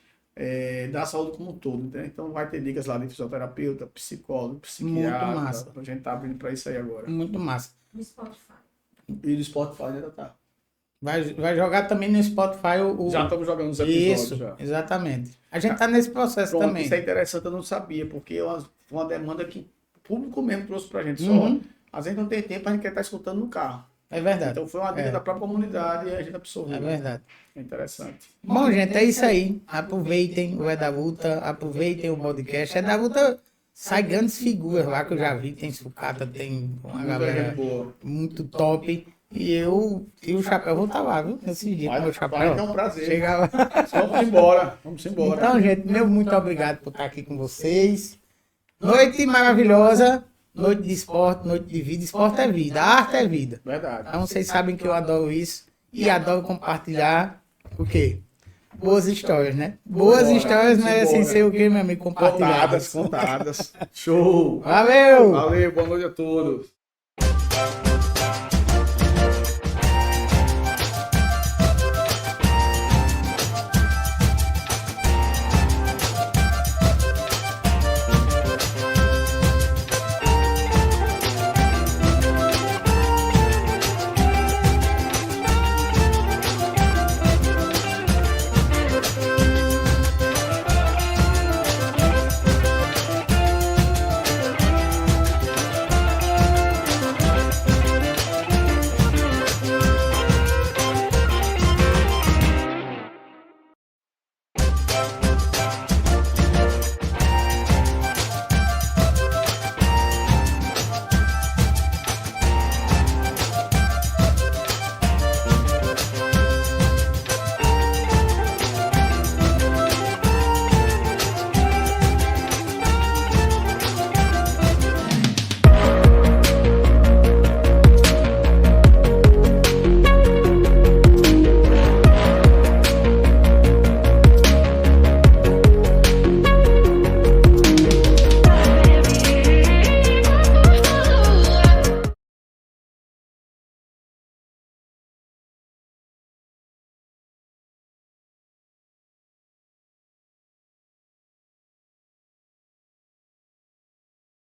S4: da saúde como um todo, né? Então vai ter dicas lá de fisioterapeuta, psicólogo, psiquiatra. Muito massa. A gente tá abrindo para isso aí agora.
S2: Muito massa.
S3: No Spotify.
S4: E no Spotify ainda tá.
S2: Vai jogar também no Spotify o...
S4: Já estamos jogando os episódios.
S2: Isso,
S4: já.
S2: Exatamente. A gente tá nesse processo também.
S4: Isso é interessante, eu não sabia, porque é uma demanda que o público mesmo trouxe pra gente. Só, às vezes não tem tempo, a gente quer estar escutando no carro.
S2: É verdade.
S4: Então foi uma dica da própria comunidade e a gente absorveu.
S2: É verdade.
S4: É interessante.
S2: Bom, gente, é isso aí. Aproveitem o É da Luta, aproveitem o podcast. É da Luta sai grandes figuras lá que eu já vi. Tem sucata, tem uma galera muito top. E eu tiro o chapéu, vou estar lá, viu? Nesse dia com o meu chapéu.
S4: É um prazer.
S2: Chega lá.
S4: Vamos embora. Vamos embora.
S2: Então, gente, meu muito obrigado por estar aqui com vocês. Noite maravilhosa. Noite de esporte, noite de vida. Esporte é vida, arte é vida.
S4: Verdade.
S2: Então vocês sabem que eu adoro isso e adoro compartilhar o quê? Boas histórias, né? Boas histórias merecem ser o quê, meu amigo? Compartilhadas.
S4: Contadas. Show.
S2: Valeu!
S4: Valeu, boa noite a todos.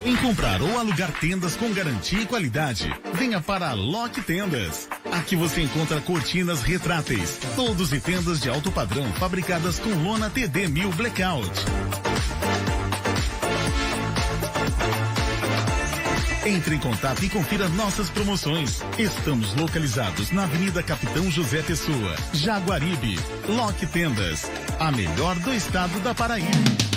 S1: Em comprar ou alugar tendas com garantia e qualidade, venha para a Lock Tendas. Aqui você encontra cortinas retráteis, todos e tendas de alto padrão fabricadas com lona TD1000 Blackout. Entre em contato e confira nossas promoções. Estamos localizados na Avenida Capitão José Pessoa, Jaguaribe. Lock Tendas, a melhor do estado da Paraíba.